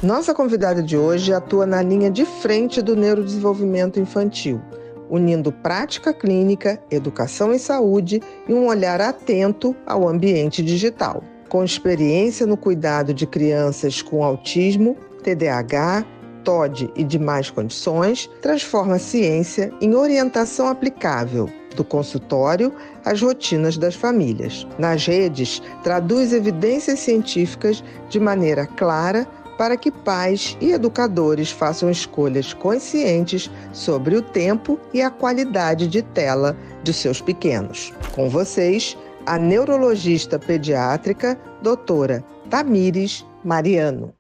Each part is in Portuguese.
Nossa convidada de hoje atua na linha de frente do neurodesenvolvimento infantil, unindo prática clínica, educação em saúde e um olhar atento ao ambiente digital. Com experiência no cuidado de crianças com autismo, TDAH, TOD e demais condições, transforma a ciência em orientação aplicável, do consultório às rotinas das famílias. Nas redes, traduz evidências científicas de maneira clara para que pais e educadores façam escolhas conscientes sobre o tempo e a qualidade de tela de seus pequenos. Com vocês, a neurologista pediátrica, doutora Tamires Mariano.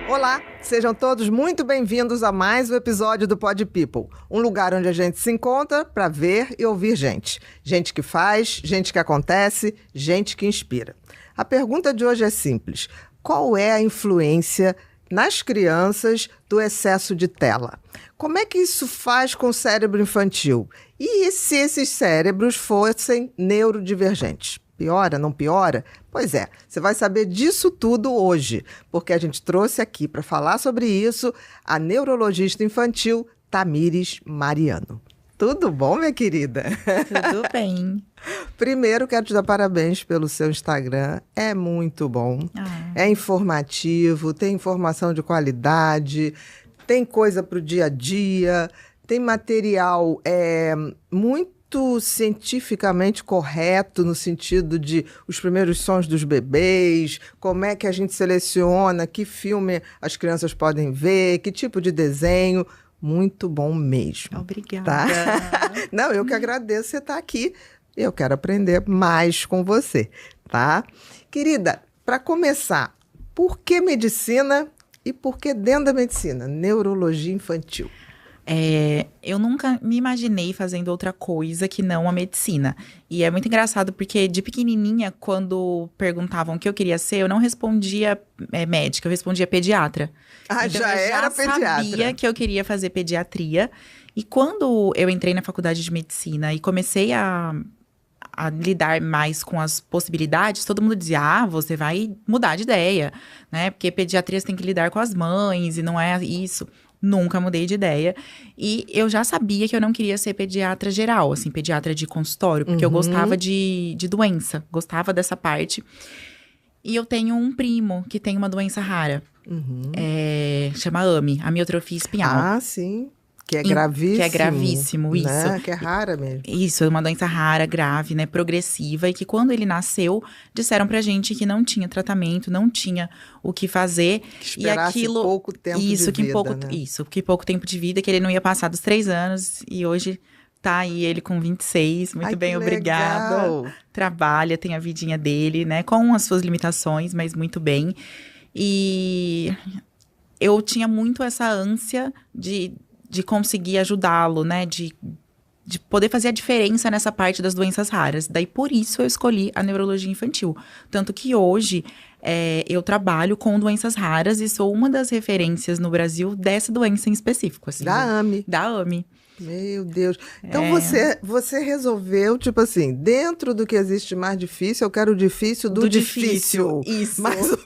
Olá, sejam todos muito bem-vindos a mais um episódio do Pod People, um lugar onde a gente se encontra para ver e ouvir gente. Gente que faz, gente que acontece, gente que inspira. A pergunta de hoje é simples: qual é a influência nas crianças do excesso de tela? Como é que isso faz com o cérebro infantil? E se esses cérebros fossem neurodivergentes? Piora, não piora? Pois é, você vai saber disso tudo hoje, porque a gente trouxe aqui para falar sobre isso a neurologista infantil Tamires Mariano. Tudo bom, minha querida? Tudo bem. Primeiro, quero te dar parabéns pelo seu Instagram. É muito bom, é informativo, tem informação de qualidade, tem coisa para o dia a dia, tem material muito cientificamente correto no sentido de os primeiros sons dos bebês, como é que a gente seleciona, que filme as crianças podem ver, que tipo de desenho. Muito bom mesmo. Obrigada. Tá? Não, eu que agradeço você estar aqui. Eu quero aprender mais com você, tá? Querida, para começar, por que medicina e por que dentro da medicina? Neurologia infantil. Eu nunca me imaginei fazendo outra coisa que não a medicina. E é muito engraçado porque de pequenininha, quando perguntavam o que eu queria ser, eu não respondia médica, eu respondia pediatra. Ah, então, já era pediatra. Eu sabia que eu queria fazer pediatria. E quando eu entrei na faculdade de medicina e comecei a lidar mais com as possibilidades, todo mundo dizia, você vai mudar de ideia, né? Porque pediatria você tem que lidar com as mães e não é isso. Nunca mudei de ideia. E eu já sabia que eu não queria ser pediatra geral, assim, pediatra de consultório, porque eu gostava de doença, gostava dessa parte. E eu tenho um primo que tem uma doença rara, chama AMI, amiotrofia espinhal. Ah, sim. Que é gravíssimo. Que é gravíssimo, isso. Né? Que é rara mesmo. Isso, é uma doença rara, grave, né, progressiva. E que quando ele nasceu, disseram pra gente que não tinha tratamento, não tinha o que fazer. Que esperasse pouco tempo de vida, né? Isso, que pouco tempo de vida, que ele não ia passar dos 3 anos. E hoje tá aí ele com 26, muito bem, obrigada. Legal. Trabalha, tem a vidinha dele, né, com as suas limitações, mas muito bem. E eu tinha muito essa ânsia de conseguir ajudá-lo, né? De poder fazer a diferença nessa parte das doenças raras. Daí, por isso, eu escolhi a neurologia infantil. Tanto que hoje, eu trabalho com doenças raras e sou uma das referências no Brasil dessa doença em específico. Assim, Da AMI. Da AMI. Meu Deus. Então, você resolveu, tipo assim, dentro do que existe mais difícil, eu quero o difícil do difícil. Isso. Mais ou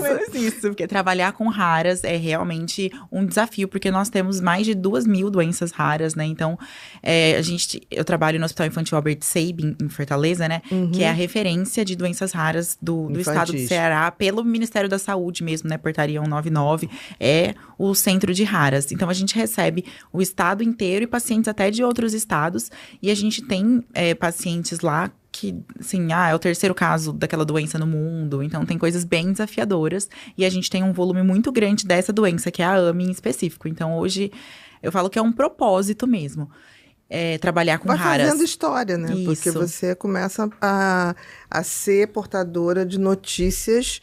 menos isso. Porque trabalhar com raras é realmente um desafio, porque nós temos mais de 2.000 doenças raras, né? Então, eu trabalho no Hospital Infantil Albert Sabin, em Fortaleza, né? Que é a referência de doenças raras do estado do Ceará, pelo Ministério da Saúde mesmo, né? Portaria 199, é o centro de raras. Então, a gente recebe o estado inteiro e pacientes até de outros estados. E a gente tem pacientes lá que, assim, é o 3º caso daquela doença no mundo. Então, tem coisas bem desafiadoras. E a gente tem um volume muito grande dessa doença, que é a AMI em específico. Então, hoje, eu falo que é um propósito mesmo. Trabalhar com raras. Vai fazendo história, né? Isso. Porque você começa a ser portadora de notícias,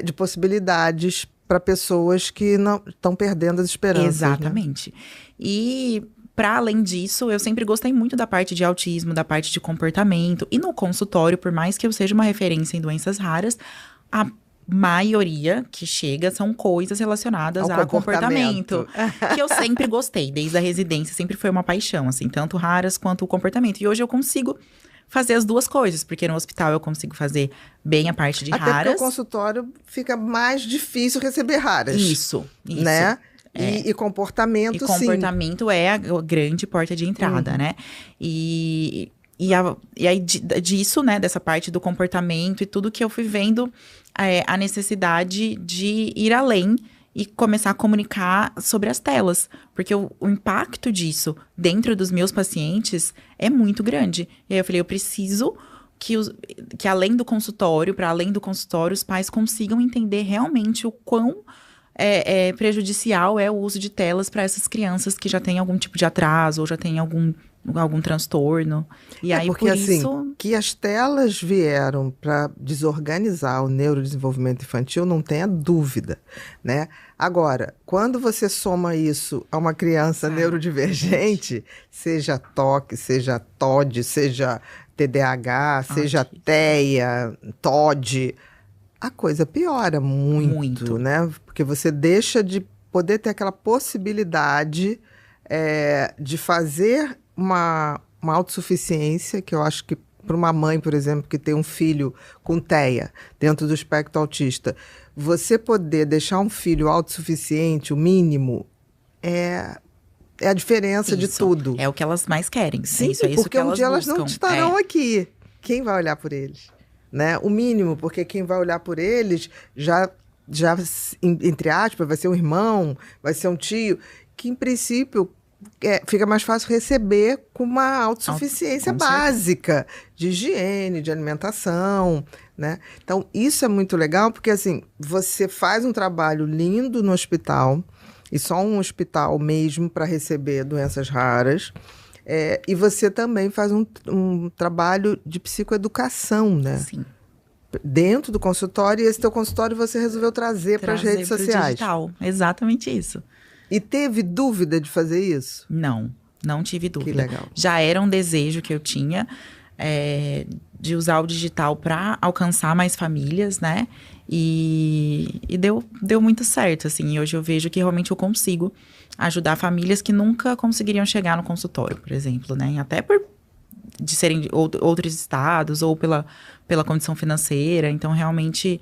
de possibilidades para pessoas que não estão perdendo as esperanças. Exatamente. Né? E Para além disso, eu sempre gostei muito da parte de autismo, da parte de comportamento. E no consultório, por mais que eu seja uma referência em doenças raras, a maioria que chega são coisas relacionadas a comportamento. Que eu sempre gostei, desde a residência, sempre foi uma paixão, assim, tanto raras quanto o comportamento. E hoje eu consigo fazer as duas coisas, porque no hospital eu consigo fazer bem a parte de raras. Até porque o consultório fica mais difícil receber raras. Isso. Né? E comportamento, sim. E comportamento é a grande porta de entrada, né? E aí disso, né, dessa parte do comportamento e tudo que eu fui vendo, a necessidade de ir além e começar a comunicar sobre as telas. Porque o impacto disso dentro dos meus pacientes é muito grande. E aí eu falei, eu preciso que além do consultório, para além do consultório, os pais consigam entender realmente o quão prejudicial é o uso de telas para essas crianças que já têm algum tipo de atraso ou já têm algum transtorno. E aí, porque, por assim, isso... que as telas vieram para desorganizar o neurodesenvolvimento infantil, não tenha dúvida, né? Agora, quando você soma isso a uma criança neurodivergente, seja TOC, seja TOD, seja TDAH, seja TEA, TOD, a coisa piora muito, né? Porque você deixa de poder ter aquela possibilidade de fazer uma autossuficiência, que eu acho que para uma mãe, por exemplo, que tem um filho com TEA dentro do espectro autista, você poder deixar um filho autossuficiente, o mínimo, é a diferença de tudo. É o que elas mais querem. Sim, isso porque que um dia elas não estarão aqui. Quem vai olhar por eles? Né? O mínimo, porque quem vai olhar por eles já, entre aspas, vai ser um irmão, vai ser um tio, que em princípio fica mais fácil receber com uma autossuficiência básica de higiene, de alimentação, né? Então, isso é muito legal, porque assim, você faz um trabalho lindo no hospital, e só um hospital mesmo para receber doenças raras, e você também faz um trabalho de psicoeducação, né? Sim. Dentro do consultório, e esse teu consultório você resolveu trazer para as redes sociais. Digital, exatamente isso. E teve dúvida de fazer isso? Não tive dúvida. Que legal. Já era um desejo que eu tinha de usar o digital para alcançar mais famílias, né? E deu muito certo, assim. E hoje eu vejo que realmente eu consigo ajudar famílias que nunca conseguiriam chegar no consultório, por exemplo, né? Até de serem de outros estados ou pela condição financeira. Então, realmente...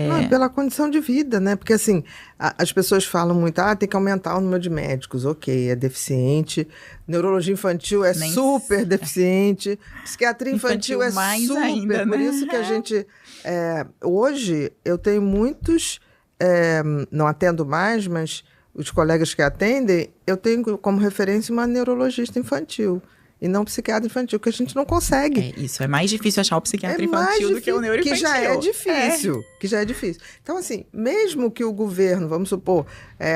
Não, pela condição de vida, né? Porque, assim, as pessoas falam muito, tem que aumentar o número de médicos. Ok, é deficiente. Neurologia infantil super deficiente. Psiquiatria infantil é super. Ainda, né? Por isso que a gente... hoje, eu tenho muitos... não atendo mais, mas os colegas que atendem, eu tenho como referência uma neurologista infantil. E não psiquiatra infantil, que a gente não consegue. Isso, é mais difícil achar o psiquiatra infantil do que o neuroinfantil. Que já é difícil. Então, assim, mesmo que o governo, vamos supor,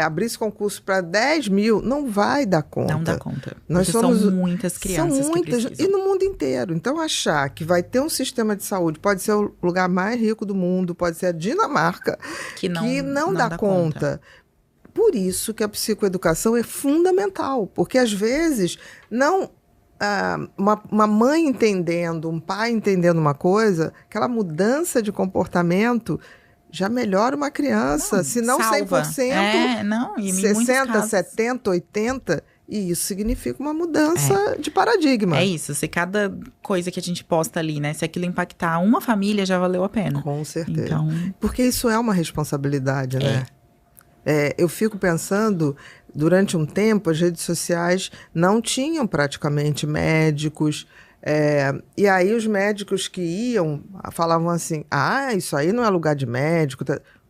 abrisse concurso para 10 mil, não vai dar conta. Não dá conta. São muitas crianças que precisam. E no mundo inteiro. Então, achar que vai ter um sistema de saúde, pode ser o lugar mais rico do mundo, pode ser a Dinamarca, que não dá conta. Por isso que a psicoeducação é fundamental, porque às vezes uma mãe entendendo, um pai entendendo uma coisa, aquela mudança de comportamento já melhora uma criança, se não salva. 100%, e 60%, 70%, 80%, e isso significa uma mudança de paradigma. É isso, se cada coisa que a gente posta ali, né, se aquilo impactar uma família, já valeu a pena. Com certeza. Então... Porque isso é uma responsabilidade, né? Eu fico pensando, durante um tempo, as redes sociais não tinham praticamente médicos, e aí os médicos que iam falavam assim, isso aí não é lugar de médico.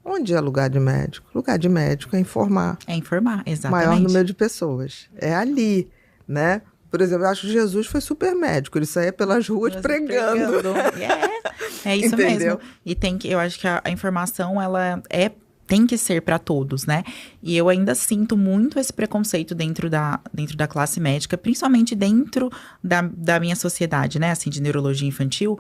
Onde é lugar de médico? Lugar de médico é informar. É informar, exatamente. Maior número de pessoas. É ali, né? Por exemplo, eu acho que Jesus foi super médico. Ele saía pelas ruas pregando. É isso Entendeu? mesmo. E eu acho que a informação, ela tem que ser para todos, né? E eu ainda sinto muito esse preconceito dentro da classe médica, principalmente dentro da minha sociedade, né? Assim, de neurologia infantil,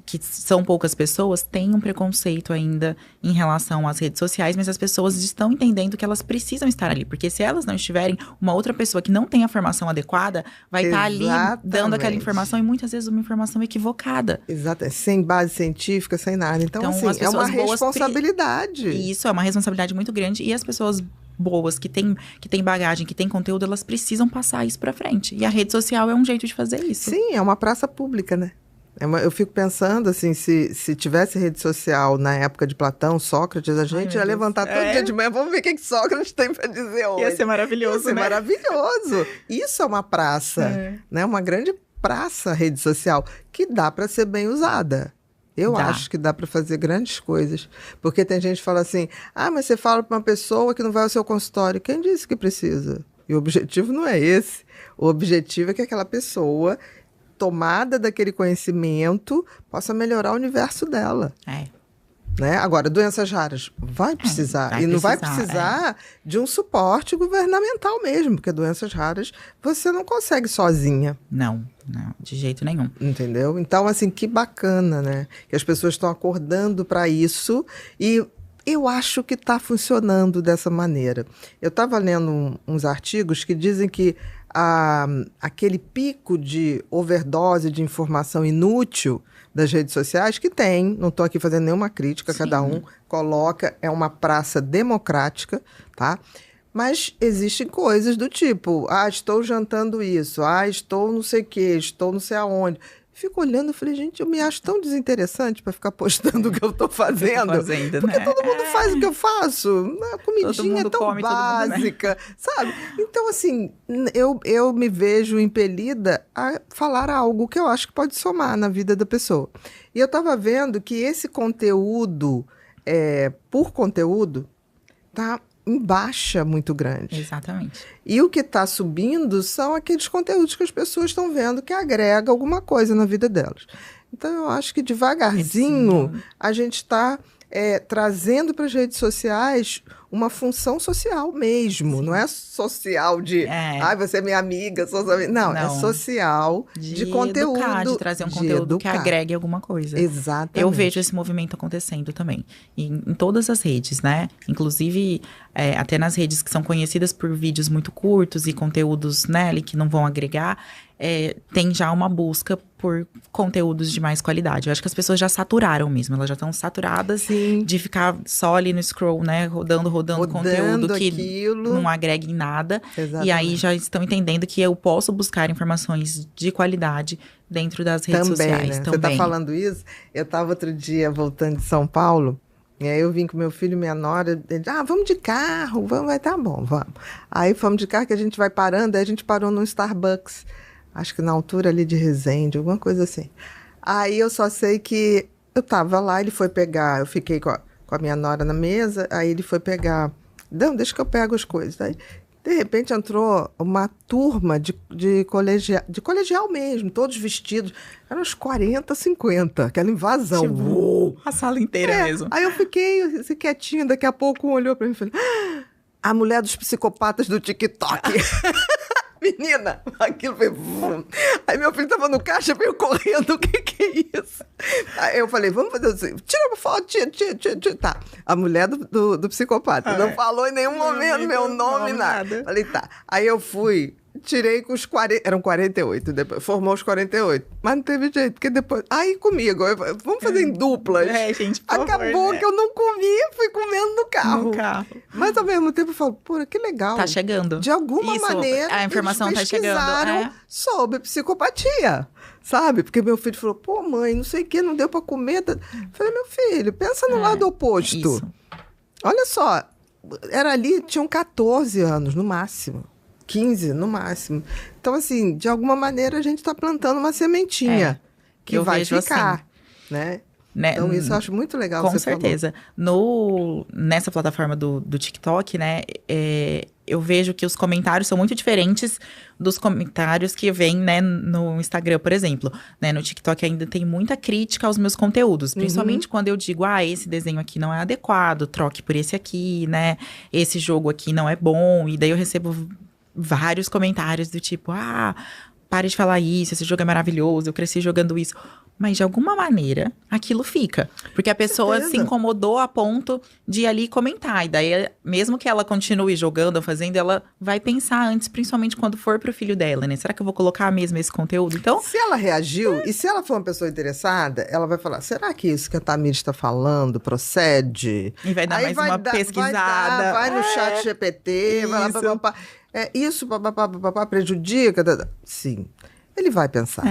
que são poucas pessoas, tem um preconceito ainda em relação às redes sociais, mas as pessoas estão entendendo que elas precisam estar ali, porque se elas não estiverem, uma outra pessoa que não tem a formação adequada vai estar ali dando aquela informação, e muitas vezes uma informação equivocada. Exato, sem base científica, sem nada. Então assim, é uma responsabilidade. Isso, é uma responsabilidade muito grande, e as pessoas boas, que tem bagagem, que tem conteúdo, elas precisam passar isso pra frente. E a rede social é um jeito de fazer isso. Sim, é uma praça pública, né? Eu fico pensando, assim, se tivesse rede social na época de Platão, Sócrates, a gente ia levantar todo dia de manhã, vamos ver o que Sócrates tem para dizer hoje. Ia ser maravilhoso, né? Ia ser maravilhoso. Isso é uma praça, né? Uma grande praça, rede social, que dá para ser bem usada. Eu acho que dá para fazer grandes coisas. Porque tem gente que fala assim, mas você fala para uma pessoa que não vai ao seu consultório. Quem disse que precisa? E o objetivo não é esse. O objetivo é que aquela pessoa, tomada daquele conhecimento, possa melhorar o universo dela. Né? Agora, doenças raras, vai precisar. Não vai precisar de um suporte governamental mesmo, porque doenças raras você não consegue sozinha. Não, de jeito nenhum. Entendeu? Então, assim, que bacana, né? Que as pessoas estão acordando para isso e eu acho que está funcionando dessa maneira. Eu estava lendo uns artigos que dizem que aquele pico de overdose de informação inútil das redes sociais, que tem, não estou aqui fazendo nenhuma crítica, cada um coloca, é uma praça democrática, tá? Mas existem coisas do tipo, estou jantando isso, estou não sei o quê, estou não sei aonde. Fico olhando e falei, gente, eu me acho tão desinteressante para ficar postando o que eu estou fazendo. Porque todo mundo faz o que eu faço. A comidinha é tão básica, sabe? Então, assim, eu me vejo impelida a falar algo que eu acho que pode somar na vida da pessoa. E eu estava vendo que esse conteúdo, por conteúdo, tá em baixa muito grande. Exatamente. E o que está subindo são aqueles conteúdos que as pessoas estão vendo que agrega alguma coisa na vida delas. Então, eu acho que devagarzinho a gente está trazendo para as redes sociais uma função social mesmo. Não é social de, você é minha amiga, sou sua amiga. Não, é social de conteúdo. De trazer um conteúdo que agregue alguma coisa. Exatamente. Eu vejo esse movimento acontecendo também. E em todas as redes, né? Inclusive, até nas redes que são conhecidas por vídeos muito curtos e conteúdos, né, ali que não vão agregar, tem já uma busca por conteúdos de mais qualidade. Eu acho que as pessoas já saturaram mesmo. Elas já estão saturadas de ficar só ali no scroll, né? Rodando conteúdo que não agrega em nada. Exatamente. E aí já estão entendendo que eu posso buscar informações de qualidade dentro das redes sociais. Né? Você está falando isso? Eu estava outro dia voltando de São Paulo. E aí eu vim com meu filho e minha nora, ele, vamos de carro, vamos, tá bom, vamos. Aí fomos de carro que a gente vai parando, aí a gente parou num Starbucks, acho que na altura ali de Resende, alguma coisa assim. Aí eu só sei que eu tava lá, ele foi pegar, eu fiquei com a minha nora na mesa, aí ele foi pegar, não, deixa que eu pego as coisas. Aí, de repente entrou uma turma de colegial mesmo, todos vestidos, eram uns 40, 50, aquela invasão. Tipo, a sala inteira mesmo. Aí eu fiquei assim, quietinha, daqui a pouco um olhou pra mim e falou, a mulher dos psicopatas do TikTok. Menina, aquilo foi... Aí meu filho tava no caixa, veio correndo, o que é isso? Aí eu falei, vamos fazer assim, tira uma foto, tira. Tá, a mulher do psicopata. Não falou em nenhum momento meu nome, nada. Falei, tá. Aí eu fui, tirei com os 40, eram 48, depois, formou os 48. Mas não teve jeito, porque depois... Aí comigo, vamos fazer em duplas. Gente, por Acabou favor, que eu não comi, fui comendo no carro. No carro. Mas ao mesmo tempo eu falo, pô, que legal. Tá chegando. De alguma maneira, a informação tá chegando. Sobre psicopatia, sabe? Porque meu filho falou, pô, mãe, não sei o que, não deu pra comer. Falei, meu filho, pensa no lado oposto. Isso. Olha só, era ali, tinham 14 anos, no máximo. 15, no máximo. Então, assim, de alguma maneira, a gente tá plantando uma sementinha que vai ficar, assim, né? Então, isso eu acho muito legal. Com certeza. Nessa plataforma do TikTok, né, eu vejo que os comentários são muito diferentes dos comentários que vêm, né, no Instagram, por exemplo. Né, no TikTok ainda tem muita crítica aos meus conteúdos. Principalmente quando eu digo, esse desenho aqui não é adequado, troque por esse aqui, né? Esse jogo aqui não é bom. E daí eu recebo vários comentários do tipo, pare de falar isso, esse jogo é maravilhoso, eu cresci jogando isso. mas de alguma maneira aquilo fica. Porque a pessoa se incomodou a ponto de ir ali comentar. E daí, mesmo que ela continue jogando ou fazendo, ela vai pensar antes, principalmente quando for pro filho dela, né? Será que eu vou colocar mesmo esse conteúdo? Então, se ela reagiu, e se ela for uma pessoa interessada, ela vai falar, será que isso que a Tamires está falando procede? E vai dar Aí mais uma pesquisada. Vai no chat GPT, vai lá, papapá. Isso papapá, prejudica? Sim. Ele vai pensar.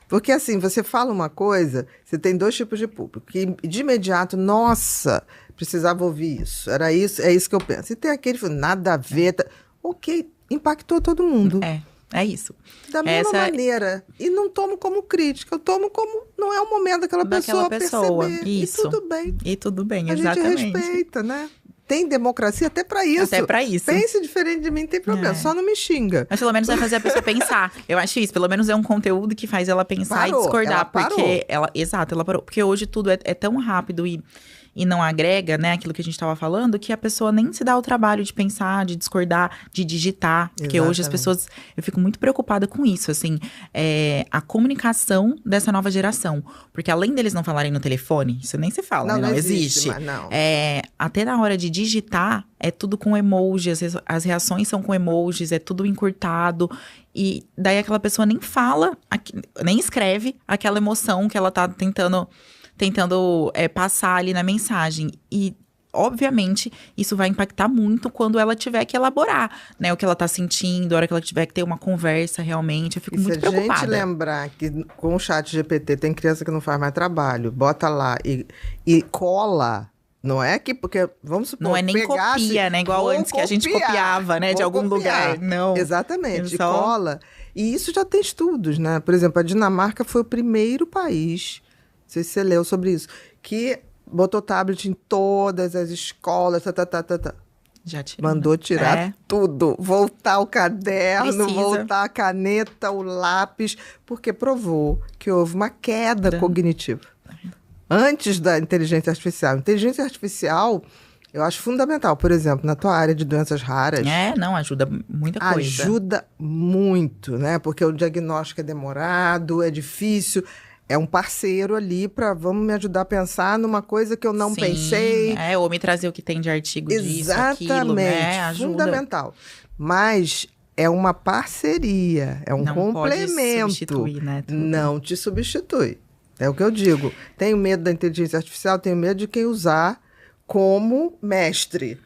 Porque assim, você fala uma coisa, você tem dois tipos de público. Que de imediato, nossa, precisava ouvir isso. Era isso, é isso que eu penso. E tem aquele que nada a ver. Ok, impactou todo mundo. É isso. Da mesma maneira. E não tomo como crítica, eu tomo como não é o momento daquela pessoa perceber. Isso. E tudo bem. E tudo bem, a exatamente. A gente respeita, né? Tem democracia até pra isso. Até pra isso. Pense diferente de mim, não tem problema. Só não me xinga. Mas pelo menos vai fazer a pessoa pensar. Eu acho isso. Pelo menos é um conteúdo que faz ela pensar e discordar. Porque ela parou. Porque hoje tudo é tão rápido e não agrega, né, aquilo que a gente estava falando, que a pessoa nem se dá o trabalho de pensar, de discordar, de digitar. Porque hoje as pessoas... Eu fico muito preocupada com isso, assim. A comunicação dessa nova geração. Porque além deles não falarem no telefone, isso nem se fala, não existe. Mas não. Até na hora de digitar, é tudo com emojis, as reações são com emojis, é tudo encurtado. E daí aquela pessoa nem fala, nem escreve aquela emoção que ela tá tentando passar ali na mensagem. E, obviamente, isso vai impactar muito quando ela tiver que elaborar, né? O que ela tá sentindo, a hora que ela tiver que ter uma conversa realmente. Eu fico muito preocupada. Se a gente lembrar que com o chat GPT tem criança que não faz mais trabalho, bota lá e cola... Não é que, porque, vamos supor, não é nem copia, né? Igual antes que a gente copiava, né? De algum lugar. Não. Exatamente. Cola. E isso já tem estudos, né? Por exemplo, a Dinamarca foi o primeiro país, não sei se você leu sobre isso, que botou tablet em todas as escolas, Já tirou, mandou tirar tudo. Voltar o caderno, voltar a caneta, o lápis, porque provou que houve uma queda cognitiva. Antes da inteligência artificial. Inteligência artificial, eu acho fundamental. Por exemplo, na tua área de doenças raras... ajuda muita coisa. Ajuda muito, né? Porque o diagnóstico é demorado, é difícil. É um parceiro ali para, vamos me ajudar a pensar numa coisa que eu não pensei. Ou me trazer o que tem de artigo disso, aquilo, né? Ajuda. Fundamental. Mas... é uma parceria, é um complemento. Não pode substituir, né? Não te substitui. É o que eu digo. Tenho medo da inteligência artificial, tenho medo de quem usar como mestre.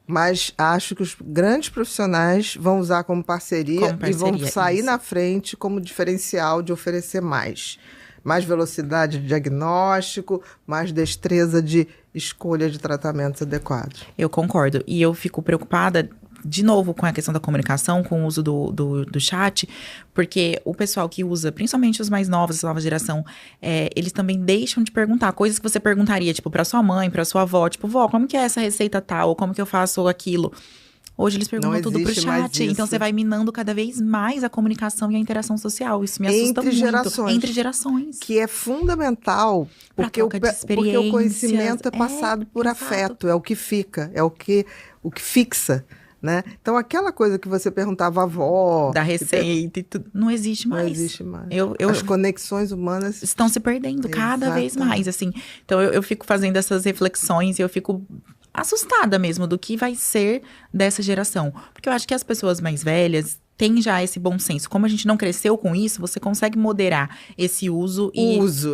Mas acho que os grandes profissionais vão usar como parceria e vão sair na frente como diferencial de oferecer mais. Mais velocidade de diagnóstico, mais destreza de escolha de tratamentos adequados. Eu concordo. E eu fico preocupada... de novo, com a questão da comunicação, com o uso do chat, porque o pessoal que usa, principalmente os mais novos, essa nova geração, eles também deixam de perguntar coisas que você perguntaria, tipo, pra sua mãe, pra sua avó, tipo, vó, como que é essa receita tal, ou como que eu faço aquilo? Hoje eles perguntam tudo pro chat, então você vai minando cada vez mais a comunicação e a interação social. Isso me assusta muito. Entre gerações. Que é fundamental, porque o conhecimento é passado por afeto, é o que fica, é o que fixa. Né? Então, aquela coisa que você perguntava à avó... da receita e tudo, não existe mais. Não existe mais. As conexões humanas... estão se perdendo cada vez mais, assim. Então, eu fico fazendo essas reflexões e eu fico assustada mesmo do que vai ser dessa geração. Porque eu acho que as pessoas mais velhas têm já esse bom senso. Como a gente não cresceu com isso, você consegue moderar esse uso.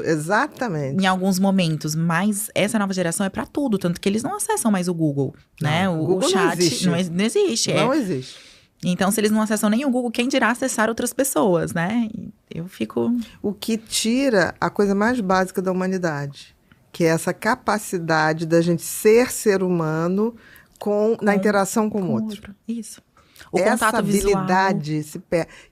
Exatamente. Em alguns momentos. Mas essa nova geração é para tudo. Tanto que eles não acessam mais o Google, né? O Google chat não existe. Não existe. Então, se eles não acessam nem o Google, quem dirá acessar outras pessoas, né? Eu fico... O que tira a coisa mais básica da humanidade, que é essa capacidade da gente ser humano na interação com o outro. Isso. Essa habilidade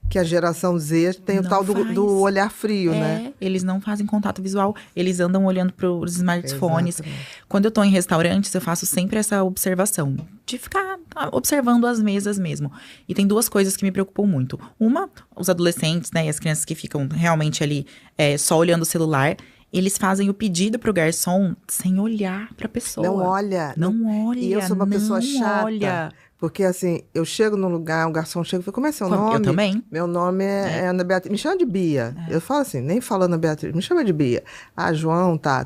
que a geração Z tem, o tal do olhar frio, né? Eles não fazem contato visual, eles andam olhando para os smartphones. Exatamente. Quando eu estou em restaurantes, eu faço sempre essa observação, de ficar observando as mesas mesmo. E tem duas coisas que me preocupam muito. Uma, os adolescentes, né, e as crianças que ficam realmente ali só olhando o celular. eles fazem o pedido pro garçom sem olhar pra pessoa. Não olha. Não olha. E eu sou uma pessoa chata. Olha. Porque assim, eu chego num lugar, um garçom chega e fala, como é seu nome? Eu também. Meu nome é Ana Beatriz. Me chama de Bia. Eu falo assim, nem falo Ana Beatriz, me chama de Bia. Ah, João, tá.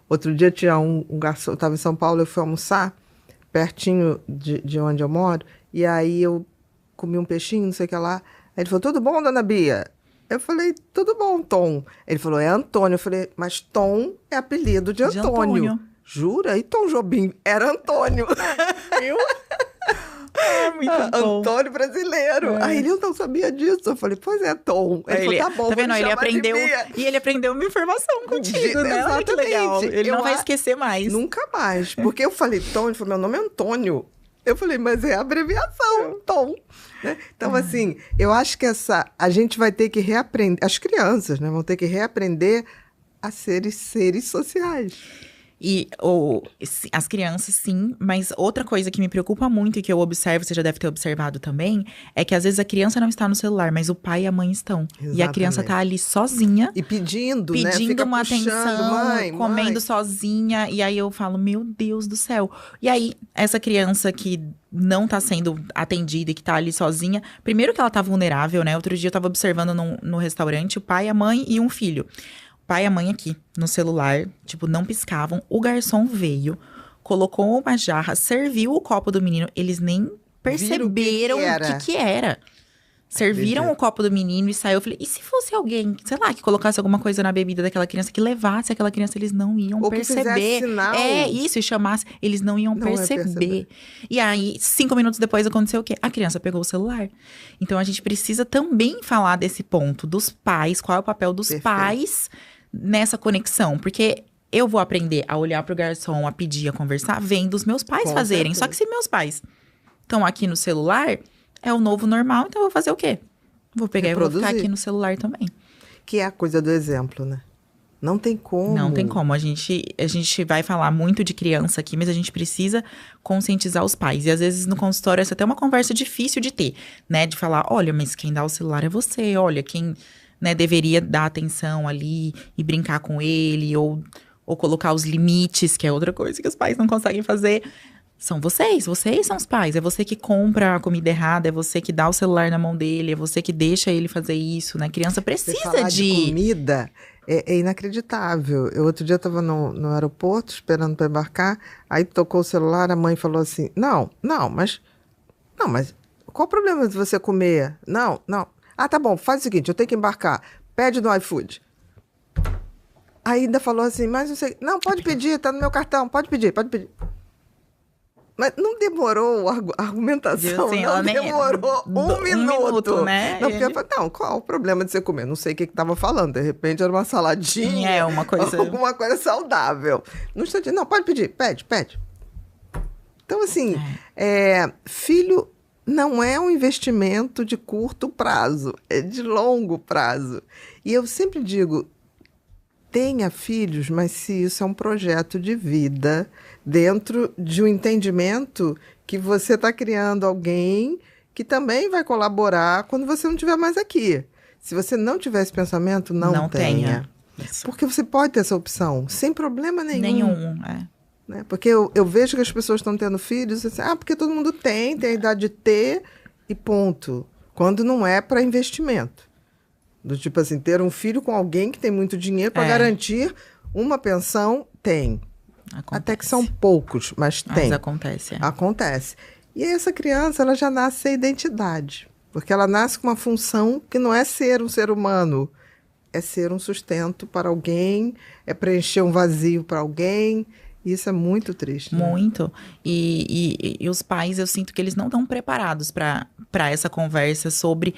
Outro dia tinha um garçom, eu tava em São Paulo, eu fui almoçar, pertinho de onde eu moro, e aí eu comi um peixinho, não sei o que lá. Aí ele falou, tudo bom, dona Bia? Eu falei, tudo bom, Tom. Ele falou, é Antônio. Eu falei, mas Tom é apelido de Antônio. Jura? E Tom Jobim era Antônio. Viu? Muito bom. Antônio brasileiro. Aí ele, eu não sabia disso. Eu falei, pois é, Tom. Ele falou, tá bom, tá vendo? ele aprendeu. E ele aprendeu uma informação contigo, né? Olha que legal. Ele não vai esquecer mais. Nunca mais. Porque eu falei, Tom, ele falou, meu nome é Antônio. Eu falei, mas é a abreviação, Tom. Né? Então, assim, eu acho que a gente vai ter que reaprender, as crianças, né, vão ter que reaprender a serem seres sociais. E as crianças, sim, mas outra coisa que me preocupa muito e que eu observo, você já deve ter observado também, é que às vezes a criança não está no celular, mas o pai e a mãe estão. Exatamente. E a criança está ali sozinha. E pedindo, né? Pedindo uma puxando, atenção, comendo sozinha. E aí eu falo, meu Deus do céu. E aí, essa criança que não está sendo atendida e que está ali sozinha, primeiro que ela está vulnerável, né? Outro dia eu estava observando no restaurante o pai, a mãe e um filho. Pai e a mãe aqui, no celular, tipo, não piscavam. O garçom veio, colocou uma jarra, serviu o copo do menino. Eles nem perceberam o que era. Serviram o copo do menino e saiu. Eu falei, e se fosse alguém, sei lá, que colocasse alguma coisa na bebida daquela criança, que levasse aquela criança, eles não iam perceber. Sinal. Isso, e chamasse, eles não iam perceber. E aí, 5 minutos depois, aconteceu o quê? A criança pegou o celular. Então, a gente precisa também falar desse ponto, dos pais, qual é o papel dos pais nessa conexão, porque eu vou aprender a olhar pro garçom, a pedir, a conversar, vendo os meus pais fazerem. Só que se meus pais estão aqui no celular, é o novo normal, então eu vou fazer o quê? Vou pegar e vou ficar aqui no celular também. Que é a coisa do exemplo, né? Não tem como. Não tem como. A gente vai falar muito de criança aqui, mas a gente precisa conscientizar os pais. E às vezes no consultório essa é até uma conversa difícil de ter, né? De falar, olha, mas quem dá o celular é você, olha, quem... né, deveria dar atenção ali e brincar com ele, ou colocar os limites, que é outra coisa que os pais não conseguem fazer. São vocês são os pais. É você que compra a comida errada, é você que dá o celular na mão dele, é você que deixa ele fazer isso, né? Criança precisa falar de comida é inacreditável. Eu outro dia estava no aeroporto, esperando para embarcar, aí tocou o celular, a mãe falou assim, não, mas qual o problema de você comer? Não. Ah, tá bom, faz o seguinte, eu tenho que embarcar. Pede no iFood. Aí ainda falou assim, mas não sei... Não, pode pedir, tá no meu cartão, pode pedir. Mas não demorou a argumentação, assim, não demorou um minuto. Né? Não, porque eu falei, não, qual o problema de você comer? Não sei o que estava falando, de repente era uma saladinha. Uma coisa... Alguma coisa saudável. Não, pode pedir, pede. Então, assim, filho... não é um investimento de curto prazo, é de longo prazo. E eu sempre digo, tenha filhos, mas se isso é um projeto de vida, dentro de um entendimento que você está criando alguém que também vai colaborar quando você não estiver mais aqui. Se você não tiver esse pensamento, não tenha. Porque você pode ter essa opção, sem problema nenhum. Né? Porque eu vejo que as pessoas estão tendo filhos, assim, porque todo mundo tem a idade de ter e ponto. Quando não é para investimento. Do tipo assim, ter um filho com alguém que tem muito dinheiro para garantir uma pensão, tem. Acontece. Até que são poucos, mas tem. Mas acontece. Acontece. E essa criança, ela já nasce sem identidade. Porque ela nasce com uma função que não é ser um ser humano. É ser um sustento para alguém, é preencher um vazio para alguém. Isso é muito triste. Né? Muito. E os pais, eu sinto que eles não estão preparados para essa conversa sobre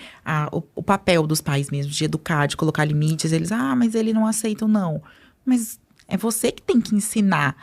o papel dos pais mesmo, de educar, de colocar limites. Eles, mas ele não aceita o não. Mas é você que tem que ensinar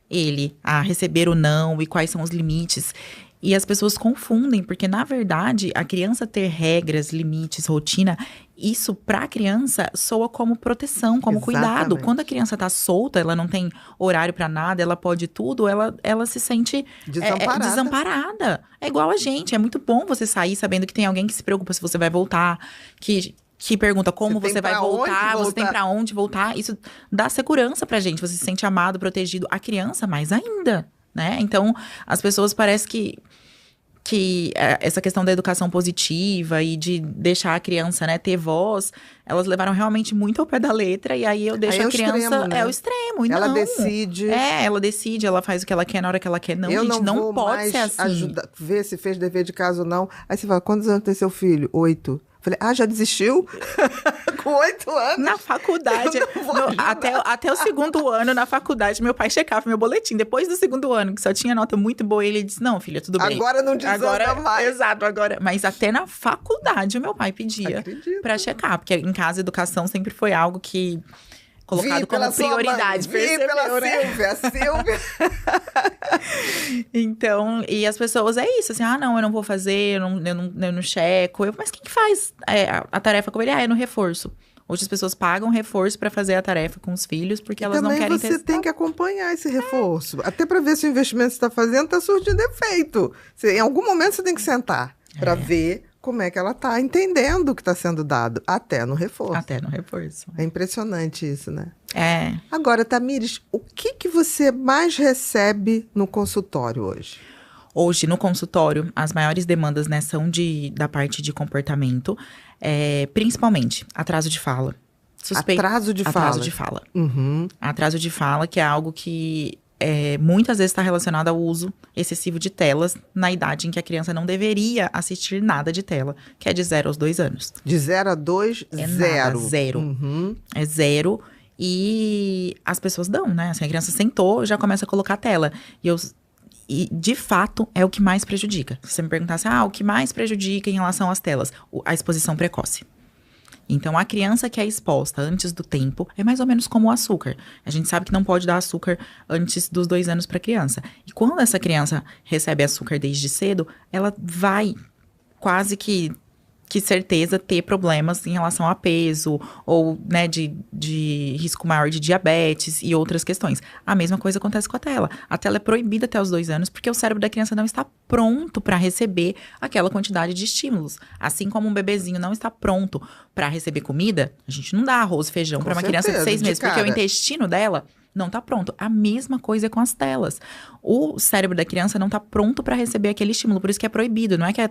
ele a receber o não e quais são os limites. E as pessoas confundem, porque, na verdade, a criança ter regras, limites, rotina, isso, para a criança, soa como proteção, como cuidado. Quando a criança tá solta, ela não tem horário para nada, ela pode tudo, ela se sente desamparada. É igual a gente, é muito bom você sair sabendo que tem alguém que se preocupa se você vai voltar, que que pergunta como Você tem você vai pra onde voltar, você tem voltar. pra onde voltar. Isso dá segurança pra gente, você se sente amado, protegido. A criança mais ainda, né? Então, as pessoas parece que essa questão da educação positiva e de deixar a criança, né, ter voz, elas levaram realmente muito ao pé da letra, e aí eu deixo Aí é a o criança... extremo, né? É o extremo, e Ela não. decide. Ela decide, ela faz o que ela quer na hora que ela quer. Não, Eu gente, não não vou pode mais ser assim. ajudar, ver se fez dever de casa ou não. Aí você fala, quantos anos tem seu filho? 8. Falei, já desistiu? Com 8 anos? Na faculdade, Eu não vou ajudar. até o segundo ano, na faculdade, meu pai checava meu boletim. Depois do segundo ano, que só tinha nota muito boa, ele disse, não, filha, tudo bem. Agora não desanda mais. Exato, agora. Mas até na faculdade, o meu pai pedia Acredito. pra checar. Porque em casa, a educação sempre foi algo que... colocado Vi como pela sua prioridade, mãe, vi pela percebeu, né? Silvia, a Silvia. Então, e as pessoas, é isso, assim, não, eu não vou fazer, eu não checo. Mas quem que faz a tarefa com ele? É no reforço. Hoje as pessoas pagam reforço pra fazer a tarefa com os filhos, porque elas não querem Também você tem que acompanhar esse reforço. Até para ver se o investimento que você está fazendo está surtindo efeito. Em algum momento você tem que sentar para ver como é que ela está entendendo o que está sendo dado, até no reforço. Até no reforço. É impressionante isso, né? É. Agora, Tamires, o que você mais recebe no consultório hoje? Hoje, no consultório, as maiores demandas, né, são da parte de comportamento, principalmente atraso de fala. Atraso de fala. Atraso de fala. Uhum. Atraso de fala, que é algo que muitas vezes está relacionado ao uso excessivo de telas na idade em que a criança não deveria assistir nada de tela, que é de 0 aos 2 anos. De 0 a 2, zero. Nada, zero. Uhum. É zero. E as pessoas dão, né? Assim, a criança sentou, já começa a colocar a tela. E, de fato, é o que mais prejudica. Se você me perguntasse, o que mais prejudica em relação às telas? A exposição precoce. Então, a criança que é exposta antes do tempo é mais ou menos como o açúcar. A gente sabe que não pode dar açúcar antes dos 2 anos para a criança. E quando essa criança recebe açúcar desde cedo, ela vai quase que certeza ter problemas em relação a peso ou, né, de risco maior de diabetes e outras questões. A mesma coisa acontece com a tela. A tela é proibida até os 2 anos porque o cérebro da criança não está pronto para receber aquela quantidade de estímulos. Assim como um bebezinho não está pronto para receber comida, a gente não dá arroz e feijão para uma criança de 6 meses, porque o intestino dela não tá pronto. A mesma coisa com as telas. O cérebro da criança não tá pronto para receber aquele estímulo, por isso que é proibido. Não é que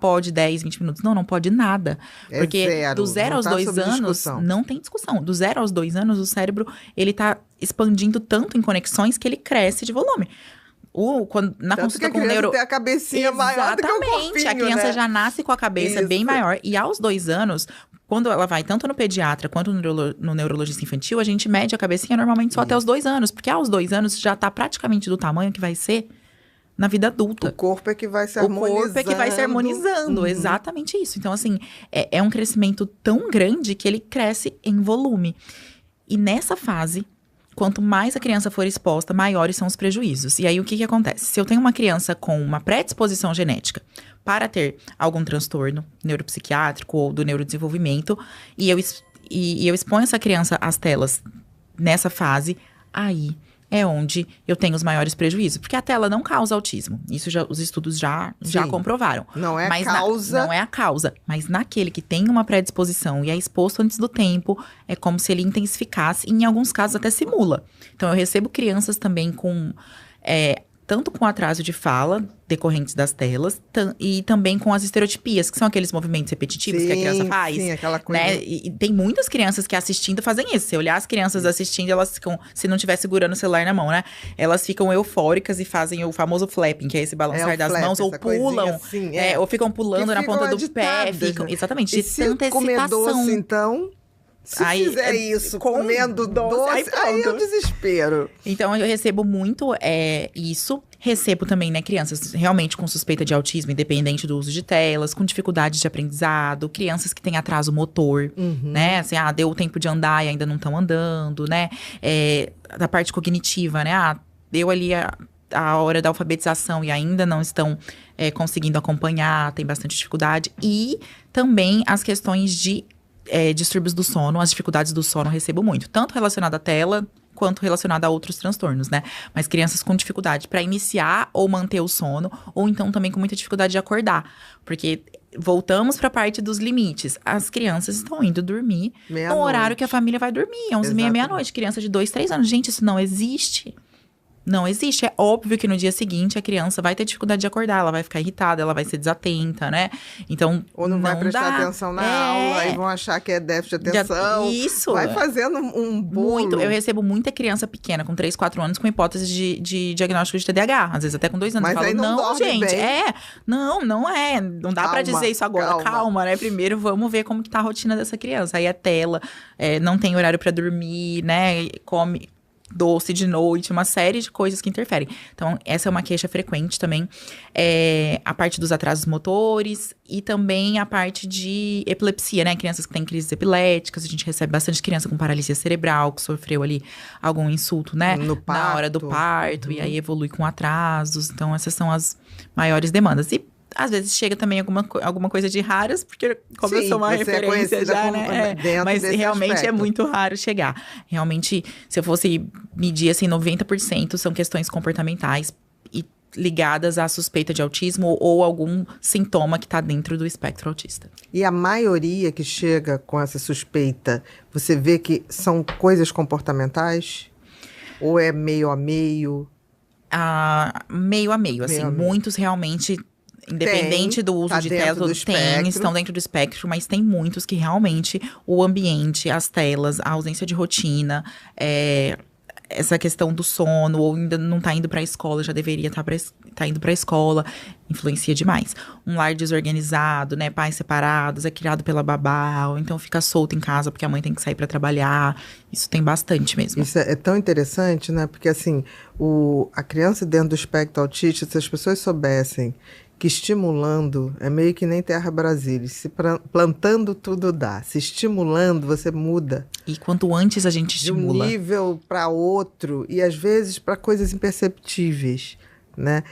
pode 10, 20 minutos. Não pode nada. Porque zero. do 0 aos 2 anos, discussão. não tem discussão. Do 0 aos 2 anos, o cérebro, ele tá expandindo tanto em conexões que ele cresce de volume. Na Tanto que a criança tem a cabecinha maior do que o corpinho, exatamente. A criança já nasce com a cabeça bem maior. E aos 2 anos, quando ela vai tanto no pediatra quanto no neurologista infantil, a gente mede a cabecinha normalmente só até os 2 anos. Porque aos 2 anos já tá praticamente do tamanho que vai ser na vida adulta. O corpo é que vai se harmonizando. O corpo é que vai se harmonizando, Uhum. exatamente isso. Então, assim, é um crescimento tão grande que ele cresce em volume. E nessa fase, quanto mais a criança for exposta, maiores são os prejuízos. E aí, o que acontece? Se eu tenho uma criança com uma predisposição genética para ter algum transtorno neuropsiquiátrico ou do neurodesenvolvimento, e eu exponho essa criança às telas nessa fase, aí é onde eu tenho os maiores prejuízos. Porque a tela não causa autismo. Isso os estudos já comprovaram. Não é mas a causa. Não é a causa. Mas naquele que tem uma predisposição e é exposto antes do tempo, é como se ele intensificasse. E em alguns casos até simula. Então, eu recebo crianças também com... tanto com atraso de fala, decorrentes das telas, e também com as estereotipias, que são aqueles movimentos repetitivos que a criança faz. Sim, aquela coisa. Né? E tem muitas crianças que assistindo fazem isso. Se olhar as crianças assistindo, elas ficam, se não estiver segurando o celular na mão, né? Elas ficam eufóricas e fazem o famoso flapping, que é esse balançar das mãos, ou pulam, assim, ou ficam pulando na ponta do pé. Ficam, exatamente, e de se tanta comer excitação. doce, então... Se fizer isso, comendo doce, aí é o desespero. Então, eu recebo muito isso. Recebo também, né, crianças realmente com suspeita de autismo, independente do uso de telas, com dificuldades de aprendizado, crianças que têm atraso motor, né? Assim, deu o tempo de andar e ainda não estão andando, né? Da parte cognitiva, né? Deu ali a hora da alfabetização e ainda não estão conseguindo acompanhar, tem bastante dificuldade. E também as questões de distúrbios do sono, as dificuldades do sono eu recebo muito. Tanto relacionado à tela, quanto relacionado a outros transtornos, né? Mas crianças com dificuldade para iniciar ou manter o sono, ou então também com muita dificuldade de acordar. Porque voltamos para a parte dos limites. As crianças estão indo dormir no horário que a família vai dormir, 11h30, meia-noite. Criança de 2, 3 anos. Gente, isso não existe. Não existe. É óbvio que no dia seguinte a criança vai ter dificuldade de acordar, ela vai ficar irritada, ela vai ser desatenta, né? Então, ou não vai prestar atenção na aula e vão achar que é déficit de atenção. Isso. Vai fazendo um bolo. Muito. Eu recebo muita criança pequena, com 3, 4 anos, com hipótese de diagnóstico de TDAH. Às vezes até com 2 anos. Mas eu falo, aí não gente, bem. Não é. Não dá pra dizer isso agora. Calma, né? Primeiro vamos ver como que tá a rotina dessa criança. Aí é tela, não tem horário pra dormir, né? Come doce de noite, uma série de coisas que interferem. Então, essa é uma queixa frequente também. A parte dos atrasos motores e também a parte de epilepsia, né? Crianças que têm crises epiléticas, a gente recebe bastante criança com paralisia cerebral, que sofreu ali algum insulto, né? Na hora do parto, e aí evolui com atrasos. Então, essas são as maiores demandas. E às vezes chega também alguma coisa de raras, porque como eu sou uma referência já, né? Mas realmente aspecto. É muito raro chegar. Realmente, se eu fosse medir, assim, 90% são questões comportamentais e ligadas à suspeita de autismo ou algum sintoma que está dentro do espectro autista. E a maioria que chega com essa suspeita, você vê que são coisas comportamentais? Ou é meio a meio? Meio a meio, assim. Muitos realmente... Independente do uso de tela, estão dentro do espectro, mas tem muitos que realmente o ambiente, as telas, a ausência de rotina, essa questão do sono, ou ainda não tá indo pra escola, já deveria tá indo pra escola, influencia demais. Um lar desorganizado, né, pais separados, é criado pela babá, ou então fica solto em casa porque a mãe tem que sair pra trabalhar, isso tem bastante mesmo. Isso é tão interessante, né, porque assim, a criança dentro do espectro autista, se as pessoas soubessem que estimulando, é meio que nem Terra Brasília, se plantando tudo dá, se estimulando você muda. E quanto antes a gente estimula. De um nível para outro, e às vezes para coisas imperceptíveis, né?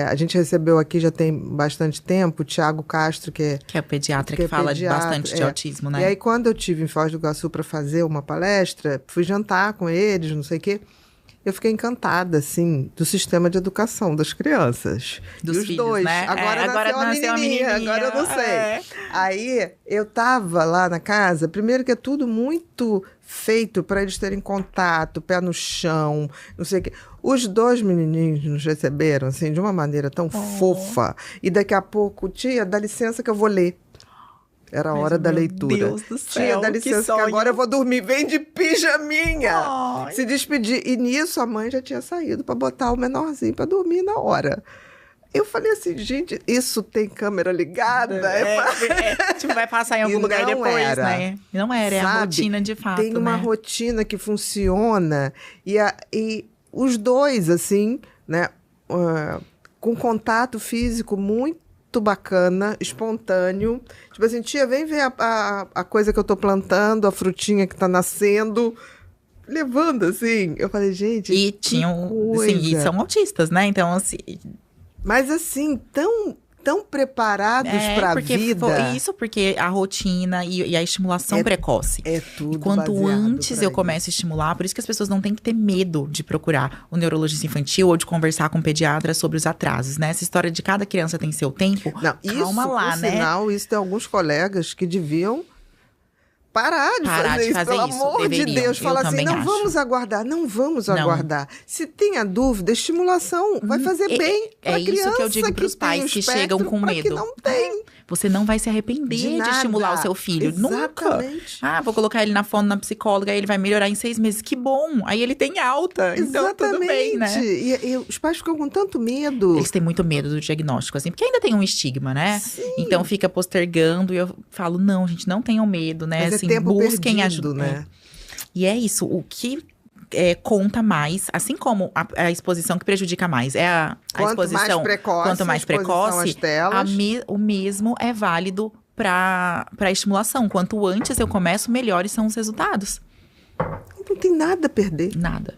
A gente recebeu aqui já tem bastante tempo o Tiago Castro, que é pediatra, que fala bastante de autismo, né? E aí quando eu tive em Foz do Iguaçu para fazer uma palestra, fui jantar com eles, não sei o quê, eu fiquei encantada, assim, do sistema de educação das crianças. Dos filhos, dois, né? Agora nasceu a menininha, agora eu não sei. Aí, eu tava lá na casa, primeiro que é tudo muito feito para eles terem contato, pé no chão, não sei o quê. Os 2 menininhos nos receberam, assim, de uma maneira tão fofa. E daqui a pouco, tia, dá licença que eu vou ler. Era a hora da leitura. Deus do céu, tia, dá licença que agora eu vou dormir. Vem de pijaminha. Se despedir. E nisso a mãe já tinha saído para botar o menorzinho para dormir na hora. Eu falei assim, gente, isso tem câmera ligada? Tipo, vai passar em algum lugar depois, né? Não era, sabe? É a rotina de fato, tem uma rotina que funciona. E os dois, assim, né? Com contato físico muito bacana, espontâneo. Tipo assim, tia, vem ver a coisa que eu tô plantando, a frutinha que tá nascendo. Levando, assim. Eu falei, gente, e tinham, sim, e são autistas, né? Então, assim... Mas, assim, tão preparados para a vida. Isso porque a rotina e a estimulação precoce. É tudo. E quanto antes eu começo a estimular, por isso que as pessoas não têm que ter medo de procurar o neurologista infantil ou de conversar com o pediatra sobre os atrasos, né? Essa história de cada criança tem seu tempo, calma lá, né? Sinal, isso tem alguns colegas que deviam parar de fazer isso, pelo amor de Deus. Fala assim, não vamos aguardar. Se tem a dúvida, estimulação vai fazer bem para a criança. É isso que eu digo para os pais que chegam com medo. Que não tem. Você não vai se arrepender de estimular o seu filho. Exatamente. Nunca. Vou colocar ele na fono na psicóloga, aí ele vai melhorar em 6 meses. Que bom. Aí ele tem alta. Então, tudo bem, né? E os pais ficam com tanto medo. Eles têm muito medo do diagnóstico, assim. Porque ainda tem um estigma, né? Sim. Então, fica postergando. E eu falo, não, gente, não tenham medo, né? Mas assim, tempo busquem perdido, ajuda. Né? E é isso. O que... conta mais, assim como a exposição que prejudica mais é a exposição. Quanto mais precoce, o mesmo é válido para a estimulação. Quanto antes eu começo, melhores são os resultados. Não tem nada a perder. Nada.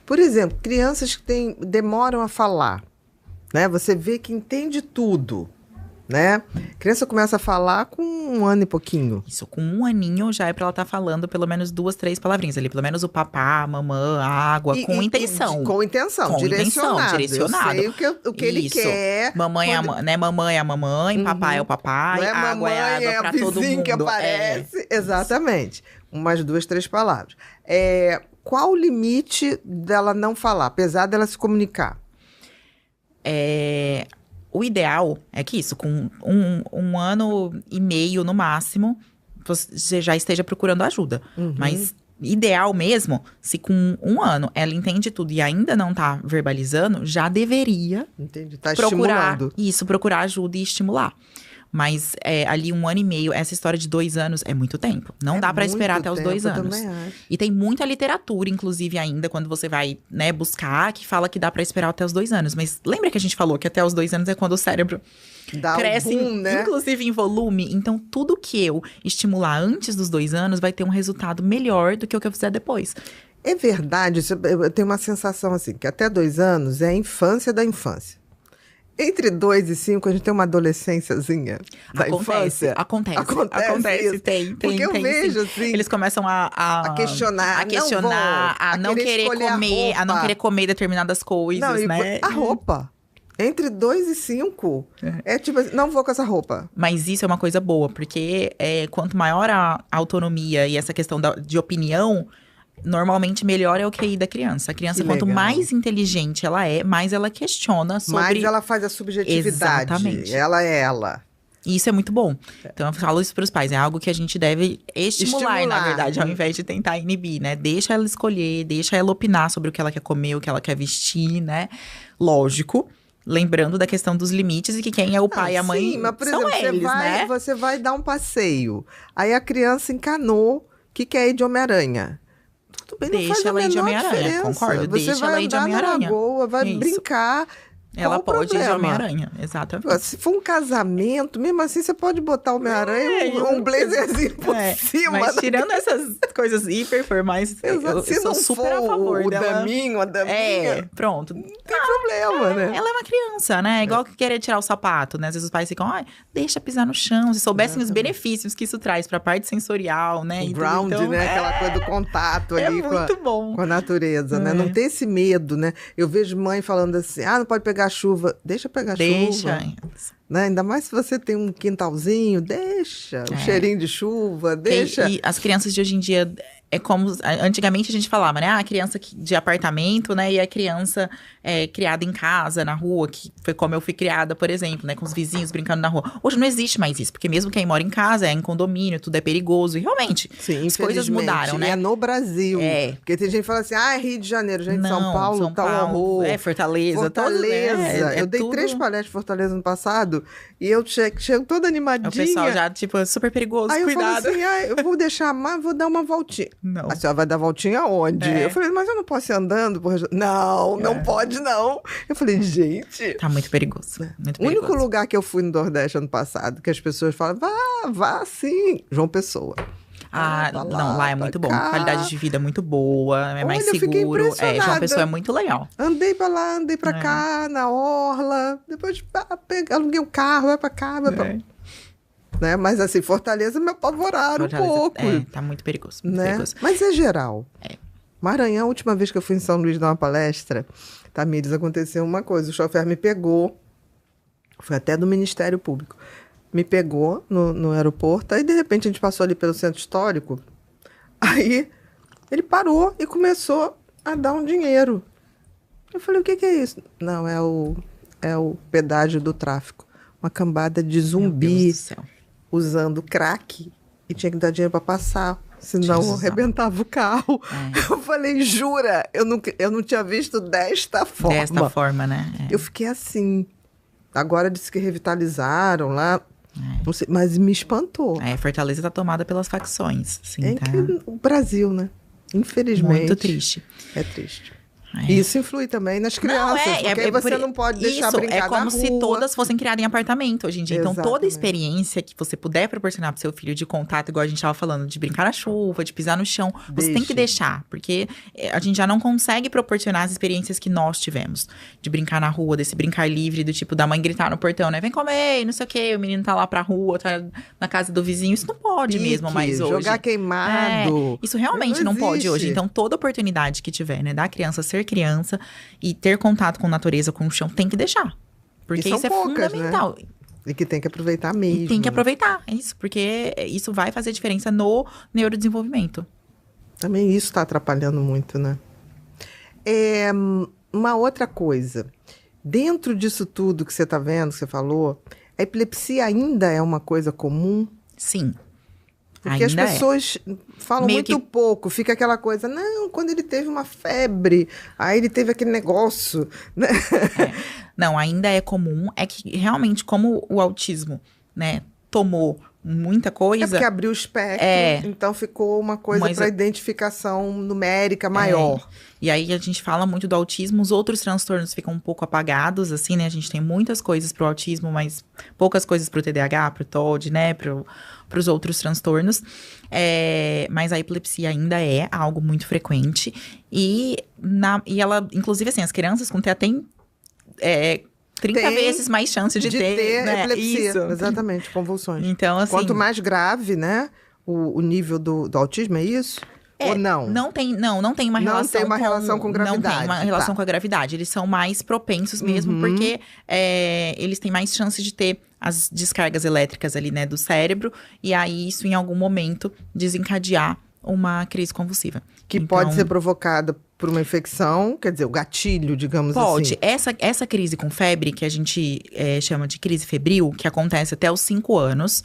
Por exemplo, crianças que demoram a falar, né? Você vê que entende tudo, né? A criança começa a falar com 1 ano e pouquinho. Isso, com 1 aninho já é pra ela estar falando pelo menos 2, 3 palavrinhas ali. Pelo menos o papá, a mamã, a água, com intenção. Com intenção, direcionado. Eu sei o que ele quer. Mamãe, né? Mamãe é a mamãe, papai é o papai, Não é água mamãe, é água pra todo mundo. Que aparece. Exatamente. Umas 2, 3 palavras. Qual o limite dela não falar, apesar dela se comunicar? O ideal é que isso, com 1 ano e meio no máximo, você já esteja procurando ajuda. Mas ideal mesmo, se com 1 ano ela entende tudo e ainda não tá verbalizando, já deveria Tá procurar estimulando. isso, procurar ajuda e estimular. Mas ali 1 ano e meio, essa história de 2 anos é muito tempo. Não dá pra esperar até os 2 anos. Eu também acho. E tem muita literatura, inclusive, ainda, quando você vai, né, buscar, que fala que dá pra esperar até os 2 anos. Mas lembra que a gente falou que até os 2 anos é quando o cérebro cresce, boom, né? inclusive em volume? Então, tudo que eu estimular antes dos 2 anos vai ter um resultado melhor do que o que eu fizer depois. É verdade, eu tenho uma sensação assim, que até 2 anos é a infância da infância. Entre 2 e 5, a gente tem uma adolescênciazinha da infância. Acontece, isso. tem. Porque eu vejo, sim. assim... Eles começam a questionar, a não querer comer, a não querer comer determinadas coisas, né? A roupa. Entre 2 e 5, é tipo assim, não vou com essa roupa. Mas isso é uma coisa boa, porque quanto maior a autonomia e essa questão de opinião, normalmente melhor é o QI da criança. A criança, quanto mais inteligente ela é, mais ela questiona sobre... Mais ela faz a subjetividade. Exatamente. Ela é ela. E isso é muito bom. Então, eu falo isso para os pais. É algo que a gente deve estimular, na verdade, ao invés de tentar inibir, né? Deixa ela escolher, deixa ela opinar sobre o que ela quer comer, o que ela quer vestir, né? Lógico. Lembrando da questão dos limites e que quem é o pai e a mãe sim, mas, por são exemplo, eles, né? Você vai dar um passeio. Aí a criança encanou que quer ir de Homem-Aranha. Tudo bem, Deixa não faz ela ir de Homem-Aranha, Homem-Aranha, concordo. Você Deixa vai ela ir de andar na Homem-Aranha. lagoa, vai Isso. brincar. Ela Qual o pode ir de problema? Homem-Aranha, exatamente. Se for um casamento, mesmo assim, você pode botar o Homem-Aranha e um blazerzinho por cima. Mas tirando essas coisas hiperformais, eu Se sou não super for a favor o dela. daminho, a daminha, Pronto. não tem problema, né? Ela é uma criança, né? Igual que querer tirar o sapato, né? Às vezes os pais ficam, deixa pisar no chão. Se soubessem os benefícios que isso traz pra parte sensorial, né? O ground, então, né? Aquela coisa do contato ali com a natureza, né? Não ter esse medo, né? Eu vejo mãe falando assim, não pode pegar chuva. Deixa pegar chuva. Né? Ainda mais se você tem um quintalzinho, deixa. Um cheirinho de chuva, deixa. E as crianças de hoje em dia... É como, antigamente a gente falava, né? A criança de apartamento, né? E a criança criada em casa, na rua, que foi como eu fui criada, por exemplo, né? Com os vizinhos brincando na rua. Hoje não existe mais isso, porque mesmo quem mora em casa, em condomínio, tudo é perigoso. E realmente, as coisas mudaram, né? É no Brasil. Porque tem gente que fala assim, Rio de Janeiro, gente, não, São Paulo, tá um horror. Fortaleza. Fortaleza. Eu dei 3 palestras em Fortaleza no passado, e eu chego toda animadinha. O pessoal já, tipo, super perigoso, aí cuidado. Eu falo assim, eu vou deixar mais, vou dar uma voltinha. Não. A senhora vai dar voltinha aonde? Eu falei, mas eu não posso ir andando? Não pode não. Eu falei, gente... Tá muito perigoso. Muito perigoso. O único lugar que eu fui no Nordeste ano passado, que as pessoas falam, vá sim, João Pessoa. Não, lá é muito bom. Qualidade de vida é muito boa, é mais eu fiquei seguro. impressionada. João Pessoa é muito legal. Andei pra lá, andei pra cá, na orla. Depois aluguei um carro, vai pra cá, vai pra... Né? Mas assim, Fortaleza me apavoraram um pouco. Tá muito perigoso, perigoso. Mas é geral. Maranhão, a última vez que eu fui em São Luís dar uma palestra, Tamires, aconteceu uma coisa. O chofer me pegou, foi até do Ministério Público, me pegou no aeroporto, aí de repente a gente passou ali pelo centro histórico, aí ele parou e começou a dar um dinheiro. Eu falei, o que é isso? Não, é o pedágio do tráfico. Uma cambada de zumbi usando crack e tinha que dar dinheiro para passar, senão arrebentava o carro. Eu falei, jura? Eu não tinha visto desta forma. Desta forma, né? Eu fiquei assim. Agora disse que revitalizaram lá, não sei, mas me espantou. Fortaleza tá tomada pelas facções. Sim, o Brasil, né? Infelizmente. Muito triste. É triste. Isso influi também nas crianças, porque aí você não pode deixar brincar na rua. É como se todas fossem criadas em apartamento hoje em dia. Então, toda experiência que você puder proporcionar pro seu filho de contato, igual a gente tava falando, de brincar na chuva, de pisar no chão, você tem que deixar. Porque a gente já não consegue proporcionar as experiências que nós tivemos. De brincar na rua, desse brincar livre, do tipo, da mãe gritar no portão, né? Vem comer, não sei o quê. O menino tá lá pra rua, tá na casa do vizinho. Isso não pode mesmo mais hoje. Jogar queimado. Isso realmente não pode hoje. Então, toda oportunidade que tiver, né? Da criança ser criança e ter contato com a natureza, com o chão, tem que deixar. Porque isso é fundamental. Né? E que tem que aproveitar mesmo. E tem que aproveitar, é isso. Porque isso vai fazer diferença no neurodesenvolvimento. Também isso está atrapalhando muito, né? Uma outra coisa. Dentro disso tudo que você está vendo, que você falou, a epilepsia ainda é uma coisa comum? Sim. Porque as pessoas falam muito pouco, fica aquela coisa, não, quando ele teve uma febre, aí ele teve aquele negócio, né? Não, ainda é comum, é que realmente como o autismo, né, tomou muita coisa... É porque abriu o espectro, então ficou uma coisa para identificação numérica maior. E aí a gente fala muito do autismo, os outros transtornos ficam um pouco apagados, assim, né? A gente tem muitas coisas pro autismo, mas poucas coisas pro TDAH, pro TOD, né? Pros outros transtornos. Mas a epilepsia ainda é algo muito frequente. E ela, inclusive, assim, as crianças com TEA têm 30 vezes mais chance de ter né? Epilepsia. Isso. Exatamente, convulsões. Então, assim... Quanto mais grave, né, o nível do autismo, é isso? Ou não? Não tem uma relação. Não tem uma relação com gravidade. Não tem uma relação com a gravidade. Eles são mais propensos mesmo, porque eles têm mais chance de ter as descargas elétricas ali, né, do cérebro. E aí, isso, em algum momento, desencadear uma crise convulsiva. Que pode ser provocada por uma infecção, quer dizer, o gatilho, digamos assim. Pode. Essa crise com febre, que a gente chama de crise febril, que acontece até os 5 anos...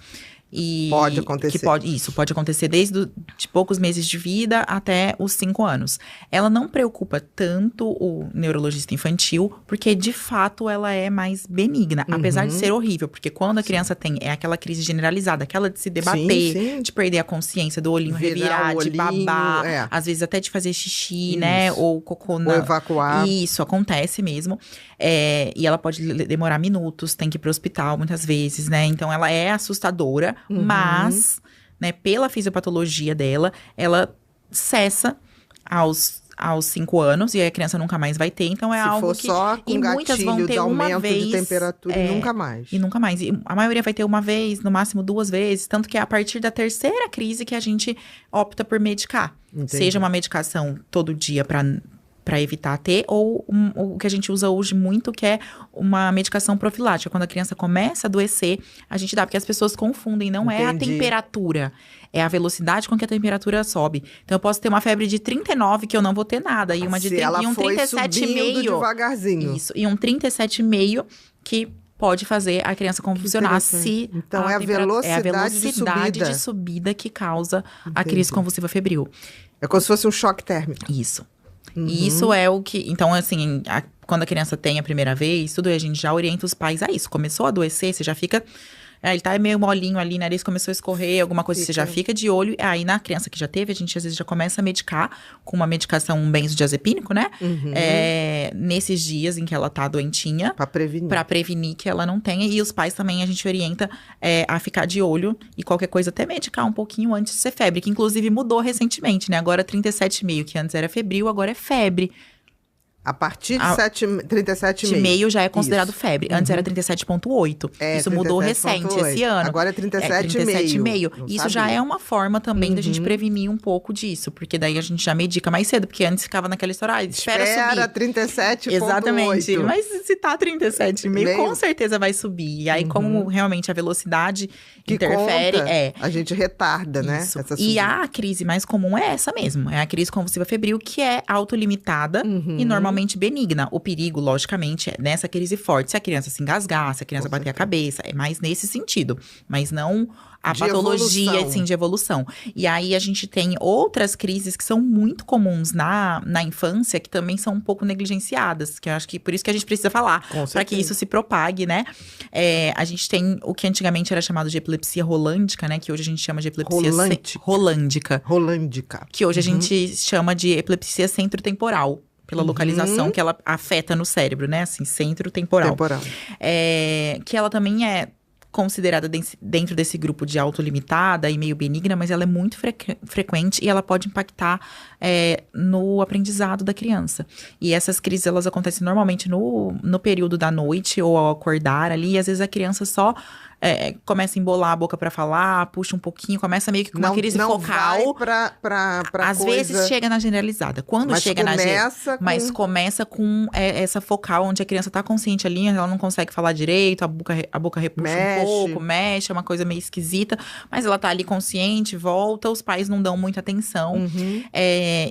Pode acontecer. Pode acontecer desde de poucos meses de vida até os 5 anos. Ela não preocupa tanto o neurologista infantil, porque de fato ela é mais benigna, apesar de ser horrível, porque quando a criança tem aquela crise generalizada, aquela de se debater, de perder a consciência, do olhinho revirar, de babar, às vezes até de fazer xixi, né, ou cocô ou evacuar. Isso acontece mesmo. E ela pode demorar minutos, tem que ir pro hospital muitas vezes, né? Então ela é assustadora. Mas, né, pela fisiopatologia dela, ela cessa aos 5 anos, e aí a criança nunca mais vai ter, então algo que... Se for só com muitas vão ter uma vez, de temperatura e nunca mais. E nunca mais. E a maioria vai ter uma vez, no máximo 2 vezes, tanto que é a partir da 3ª crise que a gente opta por medicar. Entendi. Seja uma medicação todo dia para evitar ter, ou o que a gente usa hoje muito, que é uma medicação profilática. Quando a criança começa a adoecer, a gente dá, porque as pessoas confundem, não é a temperatura, é a velocidade com que a temperatura sobe. Então, eu posso ter uma febre de 39, que eu não vou ter nada, e uma de 37,5. Devagarzinho. Isso, e um 37,5, que pode fazer a criança convulsionar então, é a velocidade de subida que causa a crise convulsiva febril. É como se fosse um choque térmico. Isso. E isso é o que... Então, assim, quando a criança tem a primeira vez, a gente já orienta os pais a isso. Começou a adoecer, você já fica... ele tá meio molinho ali, nariz começou a escorrer, alguma coisa, você já fica de olho. Aí, na criança que já teve, a gente às vezes já começa a medicar com uma medicação, um benzodiazepínico, né? Nesses dias em que ela tá doentinha. Pra prevenir que ela não tenha. E os pais também, a gente orienta a ficar de olho. E qualquer coisa, até medicar um pouquinho antes de ser febre. Que inclusive mudou recentemente, né? Agora 37,5, que antes era febril, agora é febre. A partir de 37,5 já é considerado febre. Antes era 37,8. Isso mudou recente, esse ano. Agora é 37,5. Isso já é uma forma também da gente prevenir um pouco disso. Porque daí a gente já medica mais cedo. Porque antes ficava naquela história, espera subir. 37,8. Exatamente. Mas se tá 37,5, com certeza vai subir. E aí, como realmente a velocidade que interfere... a gente retarda, né? Essa e a crise mais comum é essa mesmo. É a crise convulsiva febril, que é autolimitada e normalmente benigna. O perigo, logicamente, é nessa crise forte. Se a criança se engasgar, se a criança bater a cabeça, é mais nesse sentido. Mas não a patologia, assim, de evolução. E aí, a gente tem outras crises que são muito comuns na infância, que também são um pouco negligenciadas. Que eu acho que por isso que a gente precisa falar. Para que isso se propague, né? A gente tem o que antigamente era chamado de epilepsia rolândica, né? Que hoje a gente chama de epilepsia rolândica. Rolândica. Que hoje a gente chama de epilepsia centrotemporal. pela localização que ela afeta no cérebro, né? Assim, centro temporal. Que ela também é considerada dentro desse grupo de autolimitada e meio benigna, mas ela é muito frequente e ela pode impactar no aprendizado da criança. E essas crises, elas acontecem normalmente no período da noite ou ao acordar ali, e às vezes a criança só começa a embolar a boca pra falar, puxa um pouquinho, começa meio que com uma crise focal. Às vezes chega na generalizada. Quando chega mas começa com essa focal, onde a criança tá consciente ali, ela não consegue falar direito, a boca repuxa um pouco, mexe, é uma coisa meio esquisita, mas ela tá ali consciente, volta, os pais não dão muita atenção.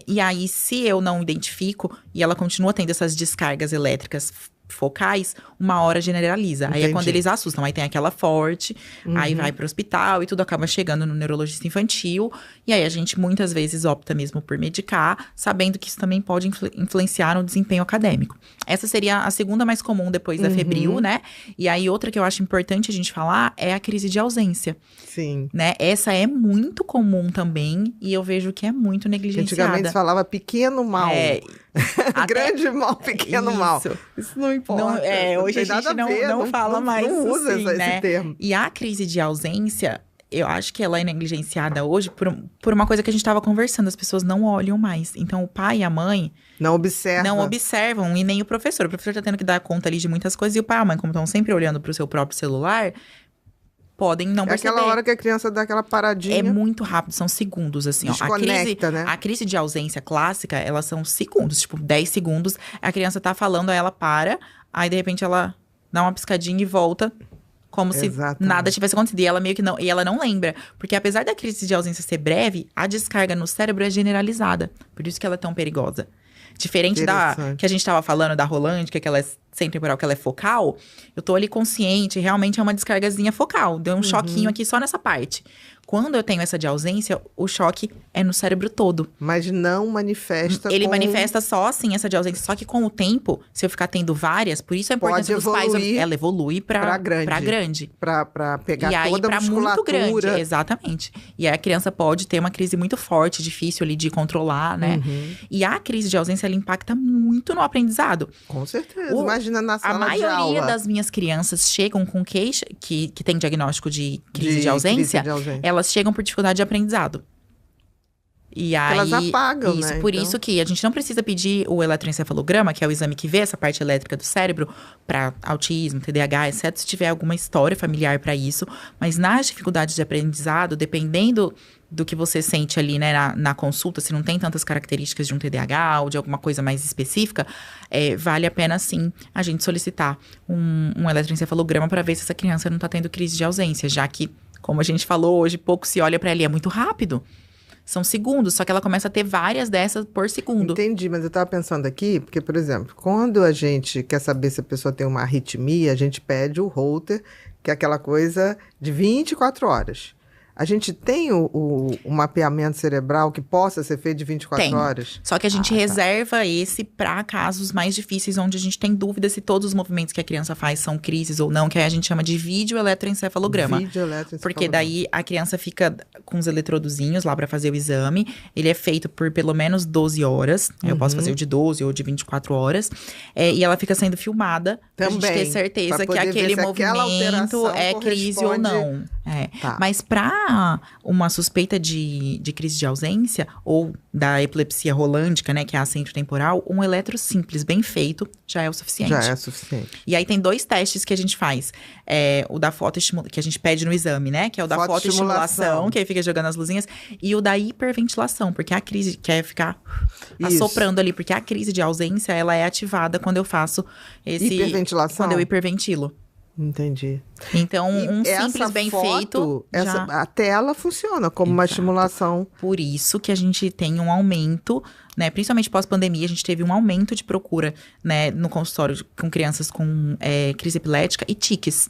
E aí, se eu não identifico, e ela continua tendo essas descargas elétricas focais, uma hora generaliza. Aí é quando eles assustam. Aí tem aquela forte, aí vai pro hospital e tudo acaba chegando no neurologista infantil. E aí a gente muitas vezes opta mesmo por medicar, sabendo que isso também pode influenciar no desempenho acadêmico. Essa seria a segunda mais comum depois da febril, né? E aí outra que eu acho importante a gente falar é a crise de ausência. Sim. Né? Essa é muito comum também e eu vejo que é muito negligenciada. Antigamente se falava pequeno mal. Grande mal, pequeno mal. Isso não importa. Hoje a gente não fala mais não usa assim, esse termo. E a crise de ausência, eu acho que ela é negligenciada hoje por uma coisa que a gente estava conversando. As pessoas não olham mais. Então, o pai e a mãe não observam, e nem o professor. O professor tá tendo que dar conta ali de muitas coisas. E o pai e a mãe, como estão sempre olhando pro seu próprio celular, podem não perceber. Aquela hora que a criança dá aquela paradinha. É muito rápido, são segundos, assim. Desconecta, né? A crise de ausência clássica, elas são segundos. Tipo, 10 segundos. A criança tá falando, aí ela para. Aí, de repente, ela dá uma piscadinha e volta. Como se nada tivesse acontecido. E ela meio que não... E ela não lembra. Porque apesar da crise de ausência ser breve, a descarga no cérebro é generalizada. Por isso que ela é tão perigosa. Diferente da que a gente tava falando da rolândica, que ela é sem temporal, que ela é focal, eu tô ali consciente, realmente é uma descargazinha focal. Deu um choquinho aqui só nessa parte. Quando eu tenho essa de ausência, o choque é no cérebro todo. Mas não manifesta Ele manifesta só, assim, essa de ausência. Só que com o tempo, se eu ficar tendo várias, por isso a importância dos pais... Ela evolui pra grande. Pra pegar e aí, toda a musculatura. Muito grande, exatamente. E aí a criança pode ter uma crise muito forte, difícil ali de controlar, né? E a crise de ausência, ela impacta muito no aprendizado. Com certeza. Imagina na sala de aula. A maioria das minhas crianças chegam com queixa, que tem diagnóstico de crise de ausência. Elas chegam por dificuldade de aprendizado. E aí, elas apagam, isso, né? Por isso que a gente não precisa pedir o eletroencefalograma, que é o exame que vê essa parte elétrica do cérebro, para autismo, TDAH, etc. Se tiver alguma história familiar para isso. Mas nas dificuldades de aprendizado, dependendo do que você sente ali, né, na consulta, se não tem tantas características de um TDAH ou de alguma coisa mais específica, vale a pena, sim, a gente solicitar um eletroencefalograma para ver se essa criança não está tendo crise de ausência, já que, como a gente falou hoje, pouco se olha para ela, é muito rápido. São segundos, só que ela começa a ter várias dessas por segundo. Entendi, mas eu tava pensando aqui, porque, por exemplo, quando a gente quer saber se a pessoa tem uma arritmia, a gente pede o Holter, que é aquela coisa de 24 horas. A gente tem o mapeamento cerebral que possa ser feito de 24 horas? Só que a gente reserva esse para casos mais difíceis, onde a gente tem dúvida se todos os movimentos que a criança faz são crises ou não, que aí a gente chama de videoeletroencefalograma. Porque daí a criança fica com os eletrodozinhos lá para fazer o exame. Ele é feito por pelo menos 12 horas. Eu posso fazer o de 12 ou de 24 horas. E ela fica sendo filmada pra gente ter certeza que aquele movimento é crise ou não. Mas para uma suspeita de crise de ausência ou da epilepsia rolândica, né, que é a centrotemporal, um eletro simples, bem feito, já é o suficiente. Já é suficiente. E aí tem 2 testes que a gente faz. O da fotoestimulação, que a gente pede no exame, né, que é o da fotoestimulação, que aí fica jogando as luzinhas, e o da hiperventilação, porque a crise, que é ficar assoprando ali, porque a crise de ausência, ela é ativada quando eu faço hiperventilação? Quando eu hiperventilo. Entendi. Então, um simples bem feito. A tela funciona como uma estimulação. Por isso que a gente tem um aumento, né? Principalmente pós-pandemia, a gente teve um aumento de procura, né, no consultório com crianças com crise epilética e tiques.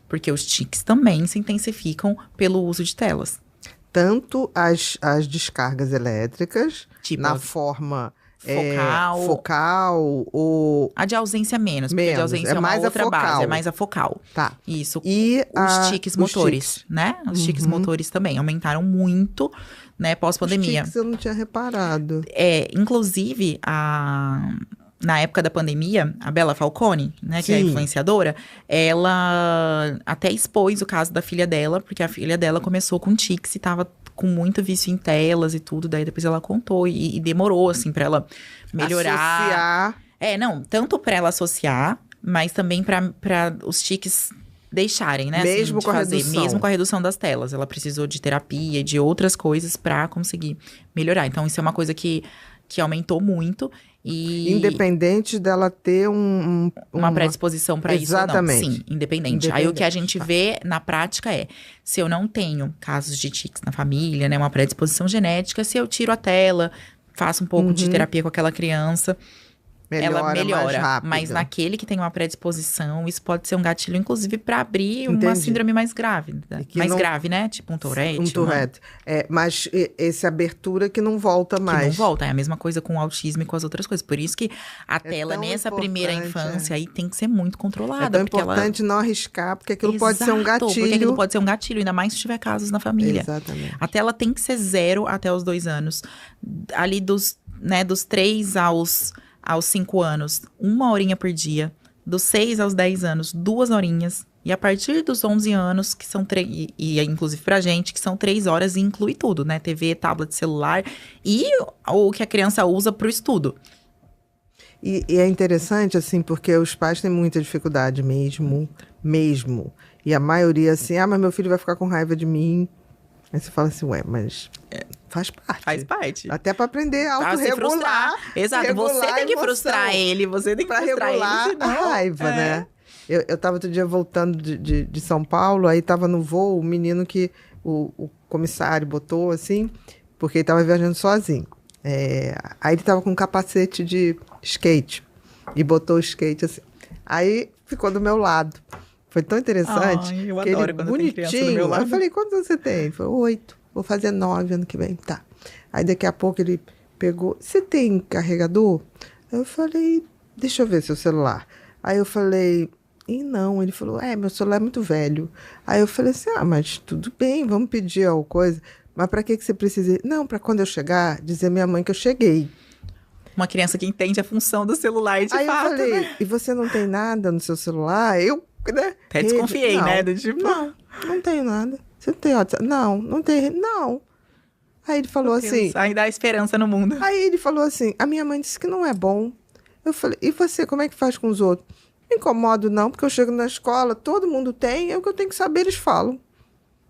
Porque os tiques também se intensificam pelo uso de telas. Tanto as descargas elétricas, tipo, na forma focal ou... A de ausência menos, porque a de ausência é uma outra base, é mais a focal. Tá. Isso. E os tiques motores, né? Os tiques motores também aumentaram muito, né, pós-pandemia. Os tiques eu não tinha reparado. Inclusive, na época da pandemia, a Bela Falcone, né, que é a Sim. influenciadora, ela até expôs o caso da filha dela, porque a filha dela começou com tics e tava com muito vício em telas e tudo, daí depois ela contou e demorou, assim, pra ela melhorar. Associar. Não, tanto pra ela associar, mas também pra os tics deixarem, né? Mesmo assim, de com a fazer, redução. mesmo com a redução das telas. Ela precisou de terapia e de outras coisas pra conseguir melhorar. Então, isso é uma coisa que aumentou muito. E Independente dela ter uma predisposição pra isso ou não. Exatamente. Sim, independente. Aí o que a gente vê na prática é, se eu não tenho casos de tics na família, né, uma predisposição genética, se eu tiro a tela, faço um pouco de terapia com aquela criança, ela mais melhora. rápido. Mas naquele que tem uma predisposição, isso pode ser um gatilho, inclusive, pra abrir uma Entendi. síndrome mais grave. E que Mais não- grave, né? Tipo um Tourette. Um Tourette. Mas essa abertura que não volta mais. Que não volta. É a mesma coisa com o autismo e com as outras coisas. Por isso que a tela, tão nessa primeira importante, infância, aí tem que ser muito controlada. É tão porque importante não arriscar, porque aquilo pode ser um Exato, gatilho. Porque aquilo pode ser um gatilho, ainda mais se tiver casos na família. Exatamente. A tela tem que ser 0 até os 2 anos. Ali dos 3 aos 5 anos, 1 horinha por dia. Dos 6 aos 10 anos, 2 horinhas. E a partir dos 11 anos, que são 3... E inclusive pra gente, que são 3 horas e inclui tudo, né? TV, tablet, celular e o que a criança usa pro estudo. E é interessante, assim, porque os pais têm muita dificuldade mesmo. E a maioria, assim, mas meu filho vai ficar com raiva de mim. Aí você fala assim, mas faz parte. Faz parte. Até para aprender a Pra se autorregular. frustrar. Exato, regular você a tem que emoção. frustrar ele, você tem que Pra frustrar regular ele, senão... a raiva, né? Eu tava outro dia voltando de São Paulo, aí tava no voo, o menino que o comissário botou, assim, porque ele tava viajando sozinho. Aí ele tava com um capacete de skate, e botou o skate assim. Aí ficou do meu lado. Foi tão interessante. Ai, eu que adoro ele, quando bonitinho. tem criança do meu lado. Eu falei, quantos anos você tem? Ele falou, 8. Vou fazer 9 ano que vem. Tá. Aí daqui a pouco ele pegou, você tem carregador? Eu falei, deixa eu ver seu celular. Aí eu falei, não. Ele falou, meu celular é muito velho. Aí eu falei assim, mas tudo bem, vamos pedir alguma coisa. Mas para que você precisa? Não, para quando eu chegar, dizer à minha mãe que eu cheguei. Uma criança que entende a função do celular, de Aí fato, eu falei, né? E você não tem nada no seu celular? Eu, né? Até desconfiei, Não, né? Do tipo... Não tenho nada. Você tem WhatsApp? Não tenho. Não. Aí ele falou assim... Ainda há esperança no mundo. Aí ele falou assim, a minha mãe disse que não é bom. Eu falei, e você, como é que faz com os outros? Não me incomodo não, porque eu chego na escola, todo mundo tem, o que eu tenho que saber, eles falam.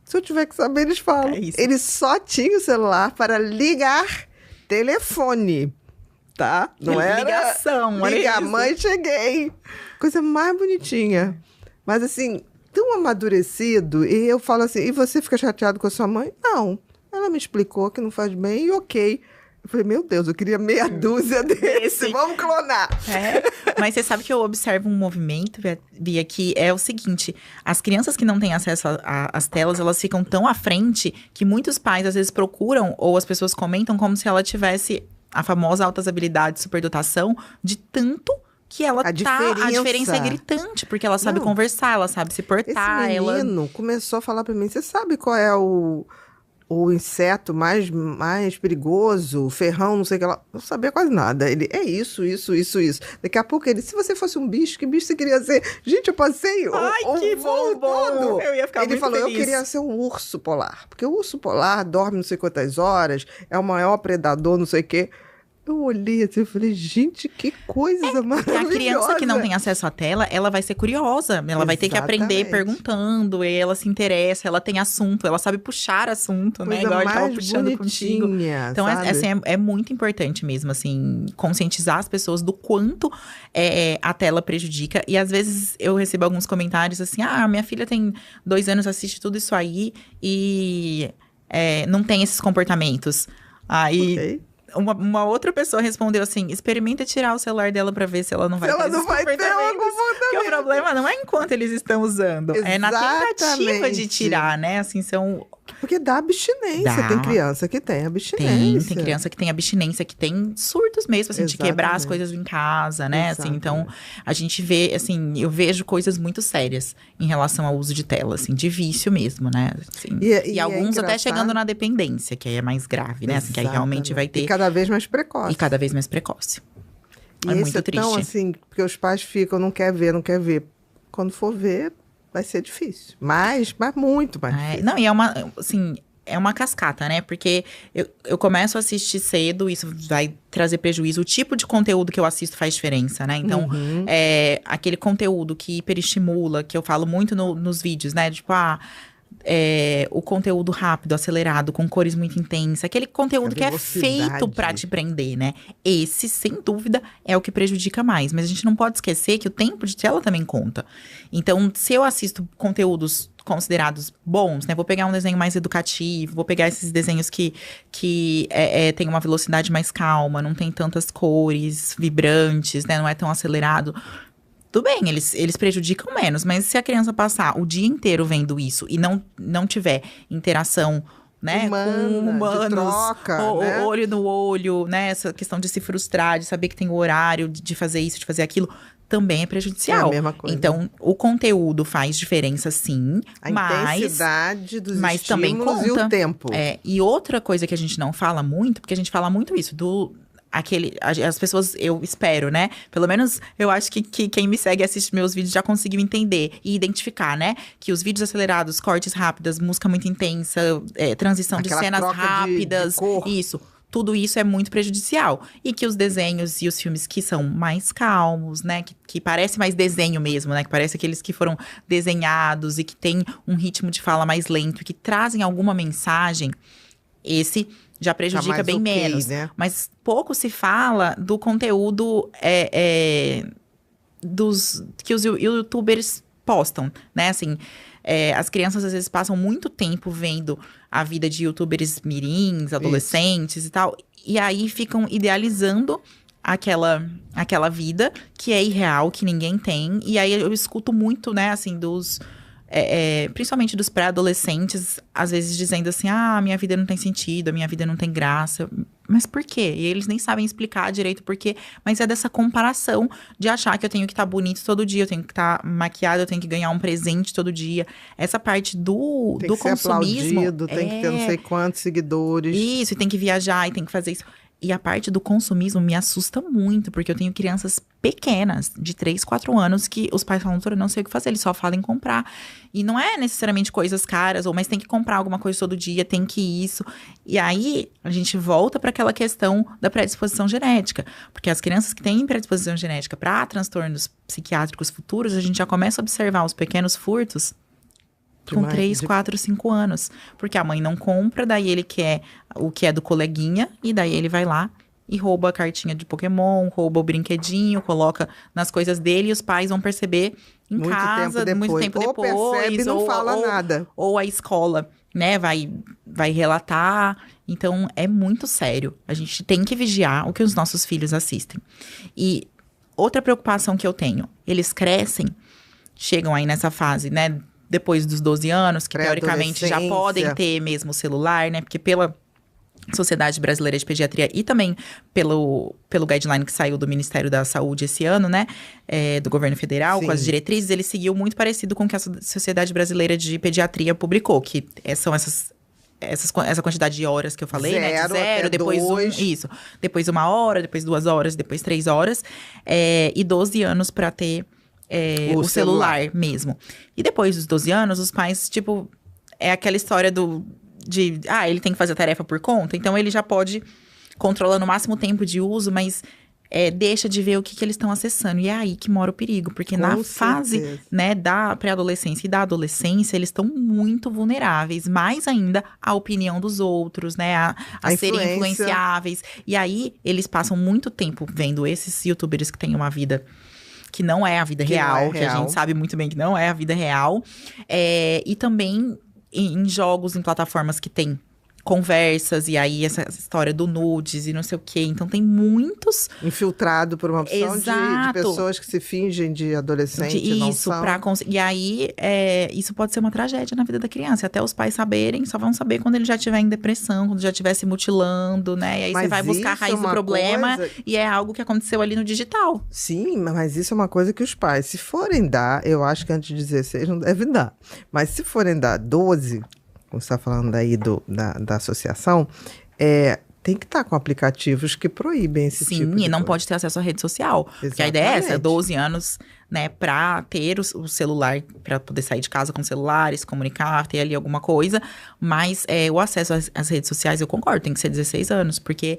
Se eu tiver que saber, eles falam. É isso. Ele só tinha o celular para ligar telefone, tá? Não era ligação, olha ligar, isso. mãe, cheguei. Coisa mais bonitinha. Mas assim, tão amadurecido, e eu falo assim, e você fica chateado com a sua mãe? Não. Ela me explicou que não faz bem e ok. Eu falei, meu Deus, eu queria meia dúzia desse. Vamos clonar. Mas você sabe que eu observo um movimento, Bia, que é o seguinte: as crianças que não têm acesso às telas, elas ficam tão à frente que muitos pais às vezes procuram, ou as pessoas comentam como se ela tivesse a famosa altas habilidades, superdotação, de tanto que ela a diferença é gritante, porque ela sabe conversar, ela sabe se portar. Esse menino começou a falar pra mim, você sabe qual é o inseto mais perigoso, o ferrão, não sei o que lá. Eu não sabia quase nada. Ele, é isso. Daqui a pouco ele, se você fosse um bicho, que bicho você queria ser? Gente, eu passei que bom, todo. Eu ia ficar ele muito falou, feliz. eu queria ser um urso polar. Porque o urso polar dorme não sei quantas horas, é o maior predador, não sei o quê. Eu olhei assim e falei, gente, que coisa maravilhosa. A criança que não tem acesso à tela, ela vai ser curiosa. Ela vai ter que aprender perguntando, e ela se interessa, ela tem assunto, ela sabe puxar assunto, coisa né? Igual mais eu tava puxando contigo. Então, assim, é muito importante mesmo, assim, conscientizar as pessoas do quanto a tela prejudica. E às vezes eu recebo alguns comentários assim, minha filha tem 2 anos, assiste tudo isso aí e não tem esses comportamentos. Aí... Okay. Uma outra pessoa respondeu assim, experimenta tirar o celular dela pra ver se ela não vai ter algum comportamento. Porque o problema não é enquanto eles estão usando, é na tentativa de tirar, né? Assim, são... Porque dá abstinência, tem criança que tem abstinência. Tem criança que tem abstinência, que tem surtos mesmo, assim, de quebrar as coisas em casa, né? Assim, então, a gente vê, assim, eu vejo coisas muito sérias em relação ao uso de tela, assim, de vício mesmo, né? Assim, e alguns até chegando na dependência, que aí é mais grave, né? Assim, que aí realmente vai ter... E cada vez mais precoce. E cada vez mais precoce. E É esse muito é tão triste. assim, porque os pais ficam, não quer ver, não quer ver. Quando for ver, vai ser difícil. Mas muito mais difícil. Não, e é uma, assim, é uma cascata, né? Porque eu começo a assistir cedo, isso vai trazer prejuízo. O tipo de conteúdo que eu assisto faz diferença, né? Então, aquele conteúdo que hiperestimula, que eu falo muito nos vídeos, né? Tipo, o conteúdo rápido, acelerado, com cores muito intensas. Aquele conteúdo que é feito pra te prender, né? Esse, sem dúvida, é o que prejudica mais. Mas a gente não pode esquecer que o tempo de tela também conta. Então, se eu assisto conteúdos considerados bons, né? Vou pegar um desenho mais educativo, vou pegar esses desenhos que tem uma velocidade mais calma, não tem tantas cores vibrantes, né? Não é tão acelerado. Tudo bem, eles prejudicam menos, mas se a criança passar o dia inteiro vendo isso e não tiver interação, né, humana, com humanos, de troca, né? olho no olho, né, essa questão de se frustrar, de saber que tem o horário de fazer isso, de fazer aquilo, também é prejudicial. É a mesma coisa. Então, o conteúdo faz diferença, sim, a intensidade dos mas também conta. E o tempo. E outra coisa que a gente não fala muito, porque a gente fala muito isso, as pessoas, eu espero, né? Pelo menos eu acho que quem me segue e assiste meus vídeos já conseguiu entender e identificar, né? Que os vídeos acelerados, cortes rápidas, música muito intensa, transição Aquela de cenas troca rápidas, de cor. isso. Tudo isso é muito prejudicial. E que os desenhos e os filmes que são mais calmos, né? Que parece mais desenho mesmo, né? Que parece aqueles que foram desenhados e que tem um ritmo de fala mais lento, que trazem alguma mensagem, esse já prejudica bem menos. Né? Mas pouco se fala do conteúdo que os youtubers postam, né? Assim, as crianças às vezes passam muito tempo vendo a vida de youtubers mirins, adolescentes e tal. E aí ficam idealizando aquela vida que é irreal, que ninguém tem. E aí eu escuto muito, né, assim, principalmente dos pré-adolescentes, às vezes dizendo assim, a minha vida não tem sentido, a minha vida não tem graça. Mas por quê? E eles nem sabem explicar direito por quê, mas é dessa comparação de achar que eu tenho que estar bonito todo dia, eu tenho que estar maquiado, eu tenho que ganhar um presente todo dia. Essa parte do tem que consumismo. Ser aplaudido, tem que ter não sei quantos seguidores. Isso, e tem que viajar, e tem que fazer isso. E a parte do consumismo me assusta muito, porque eu tenho crianças pequenas, de 3, 4 anos, que os pais falam, doutora, eu não sei o que fazer, eles só falam em comprar. E não é necessariamente coisas caras, mas tem que comprar alguma coisa todo dia, tem que isso. E aí, a gente volta para aquela questão da predisposição genética. Porque as crianças que têm predisposição genética para transtornos psiquiátricos futuros, a gente já começa a observar os pequenos furtos com 3, 4, 5 anos. Porque a mãe não compra, daí ele quer o que é do coleguinha, e daí ele vai lá e rouba a cartinha de Pokémon, rouba o brinquedinho, coloca nas coisas dele, e os pais vão perceber em casa, muito tempo depois. Ou percebe e não fala nada. Ou a escola, né, vai relatar. Então, é muito sério. A gente tem que vigiar o que os nossos filhos assistem. E outra preocupação que eu tenho, eles crescem, chegam aí nessa fase, né, depois dos 12 anos, que teoricamente já podem ter mesmo celular, né? Porque pela Sociedade Brasileira de Pediatria e também pelo guideline que saiu do Ministério da Saúde esse ano, né? Do governo federal, com as diretrizes, ele seguiu muito parecido com o que a Sociedade Brasileira de Pediatria publicou, que são essa quantidade de horas que eu falei, né? De 0, depois 1, isso. Depois 1 hora, depois 2 horas, depois 3 horas. E 12 anos para ter o celular mesmo. E depois dos 12 anos, os pais, tipo, é aquela história ele tem que fazer a tarefa por conta, então ele já pode controlar no máximo o tempo de uso, mas deixa de ver o que eles estão acessando. E é aí que mora o perigo, porque na fase, né, da pré-adolescência e da adolescência, eles estão muito vulneráveis, mais ainda à opinião dos outros, né, a serem influenciáveis. E aí, eles passam muito tempo vendo esses youtubers que têm uma vida que não é a vida real, que a gente sabe muito bem que não é a vida real. E também em jogos, em plataformas que tem conversas, e aí essa história do nudes e não sei o quê. Então, tem muitos... Infiltrado por uma opção de pessoas que se fingem de adolescente, não são. E aí, isso pode ser uma tragédia na vida da criança. Até os pais saberem, só vão saber quando ele já estiver em depressão, quando já estiver se mutilando, né? E aí você vai buscar a raiz do problema, e é algo que aconteceu ali no digital. Sim, mas isso é uma coisa que os pais, se forem dar, eu acho que antes de 16 não devem dar. Mas se forem dar 12... Como você está falando aí da associação, tem que estar com aplicativos que proíbem esse tipo de Sim, e não coisa. pode ter acesso à rede social. Exatamente. Porque a ideia é essa, 12 anos, né, pra ter o celular, pra poder sair de casa com celulares, comunicar, ter ali alguma coisa. Mas o acesso às redes sociais, eu concordo, tem que ser 16 anos. Porque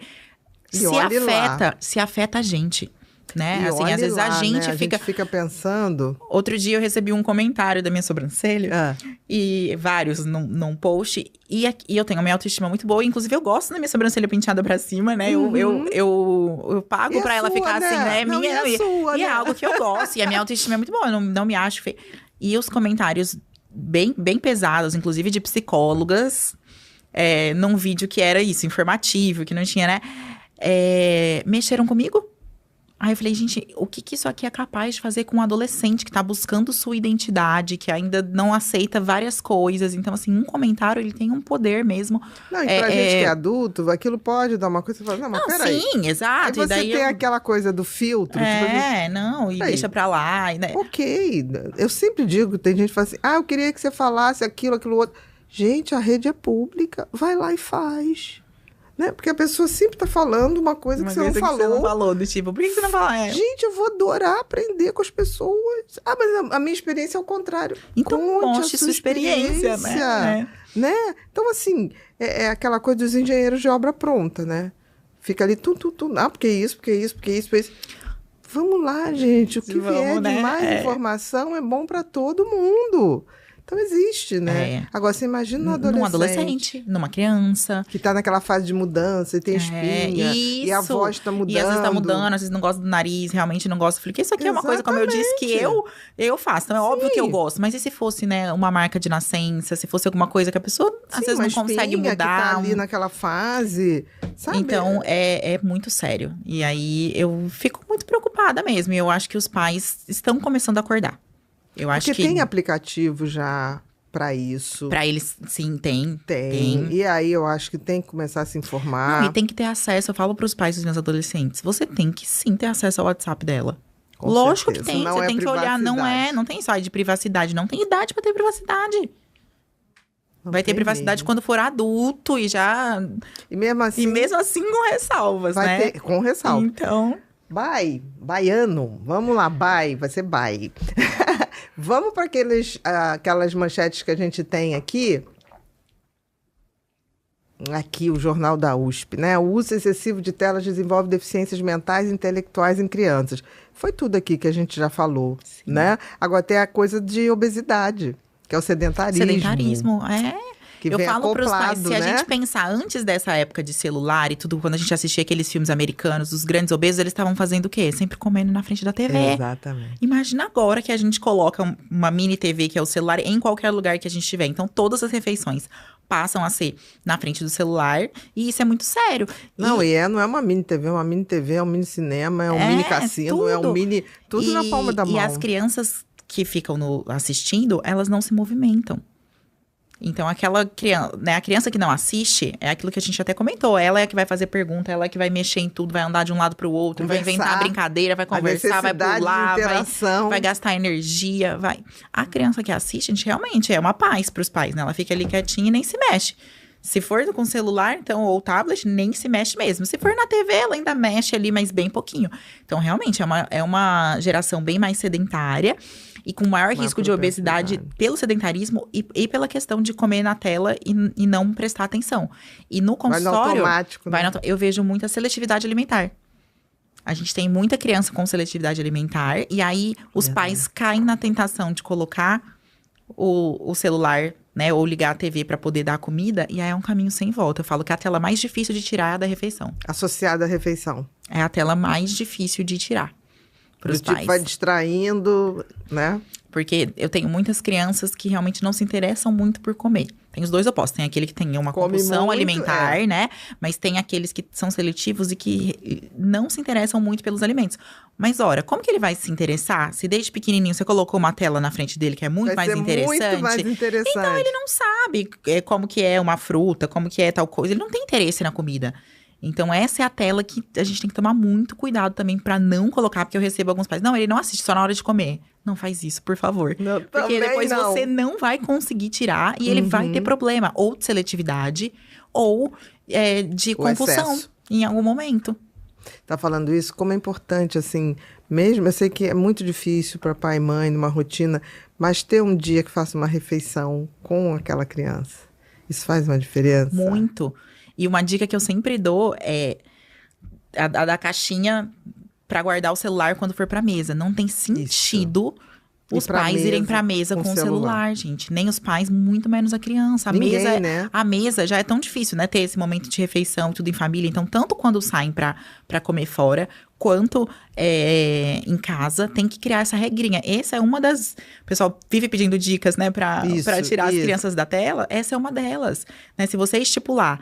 se afeta a gente, né? E assim, olhe às vezes lá, a gente né? fica... A gente fica pensando... Outro dia eu recebi um comentário da minha sobrancelha, e vários num post, e eu tenho a minha autoestima muito boa, inclusive eu gosto da minha sobrancelha penteada pra cima, né? Eu pago pra ela ficar assim, né? Não, Minha, sua, e é algo que eu gosto, e a minha autoestima é muito boa, eu não me acho feia. E os comentários bem pesados, inclusive de psicólogas, num vídeo que era isso, informativo, que não tinha, né? Mexeram comigo. Aí eu falei, gente, o que isso aqui é capaz de fazer com um adolescente que tá buscando sua identidade, que ainda não aceita várias coisas. Então, assim, um comentário, ele tem um poder mesmo. Não, e pra gente que é adulto, aquilo pode dar uma coisa, você fala, não, mas peraí. Sim, exato. Aí você tem aquela coisa do filtro. Não, e deixa pra lá. Né? Ok, eu sempre digo, tem gente que fala assim, eu queria que você falasse aquilo outro. Gente, a rede é pública, vai lá e faz. Né? Porque a pessoa sempre tá falando uma coisa que você não falou. Que você não falou, do tipo, por que você não fala? Gente, eu vou adorar aprender com as pessoas. Mas a minha experiência é o contrário. Então, mostre sua experiência, né? Então, assim, é aquela coisa dos engenheiros de obra pronta, né? Fica ali, porque isso. Vamos lá, gente. O que vier de mais informação é bom para todo mundo. Então, existe, né? Agora, você imagina num adolescente, numa criança. Que tá naquela fase de mudança e tem espinha. Isso. E a voz tá mudando. E às vezes tá mudando, às vezes não gosta do nariz, realmente não gosta. Eu falei, que isso aqui é uma coisa, como eu disse, que eu faço. Então, é óbvio que eu gosto. Mas e se fosse, né, uma marca de nascença? Se fosse alguma coisa que a pessoa, às vezes, não consegue mudar. Que tá ali naquela fase, sabe? Então, é muito sério. E aí, eu fico muito preocupada mesmo. E eu acho que os pais estão começando a acordar. Eu acho Porque tem aplicativo já para isso. Para eles, sim, tem. E aí eu acho que tem que começar a se informar. Não, e tem que ter acesso. Eu falo para os pais dos meus adolescentes. Você tem que sim ter acesso ao WhatsApp dela. Com Lógico certeza. que tem. Não você tem que olhar. Não tem só de privacidade. Não tem idade para ter privacidade. Vai ter privacidade quando for adulto e já... E mesmo assim com ressalvas, vai né? Ter, com ressalvas. Então... Baiano. Vamos lá, vai ser bai. Vamos para aquelas manchetes que a gente tem aqui. Aqui, o Jornal da USP, né? O uso excessivo de telas desenvolve deficiências mentais e intelectuais em crianças. Foi tudo aqui que a gente já falou, né? Agora tem a coisa de obesidade, que é o sedentarismo. Sedentarismo, Que eu falo para os pais, se a né? gente pensar antes dessa época de celular e tudo, quando a gente assistia aqueles filmes americanos, os grandes obesos, eles estavam fazendo o quê? Sempre comendo na frente da TV. Exatamente. Imagina agora que a gente coloca uma mini TV, que é o celular, em qualquer lugar que a gente estiver. Então, todas as refeições passam a ser na frente do celular, e isso é muito sério. Não é uma mini TV, é um mini cinema, é um mini cassino, tudo. É um mini... Tudo na palma da mão. E as crianças que ficam assistindo, elas não se movimentam. Então, aquela criança, né, a criança que não assiste, é aquilo que a gente até comentou. Ela é a que vai fazer pergunta, ela é que vai mexer em tudo, vai andar de um lado pro outro, vai inventar brincadeira, vai conversar, vai pular, vai gastar energia, vai. A criança que assiste, a gente realmente é uma paz pros pais, né? Ela fica ali quietinha e nem se mexe. Se for com celular, então, ou tablet, nem se mexe mesmo. Se for na TV, ela ainda mexe ali, mas bem pouquinho. Então, realmente, é uma geração bem mais sedentária e com maior risco de obesidade pelo sedentarismo e pela questão de comer na tela e não prestar atenção. E no consultório... Vai no automático, né? Eu vejo muita seletividade alimentar. A gente tem muita criança com seletividade alimentar e aí os pais caem na tentação de colocar o celular, né, ou ligar a TV para poder dar a comida, e aí é um caminho sem volta. Eu falo que a tela mais difícil de tirar é a da refeição. Associada à refeição. É a tela mais difícil de tirar para os pais. Vai distraindo, né? Porque eu tenho muitas crianças que realmente não se interessam muito por comer. Tem os dois opostos. Tem aquele que tem uma compulsão alimentar, né? Mas tem aqueles que são seletivos e que não se interessam muito pelos alimentos. Mas, ora, como que ele vai se interessar se desde pequenininho você colocou uma tela na frente dele que é muito mais interessante? Muito mais interessante. Então, ele não sabe como que é uma fruta, como que é tal coisa. Ele não tem interesse na comida. Então, essa é a tela que a gente tem que tomar muito cuidado também pra não colocar. Porque eu recebo alguns pais, não, ele não assiste só na hora de comer. Não faz isso, por favor. Não, porque depois você não vai conseguir tirar e ele vai ter problema. Ou de seletividade, ou de compulsão em algum momento. Tá falando isso, como é importante, assim, mesmo, eu sei que é muito difícil para pai e mãe, numa rotina, mas ter um dia que faça uma refeição com aquela criança, isso faz uma diferença? Muito. E uma dica que eu sempre dou é a da caixinha para guardar o celular quando for pra mesa. Não tem sentido os pais irem pra mesa com o celular, gente. Nem os pais, muito menos a criança. A mesa já é tão difícil, né? Ter esse momento de refeição, tudo em família. Então, tanto quando saem pra comer fora, quanto em casa, tem que criar essa regrinha. Essa é uma das... O pessoal vive pedindo dicas, né? Pra tirar as crianças da tela. Essa é uma delas. Né? Se você estipular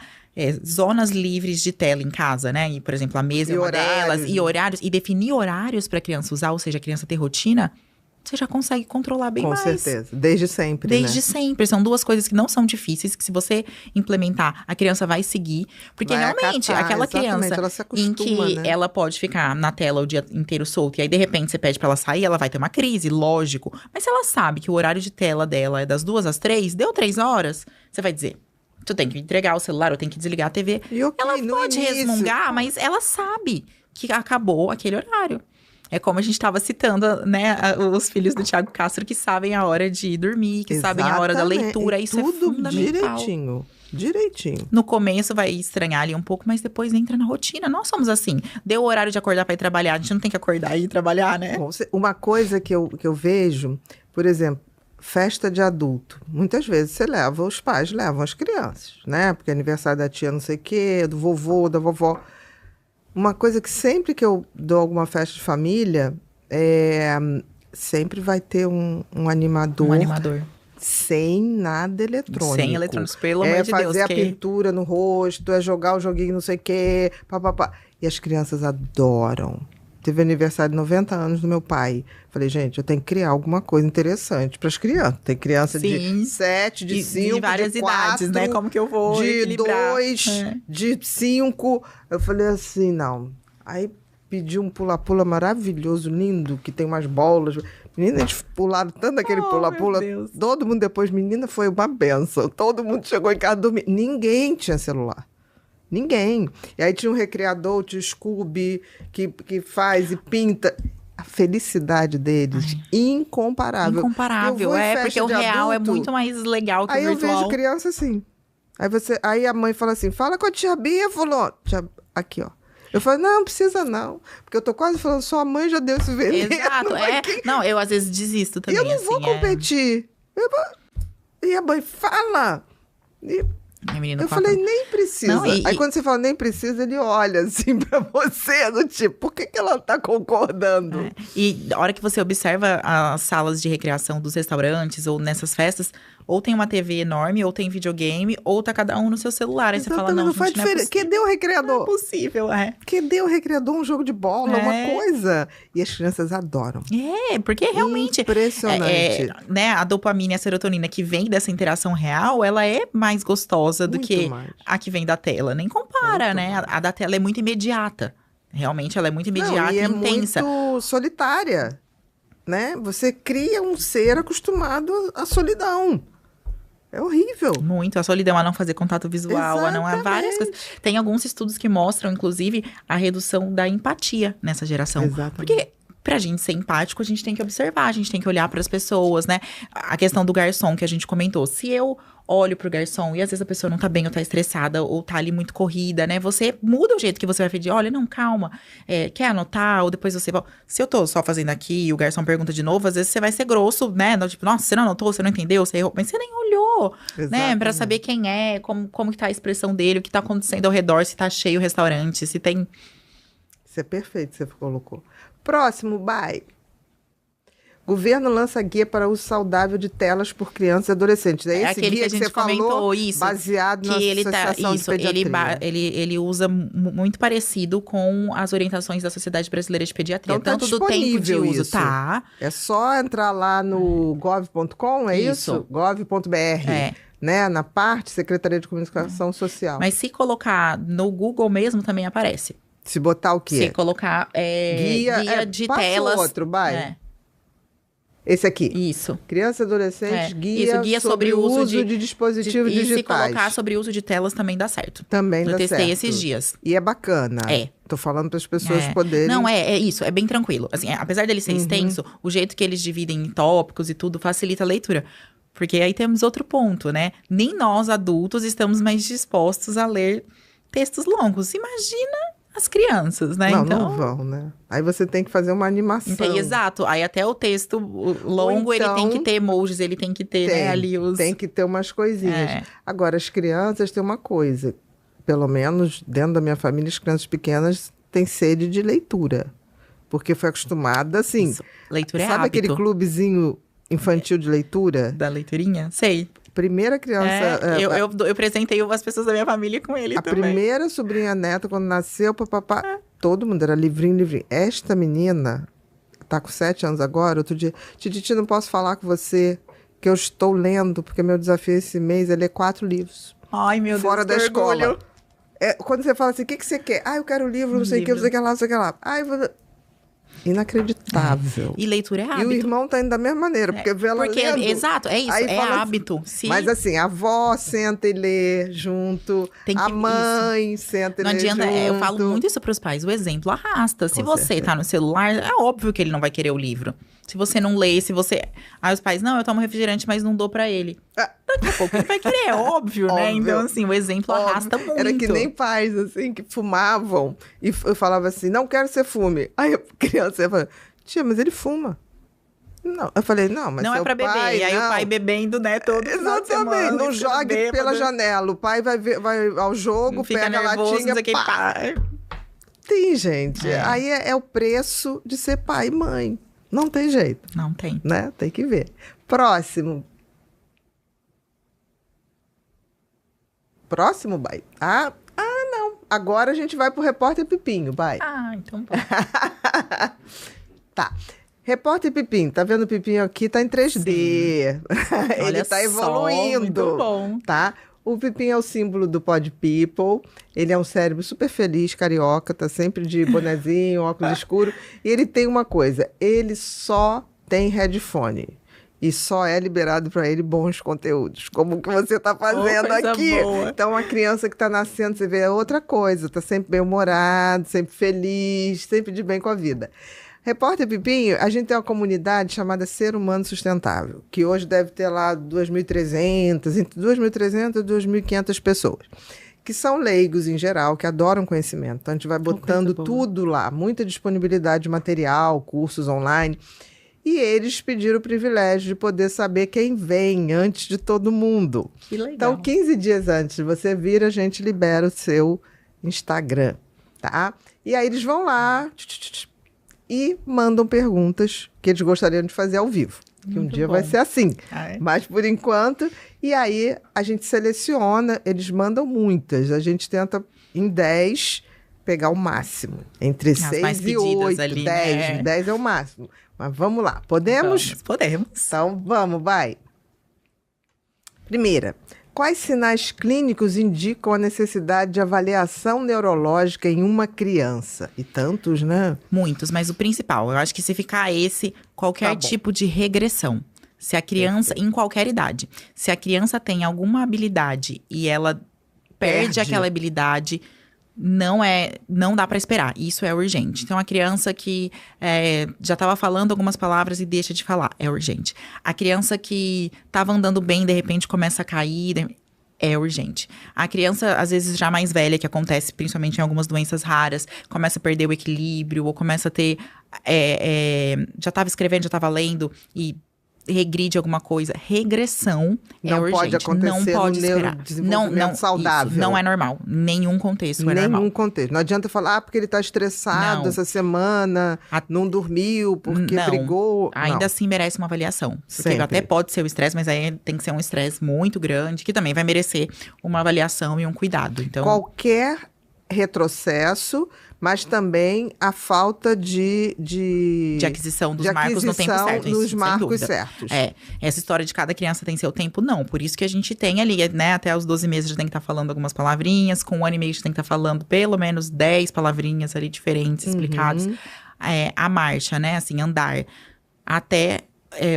zonas livres de tela em casa, né? E, por exemplo, a mesa é uma delas. E horários. E definir horários pra criança usar, ou seja, a criança ter rotina... Você já consegue controlar bem mais. Com certeza. Desde sempre, Desde sempre. São duas coisas que não são difíceis, que se você implementar, a criança vai seguir. Porque realmente, aquela criança ela se acostuma, em que ela pode ficar na tela o dia inteiro solta, e aí de repente você pede pra ela sair, ela vai ter uma crise, lógico. Mas se ela sabe que o horário de tela dela é das 2 às 3, deu 3 horas, você vai dizer... Tu tem que entregar o celular, ou tem que desligar a TV. Ela pode resmungar, mas ela sabe que acabou aquele horário. É como a gente estava citando, né, os filhos do Thiago Castro que sabem a hora de dormir, que sabem a hora da leitura. Isso é fundamental. Direitinho. No começo vai estranhar ali um pouco, mas depois entra na rotina. Nós somos assim. Deu o horário de acordar para ir trabalhar. A gente não tem que acordar e ir trabalhar, né? Uma coisa que eu vejo, por exemplo, festa de adulto. Muitas vezes os pais levam as crianças, né? Porque é aniversário da tia não sei o quê, do vovô, da vovó. Uma coisa que sempre que eu dou alguma festa de família, sempre vai ter um animador. Um animador. Sem nada eletrônico. Sem eletrônicos, pelo amor de Deus. É fazer a pintura no rosto, é jogar o joguinho não sei o quê, papapá. E as crianças adoram. Teve aniversário de 90 anos do meu pai. Falei, gente, eu tenho que criar alguma coisa interessante para as crianças. Tem criança de 7, de 5, de várias de 4, idades, né? Como que eu vou de 2, de 5. Eu falei assim, não. Aí pedi um pula-pula maravilhoso, lindo, que tem umas bolas. Menina, eles pularam tanto aquele pula-pula. Todo mundo depois, menina, foi uma benção. Todo mundo chegou em casa dormir. Ninguém tinha celular. Ninguém. E aí tinha um recreador, tinha o Scooby, que faz e pinta. A felicidade deles, incomparável. Incomparável, porque o real é muito mais legal que o virtual. Aí eu vejo criança assim. Aí a mãe fala assim, fala com a tia Bia, falou, aqui, ó. Eu falo, não precisa não. Porque eu tô quase falando, sua mãe já deu esse veneno. Exato, Não, eu às vezes desisto também. Eu não vou competir. E a mãe fala... Eu falei, nem precisa. Não, aí quando você fala nem precisa, ele olha assim pra você, do tipo, por que ela tá concordando? E a hora que você observa as salas de recreação dos restaurantes ou nessas festas, ou tem uma TV enorme, ou tem videogame, ou tá cada um no seu celular. Aí você fala, não faz diferença. Cadê o recreador? Não é possível, Cadê o recreador? Um jogo de bola, uma coisa. E as crianças adoram. Porque realmente... Impressionante. Né, a dopamina e a serotonina que vem dessa interação real, ela é mais gostosa do que a que vem da tela. Nem compara, né? A da tela é muito imediata. Realmente, ela é muito imediata e intensa. É muito solitária, né? Você cria um ser acostumado à solidão. É horrível. Muito. A solidão, a não fazer contato visual, a várias coisas. Tem alguns estudos que mostram, inclusive, a redução da empatia nessa geração. Exatamente. Porque pra gente ser empático, a gente tem que observar, a gente tem que olhar pras pessoas, né? A questão do garçom que a gente comentou. Se eu olho pro garçom e às vezes a pessoa não tá bem ou tá estressada ou tá ali muito corrida, né? Você muda o jeito que você vai pedir. Olha, não, calma. Quer anotar? Ou depois você... Se eu tô só fazendo aqui e o garçom pergunta de novo, às vezes você vai ser grosso, né? Tipo, nossa, você não anotou, você não entendeu, você errou. Mas você nem olhou, né? Pra saber quem é, como que tá a expressão dele, o que tá acontecendo ao redor, se tá cheio o restaurante, se tem... Isso é perfeito, você colocou. Próximo, bye. Governo lança guia para uso saudável de telas por crianças e adolescentes. É esse aquele guia que a gente comentou, falou, isso. Baseado na Associação de Pediatria. Ele usa muito parecido com as orientações da Sociedade Brasileira de Pediatria. Então, tanto do tempo de uso. Isso. É só entrar lá no gov.com, é isso? Gov.br. Né? Na parte Secretaria de Comunicação Social. Mas se colocar no Google mesmo, também aparece. Se botar o quê? Se colocar guia de telas. Outro, vai. Esse aqui. Isso. Criança e adolescente, guia sobre o uso de dispositivos digitais. E se colocar sobre o uso de telas também dá certo. Também dá certo. Eu testei esses dias. E é bacana. Tô falando para as pessoas poderem... Não, é isso. É bem tranquilo. Assim, apesar dele ser extenso, o jeito que eles dividem em tópicos e tudo facilita a leitura. Porque aí temos outro ponto, né? Nem nós, adultos, estamos mais dispostos a ler textos longos. Imagina as crianças, né? Não vão, né? Aí você tem que fazer uma animação. Exato. Aí até o texto longo, ele tem que ter emojis, ele tem que ter, né, ali os... Tem que ter umas coisinhas. Agora, as crianças têm uma coisa. Pelo menos dentro da minha família, as crianças pequenas têm sede de leitura. Porque foi acostumada, assim... Isso. Leitura é Sabe hábito. aquele clubezinho infantil de leitura? Da leiturinha? Sei. Primeira criança... Eu presentei as pessoas da minha família com ele também. A primeira sobrinha neta, quando nasceu, papapá, todo mundo era livrinho. Esta menina, tá com 7 anos agora, outro dia, Titi, não posso falar com você, que eu estou lendo, porque meu desafio esse mês é ler 4 livros. Ai, meu Deus, fora da escola. Orgulho. Quando você fala assim, o que você quer? Eu quero um livro, não sei o que, não sei o que lá, não sei o que lá. Inacreditável. E leitura é hábito. E o irmão tá indo da mesma maneira, porque vê ela lendo. Exato, é isso, aí é hábito. Assim, mas assim, a avó senta e lê junto, a mãe senta e lê junto. Não adianta, eu falo muito isso pros pais, o exemplo arrasta. Se você tá no celular, é óbvio que ele não vai querer o livro. Se você não lê, se você... Aí os pais, não, eu tomo refrigerante, mas não dou pra ele. Daqui a pouco ele vai querer, é óbvio, né? Então, assim, o exemplo arrasta muito. Era que nem pais, assim, que fumavam. E eu falava assim, não quero que você fume. Aí a criança falava, tia, mas ele fuma. Não, eu falei, não, mas não é pra beber. E aí o pai bebendo, né, todo Exatamente, não jogue pela janela. O pai vai ao jogo, fica pega nervoso, a latinha, pá. Tem, gente. Aí é o preço de ser pai e mãe. Não tem jeito. Não tem. Né? Tem que ver. Próximo, Bai. Não. Agora a gente vai pro Repórter Pipinho, Bai. Então bom. Tá. Repórter Pipinho. Tá vendo o Pipinho aqui? Tá em 3D. Ele tá evoluindo. Muito bom. Tá? O Pipinho é o símbolo do Pod People. Ele é um cérebro super feliz, carioca, tá sempre de bonezinho, óculos escuro. E ele tem uma coisa, ele só tem headphone. E só é liberado para ele bons conteúdos, como o que você está fazendo aqui. Boa. Então, uma criança que está nascendo, você vê, é outra coisa. Está sempre bem-humorado, sempre feliz, sempre de bem com a vida. Repórter Pipinho, a gente tem uma comunidade chamada Ser Humano Sustentável, que hoje deve ter lá 2.300, entre 2.300 e 2.500 pessoas, que são leigos em geral, que adoram conhecimento. Então, a gente vai botando tudo lá, muita disponibilidade de material, cursos online. E eles pediram o privilégio de poder saber quem vem antes de todo mundo. Que legal. Então, 15 dias antes de você vir, a gente libera o seu Instagram, tá? E aí eles vão lá e mandam perguntas que eles gostariam de fazer ao vivo. Que um dia vai ser assim. Mas, por enquanto... E aí, a gente seleciona, eles mandam muitas. A gente tenta, em 10, pegar o máximo. Entre 6 e 8, ali, 10. Né? 10 é o máximo. Mas vamos lá. Podemos? Podemos. Então, vamos, vai. Primeira. Quais sinais clínicos indicam a necessidade de avaliação neurológica em uma criança? E tantos, né? Muitos, mas o principal, eu acho que se ficar qualquer tipo de regressão. Se a criança, em qualquer idade, se a criança tem alguma habilidade e ela perde aquela habilidade, não dá para esperar. Isso é urgente. Então, a criança que já estava falando algumas palavras e deixa de falar, é urgente. A criança que estava andando bem, de repente começa a cair, é urgente. A criança, às vezes, já mais velha, que acontece principalmente em algumas doenças raras, começa a perder o equilíbrio, ou começa a ter... já estava escrevendo, já estava lendo e regride alguma coisa. Regressão é urgente. Pode acontecer não pode no esperar. Neurodesenvolvimento saudável. Isso não é normal. Nenhum contexto é normal. Nenhum contexto. Não adianta falar, porque ele está estressado essa semana, não dormiu, porque brigou. Ainda assim merece uma avaliação. Porque até pode ser o estresse, mas aí tem que ser um estresse muito grande, que também vai merecer uma avaliação e um cuidado. Então, qualquer retrocesso, mas também a falta de aquisição dos marcos no tempo certo. Nos marcos certos. Essa história de cada criança tem seu tempo, não. Por isso que a gente tem ali, né, até os 12 meses já tem que estar falando algumas palavrinhas, com 1 ano e meio já tem que estar falando pelo menos 10 palavrinhas ali diferentes, explicadas. A marcha, né, assim, andar. Até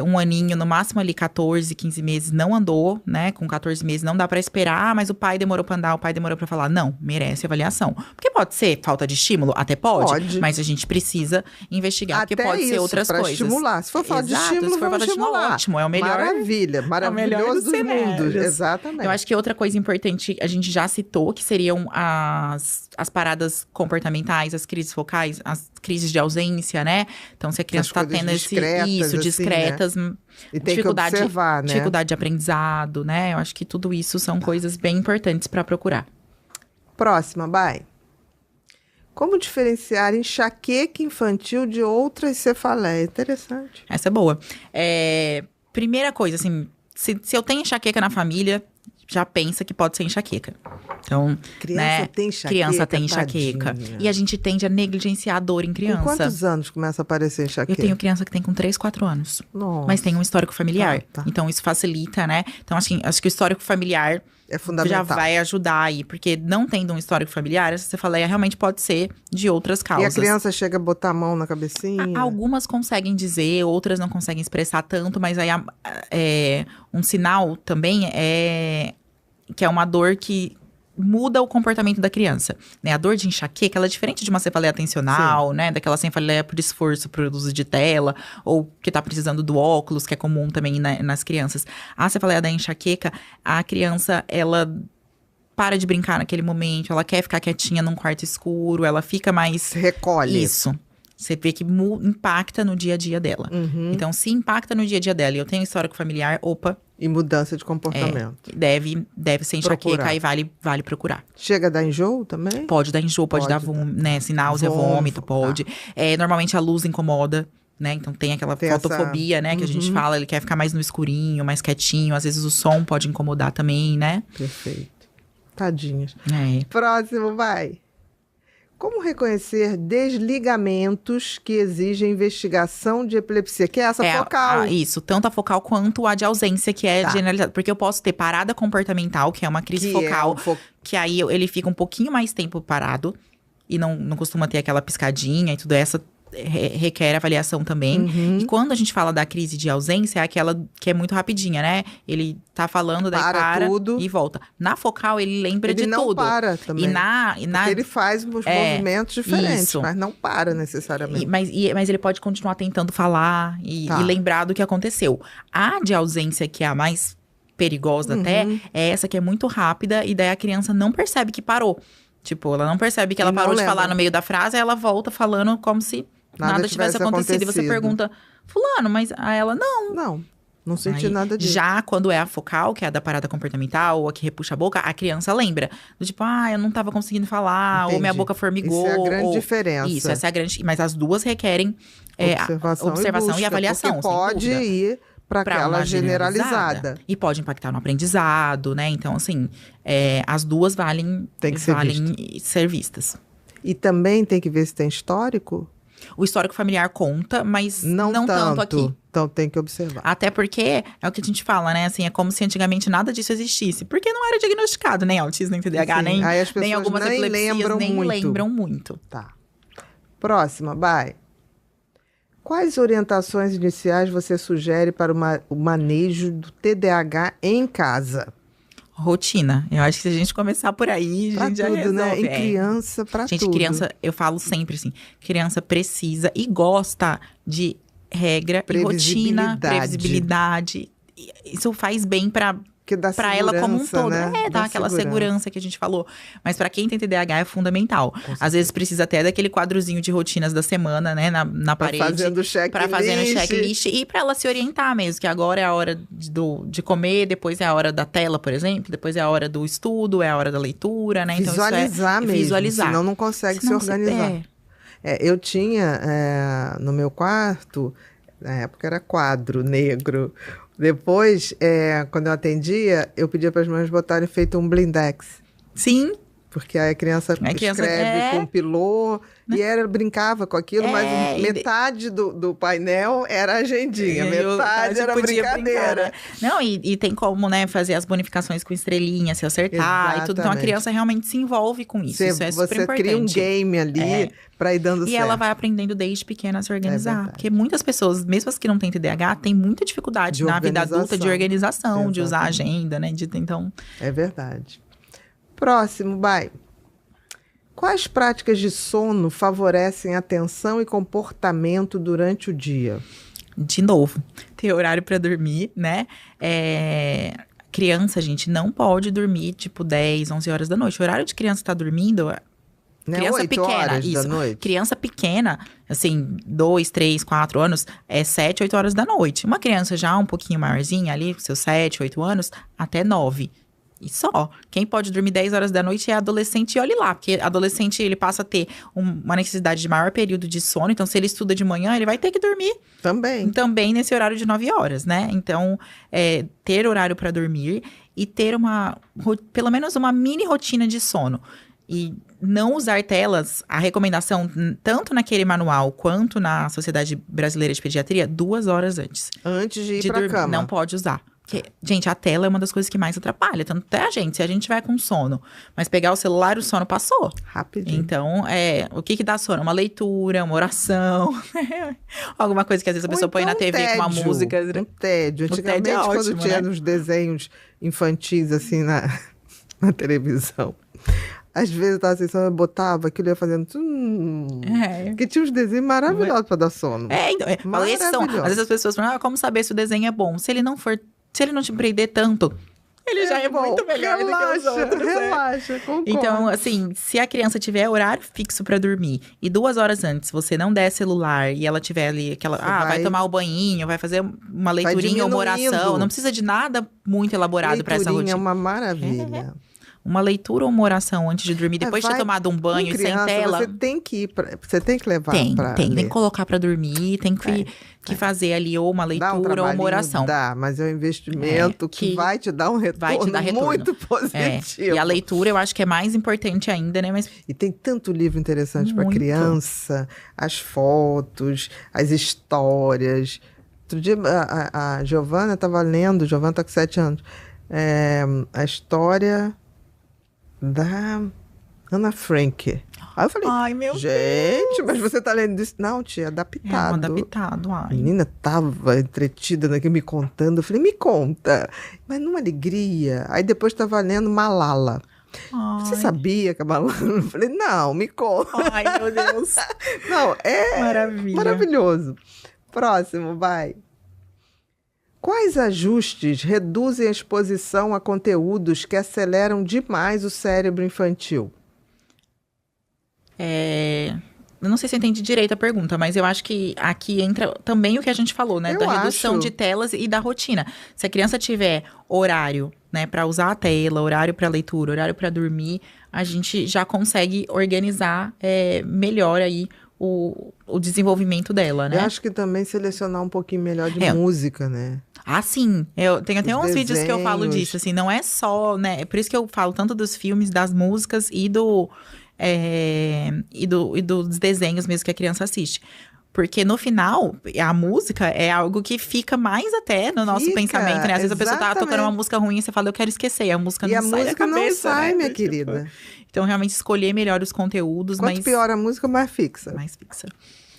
um aninho, no máximo ali 14, 15 meses, não andou, né? Com 14 meses não dá pra esperar, mas o pai demorou pra andar, o pai demorou pra falar. Não, merece avaliação. Porque pode ser falta de estímulo? Até pode. Mas a gente precisa investigar, porque pode ser outras coisas. Estimular. Se for falta de estímulo, se for falta de estímulo, ótimo. É o melhor. Maravilha, maravilhoso dos mundos. Exatamente. Eu acho que outra coisa importante, a gente já citou, que seriam as paradas comportamentais, as crises focais, as crises de ausência, né? Então, se a criança tá tendo discretas, né? E tem que observar, né? Dificuldade de aprendizado, né? Eu acho que tudo isso são coisas bem importantes para procurar. Próxima, Bai. Como diferenciar enxaqueca infantil de outras cefaleias? Interessante. Essa é boa. Primeira coisa, assim, se eu tenho enxaqueca na família, já pensa que pode ser enxaqueca. Então, criança tem enxaqueca. Tadinha. E a gente tende a negligenciar a dor em criança. Com quantos anos começa a aparecer enxaqueca? Eu tenho criança que tem com 3, 4 anos. Nossa. Mas tem um histórico familiar. Tá. Então, isso facilita, né? Então, acho que o histórico familiar é fundamental. Já vai ajudar aí. Porque não tendo um histórico familiar, essa cefaleia realmente pode ser de outras causas. E a criança chega a botar a mão na cabecinha? Algumas conseguem dizer, outras não conseguem expressar tanto. Mas aí, um sinal também é que é uma dor que muda o comportamento da criança, né? A dor de enxaqueca, ela é diferente de uma cefaleia atencional, né? Daquela cefaleia por esforço, por uso de tela, ou que tá precisando do óculos, que é comum também, né, nas crianças. A cefaleia da enxaqueca, a criança, ela para de brincar naquele momento, ela quer ficar quietinha num quarto escuro, ela fica mais... Recolhe. Isso. Você vê que impacta no dia a dia dela. Uhum. Então, se impacta no dia a dia dela e eu tenho histórico familiar, E mudança de comportamento. Deve ser enxaqueca, aí vale procurar. Chega a dar enjoo também? Pode dar enjoo, pode dar né, náusea, vômito, pode. Normalmente a luz incomoda, né? Então tem aquela fotofobia, né? Que a gente fala, ele quer ficar mais no escurinho, mais quietinho. Às vezes o som pode incomodar também, né? Perfeito. Tadinhas. É. Próximo, vai. Como reconhecer desligamentos que exigem investigação de epilepsia? Que é essa focal. Isso, tanto a focal quanto a de ausência, que é generalizada. Porque eu posso ter parada comportamental, que é uma crise focal, que aí ele fica um pouquinho mais tempo parado. E não costuma ter aquela piscadinha e tudo essa requer avaliação também. Uhum. E quando a gente fala da crise de ausência, é aquela que é muito rapidinha, né? Ele tá falando, daí para tudo. E volta. Na focal, ele lembra de tudo. Ele não para também. Porque ele faz os movimentos diferentes, mas não para necessariamente. Mas ele pode continuar tentando falar e lembrar do que aconteceu. A de ausência, que é a mais perigosa até, é essa que é muito rápida e daí a criança não percebe que parou. Tipo, ela não percebe que ela parou de falar no meio da frase, aí ela volta falando como se nada tivesse acontecido. E você pergunta, fulano, mas a ela, não senti nada disso. Já quando é a focal, que é a da parada comportamental, ou a que repuxa a boca, a criança lembra. Do tipo, eu não tava conseguindo falar, ou minha boca formigou. Isso é a grande diferença. Isso, essa é a grande... Mas as duas requerem observação e avaliação. Porque pode ir para aquela generalizada. E pode impactar no aprendizado, né? Então, assim, as duas valem ser vistas. E também tem que ver se tem histórico? O histórico familiar conta, mas não tanto aqui. Então tem que observar. Até porque, é o que a gente fala, né? Assim, é como se antigamente nada disso existisse. Porque não era diagnosticado, nem autismo, nem TDAH, nem algumas epilepsias, nem lembram muito. Tá. Próxima, Bai. Quais orientações iniciais você sugere para o manejo do TDAH em casa? Rotina. Eu acho que se a gente começar por aí, a gente já resolve. Né? Em criança, pra tudo. Gente, criança, eu falo sempre assim, criança precisa e gosta de regra, e rotina, previsibilidade. Isso faz bem pra ela como um todo. Né? Dá aquela segurança que a gente falou. Mas pra quem tem TDAH é fundamental. Às vezes precisa até daquele quadrozinho de rotinas da semana, né? Na parede. Pra fazer no checklist. E pra ela se orientar mesmo. Que agora é a hora de comer, depois é a hora da tela, por exemplo. Depois é a hora do estudo, é a hora da leitura, né? Então visualizar mesmo. Visualizar. Senão não consegue se organizar. Eu tinha no meu quarto, na época era quadro negro. Depois, quando eu atendia, eu pedia para as mães botarem feito um blindex. Sim. Porque aí a criança escreve, compilou né? E brincava com aquilo, mas metade do painel era agendinha, metade era brincadeira. Brincar, né? Não, e tem como, né, fazer as bonificações com estrelinha, se acertar. Exatamente. E tudo. Então a criança realmente se envolve com isso. Isso é super importante. Você cria um game ali pra ir dando certo. E ela vai aprendendo desde pequena a se organizar. Porque muitas pessoas, mesmo as que não têm TDAH, têm muita dificuldade na vida adulta de organização, exatamente, de usar a agenda, né? Então... É verdade. Próximo, Bai. Quais práticas de sono favorecem atenção e comportamento durante o dia? De novo, ter horário para dormir, né? Criança, gente, não pode dormir, tipo, 10, 11 horas da noite. O horário de criança estar dormindo... Criança pequena, isso. Criança pequena, assim, 2, 3, 4 anos, 7, 8 horas da noite. Uma criança já um pouquinho maiorzinha ali, com seus 7, 8 anos, até 9. E só. Quem pode dormir 10 horas da noite é adolescente, e olhe lá. Porque adolescente, ele passa a ter uma necessidade de maior período de sono. Então, se ele estuda de manhã, ele vai ter que dormir. Também nesse horário de 9 horas, né? Então, ter horário para dormir e ter pelo menos uma mini rotina de sono. E não usar telas, a recomendação, tanto naquele manual quanto na Sociedade Brasileira de Pediatria, 2 horas antes. Antes de ir pra cama. Não pode usar. Porque, gente, a tela é uma das coisas que mais atrapalha. Tanto até a gente, se a gente tiver com sono, mas pegar o celular, o sono passou. Rapidinho. Então, o que dá sono? Uma leitura, uma oração. Alguma coisa que às vezes a pessoa põe na TV com uma música. Um tédio. Antigamente, quando tinha os desenhos infantis, assim, na televisão... Às vezes eu tava assim, eu botava aquilo e ia fazendo... Porque tinha uns desenhos maravilhosos pra dar sono. Então, às vezes as pessoas falam, como saber se o desenho é bom? Se ele não te prender tanto, ele já é muito melhor do que os outros. Relaxa, concordo. Então, assim, se a criança tiver horário fixo pra dormir e 2 horas antes você não der celular e ela tiver ali aquela... vai tomar o banhinho, vai fazer uma leiturinha ou uma oração. Não precisa de nada muito elaborado pra essa rotina. É uma maravilha. Uma leitura ou uma oração antes de dormir, depois de ter tomado um banho criança, sem tela. Você tem que levar pra tem que colocar pra dormir, tem que fazer ali ou uma leitura ou uma oração. Mas é um investimento que vai te dar um retorno, muito positivo. E a leitura eu acho que é mais importante ainda, né? E tem tanto livro interessante para criança, as fotos, as histórias. Outro dia a Giovana estava lendo, Giovana está com 7 anos, a história da Ana Frank. Aí eu falei, ai, meu gente, Deus. Mas você tá lendo isso? Não, tia, adaptado. Adaptado, ai. A menina tava entretida naquilo, me contando. Eu falei, me conta. Mas numa alegria. Aí depois tava lendo Malala. Ai. Você sabia que a Malala... Eu falei, não, me conta. Ai, meu Deus. Não, maravilhoso. Próximo, vai. Quais ajustes reduzem a exposição a conteúdos que aceleram demais o cérebro infantil? Eu não sei se eu entendi direito a pergunta, mas eu acho que aqui entra também o que a gente falou, né? Da redução de telas e da rotina. Se a criança tiver horário, né, para usar a tela, horário para leitura, horário para dormir, a gente já consegue organizar melhor aí o desenvolvimento dela, né? Eu acho que também selecionar um pouquinho melhor de música, né? Ah, sim. Eu tenho até uns vídeos que eu falo disso, assim, não é só, né? É por isso que eu falo tanto dos filmes, das músicas e dos desenhos mesmo que a criança assiste. Porque no final, a música é algo que fica mais até no nosso pensamento, né? Às vezes a pessoa tá tocando uma música ruim e você fala, eu quero esquecer. E a música não sai da cabeça, não sai, né? Minha querida. Então, realmente, escolher melhor os conteúdos. Quanto pior a música, mais fixa. Mais fixa.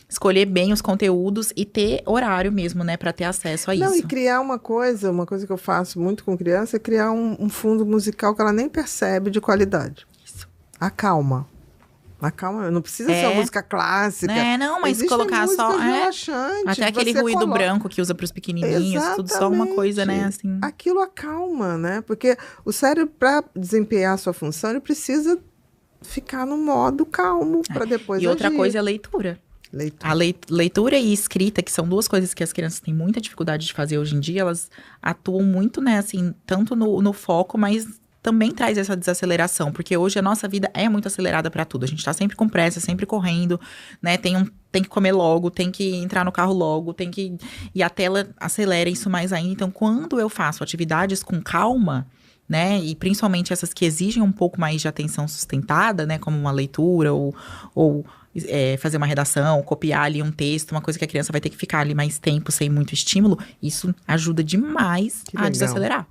Escolher bem os conteúdos e ter horário mesmo, né? Pra ter acesso a isso. Não, e criar uma coisa que eu faço muito com criança, é criar um fundo musical que ela nem percebe de qualidade. Isso. Acalma, não precisa ser uma música clássica. Não, mas existem colocar só... relaxante, até aquele ruído branco que usa pros pequenininhos, exatamente. Tudo só uma coisa, né, assim... Aquilo acalma, né? Porque o cérebro, para desempenhar a sua função, ele precisa ficar no modo calmo, para depois E outra coisa é a leitura. A leitura e escrita, que são 2 coisas que as crianças têm muita dificuldade de fazer hoje em dia, elas atuam muito, né, assim, tanto no foco, mas também traz essa desaceleração, porque hoje a nossa vida é muito acelerada para tudo. A gente tá sempre com pressa, sempre correndo, né, tem que comer logo, tem que entrar no carro logo, e a tela acelera isso mais ainda. Então, quando eu faço atividades com calma, né, e principalmente essas que exigem um pouco mais de atenção sustentada, né, como uma leitura ou fazer uma redação, copiar ali um texto, uma coisa que a criança vai ter que ficar ali mais tempo, sem muito estímulo, isso ajuda demais a desacelerar.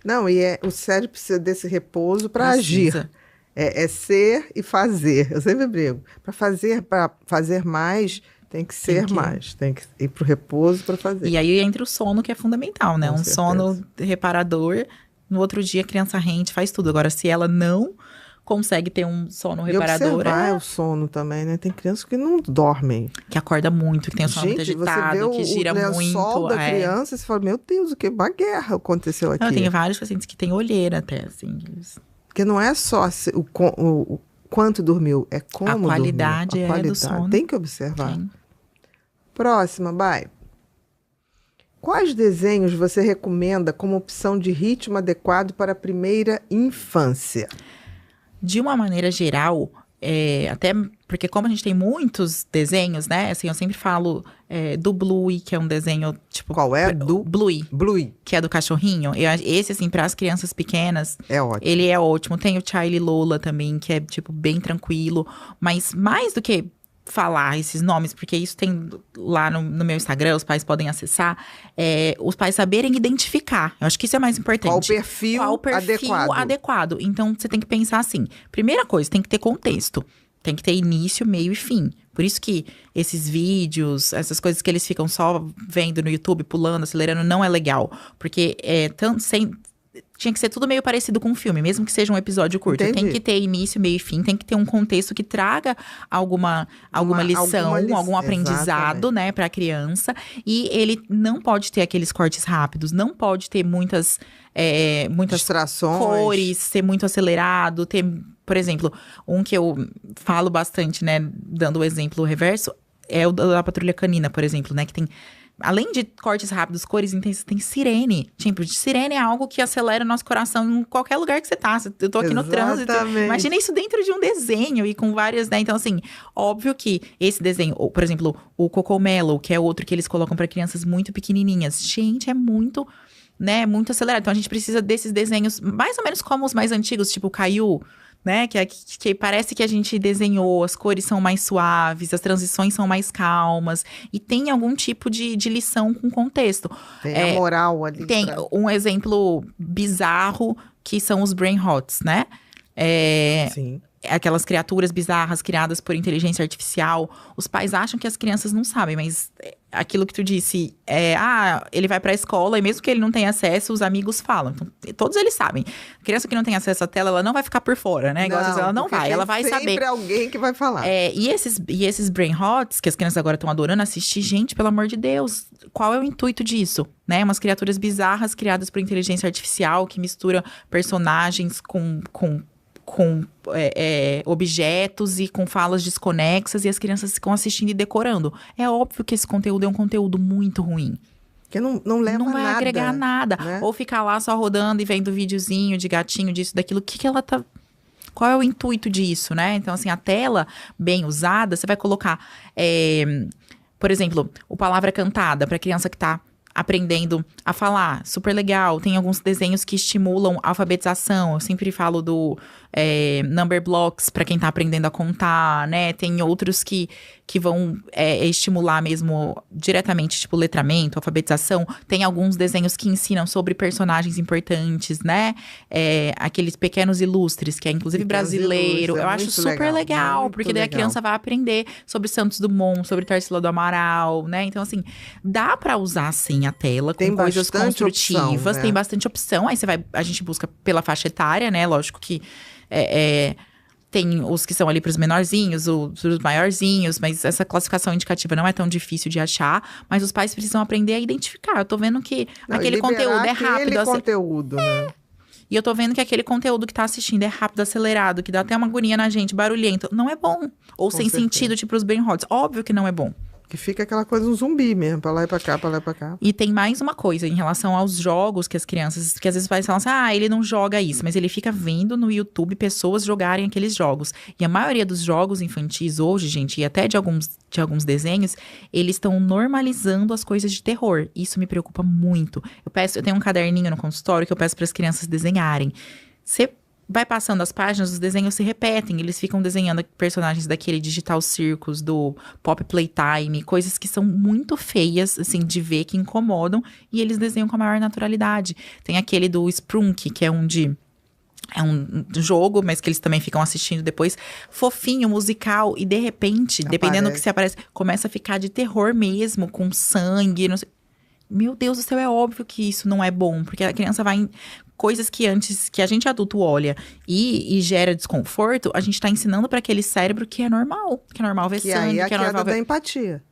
Não, e o cérebro precisa desse repouso para agir. É ser e fazer. Eu sempre brigo. Para fazer mais, tem que ser mais. Tem que ir para o repouso para fazer. E aí entra o sono, que é fundamental, né? Com certeza. Sono reparador. No outro dia, a criança rende, faz tudo. Agora, se ela não consegue ter um sono reparador... E observar o sono também, né? Tem crianças que não dormem. Que acorda muito, que tem o sono muito agitado, que gira muito. Você vê o lençol da criança e você fala, meu Deus, o que uma guerra aconteceu aqui. Eu tenho vários pacientes que têm olheira até, assim. Porque não é só o quanto dormiu, é como dormiu. A qualidade do sono. Tem que observar. Próxima, Bai. Quais desenhos você recomenda como opção de ritmo adequado para a primeira infância? De uma maneira geral, até porque como a gente tem muitos desenhos, né? Assim, eu sempre falo do Bluey, que é um desenho, tipo... Qual é? Do Bluey. Bluey. Que é do cachorrinho. Esse, assim, para as crianças pequenas... É ótimo. Ele é ótimo. Tem o Charlie Lola também, que é, tipo, bem tranquilo. Mas mais do que falar esses nomes, porque isso tem lá no meu Instagram, os pais podem acessar, os pais saberem identificar. Eu acho que isso é mais importante. Qual o perfil adequado. Então, você tem que pensar assim, primeira coisa, tem que ter contexto. Tem que ter início, meio e fim. Por isso que esses vídeos, essas coisas que eles ficam só vendo no YouTube, pulando, acelerando, não é legal. Porque tinha que ser tudo meio parecido com um filme, mesmo que seja um episódio curto. Entendi. Tem que ter início, meio e fim, tem que ter um contexto que traga alguma lição, algum aprendizado, né, pra criança. E ele não pode ter aqueles cortes rápidos, não pode ter muitas distrações, cores, ser muito acelerado, ter, por exemplo, um que eu falo bastante, né, dando o exemplo reverso, é o da Patrulha Canina, por exemplo, né, que tem... Além de cortes rápidos, cores intensas, tem sirene. Tipo, sirene é algo que acelera o nosso coração em qualquer lugar que você tá. Eu tô aqui no trânsito. Imagina isso dentro de um desenho e com várias, né? Então, assim, óbvio que esse desenho, ou, por exemplo, o Cocomelo, que é outro que eles colocam para crianças muito pequenininhas. Gente, é muito, né? Muito acelerado. Então, a gente precisa desses desenhos, mais ou menos como os mais antigos, tipo o Caillou, né? Que parece que a gente desenhou, as cores são mais suaves, as transições são mais calmas. E tem algum tipo de lição com contexto. Tem a moral ali. Tem um exemplo bizarro, que são os Brain Rots, né? Sim. Aquelas criaturas bizarras criadas por inteligência artificial. Os pais acham que as crianças não sabem, mas aquilo que tu disse, ele vai pra escola e mesmo que ele não tenha acesso, os amigos falam. Então, todos eles sabem. A criança que não tem acesso à tela, ela não vai ficar por fora, né? Igual ela não vai, ela vai saber. Sempre alguém que vai falar. E esses Brain Rots, que as crianças agora estão adorando assistir, gente, pelo amor de Deus, qual é o intuito disso? Né? Umas criaturas bizarras criadas por inteligência artificial, que mistura personagens com objetos e com falas desconexas, e as crianças ficam assistindo e decorando. É óbvio que esse conteúdo é um conteúdo muito ruim. Que não leva a nada. Não vai agregar nada. Né? Ou ficar lá só rodando e vendo videozinho de gatinho, disso, daquilo. O que ela tá... Qual é o intuito disso, né? Então, assim, a tela bem usada, você vai colocar... por exemplo, o Palavra Cantada, para criança que tá aprendendo a falar, super legal. Tem alguns desenhos que estimulam a alfabetização. Eu sempre falo do Number Blocks para quem tá aprendendo a contar, né? Tem outros que vão estimular mesmo diretamente, tipo letramento, alfabetização. Tem alguns desenhos que ensinam sobre personagens importantes, né? Aqueles Pequenos Ilustres, que é inclusive brasileiro. Eu acho super legal, porque daí a criança vai aprender sobre Santos Dumont, sobre Tarsila do Amaral, né? Então, assim, dá para usar, sim, a tela com coisas construtivas. Opção, né? Tem bastante opção. Aí a gente busca pela faixa etária, né? Lógico que tem os que são ali para os menorzinhos, os maiorzinhos, mas essa classificação indicativa não é tão difícil de achar, mas os pais precisam aprender a identificar. Eu tô vendo que aquele conteúdo é rápido. Conteúdo, né? E eu tô vendo que aquele conteúdo que tá assistindo é rápido, acelerado, que dá até uma agonia na gente, barulhento. Não é bom. Ou sem sentido, tipo os Brain Rots. Óbvio que não é bom. Que fica aquela coisa, um zumbi mesmo, pra lá e pra cá, pra lá e pra cá. E tem mais uma coisa em relação aos jogos que as crianças... Que às vezes os pais falam assim, ele não joga isso. Mas ele fica vendo no YouTube pessoas jogarem aqueles jogos. E a maioria dos jogos infantis hoje, gente, e até de alguns desenhos, eles estão normalizando as coisas de terror. Isso me preocupa muito. Eu tenho um caderninho no consultório que eu peço para as crianças desenharem. Você vai passando as páginas, os desenhos se repetem. Eles ficam desenhando personagens daquele Digital Circus, do Pop Playtime, coisas que são muito feias, assim, de ver, que incomodam. E eles desenham com a maior naturalidade. Tem aquele do Sprunk, que é um jogo, mas que eles também ficam assistindo depois. Fofinho, musical. E de repente, dependendo do que se aparece, começa a ficar de terror mesmo, com sangue, não sei. Meu Deus do céu, é óbvio que isso não é bom. Porque a criança vai em coisas que antes, que a gente adulto olha e gera desconforto, a gente tá ensinando para aquele cérebro que é normal. Que é normal ver sangue, aí que é normal ver... da empatia.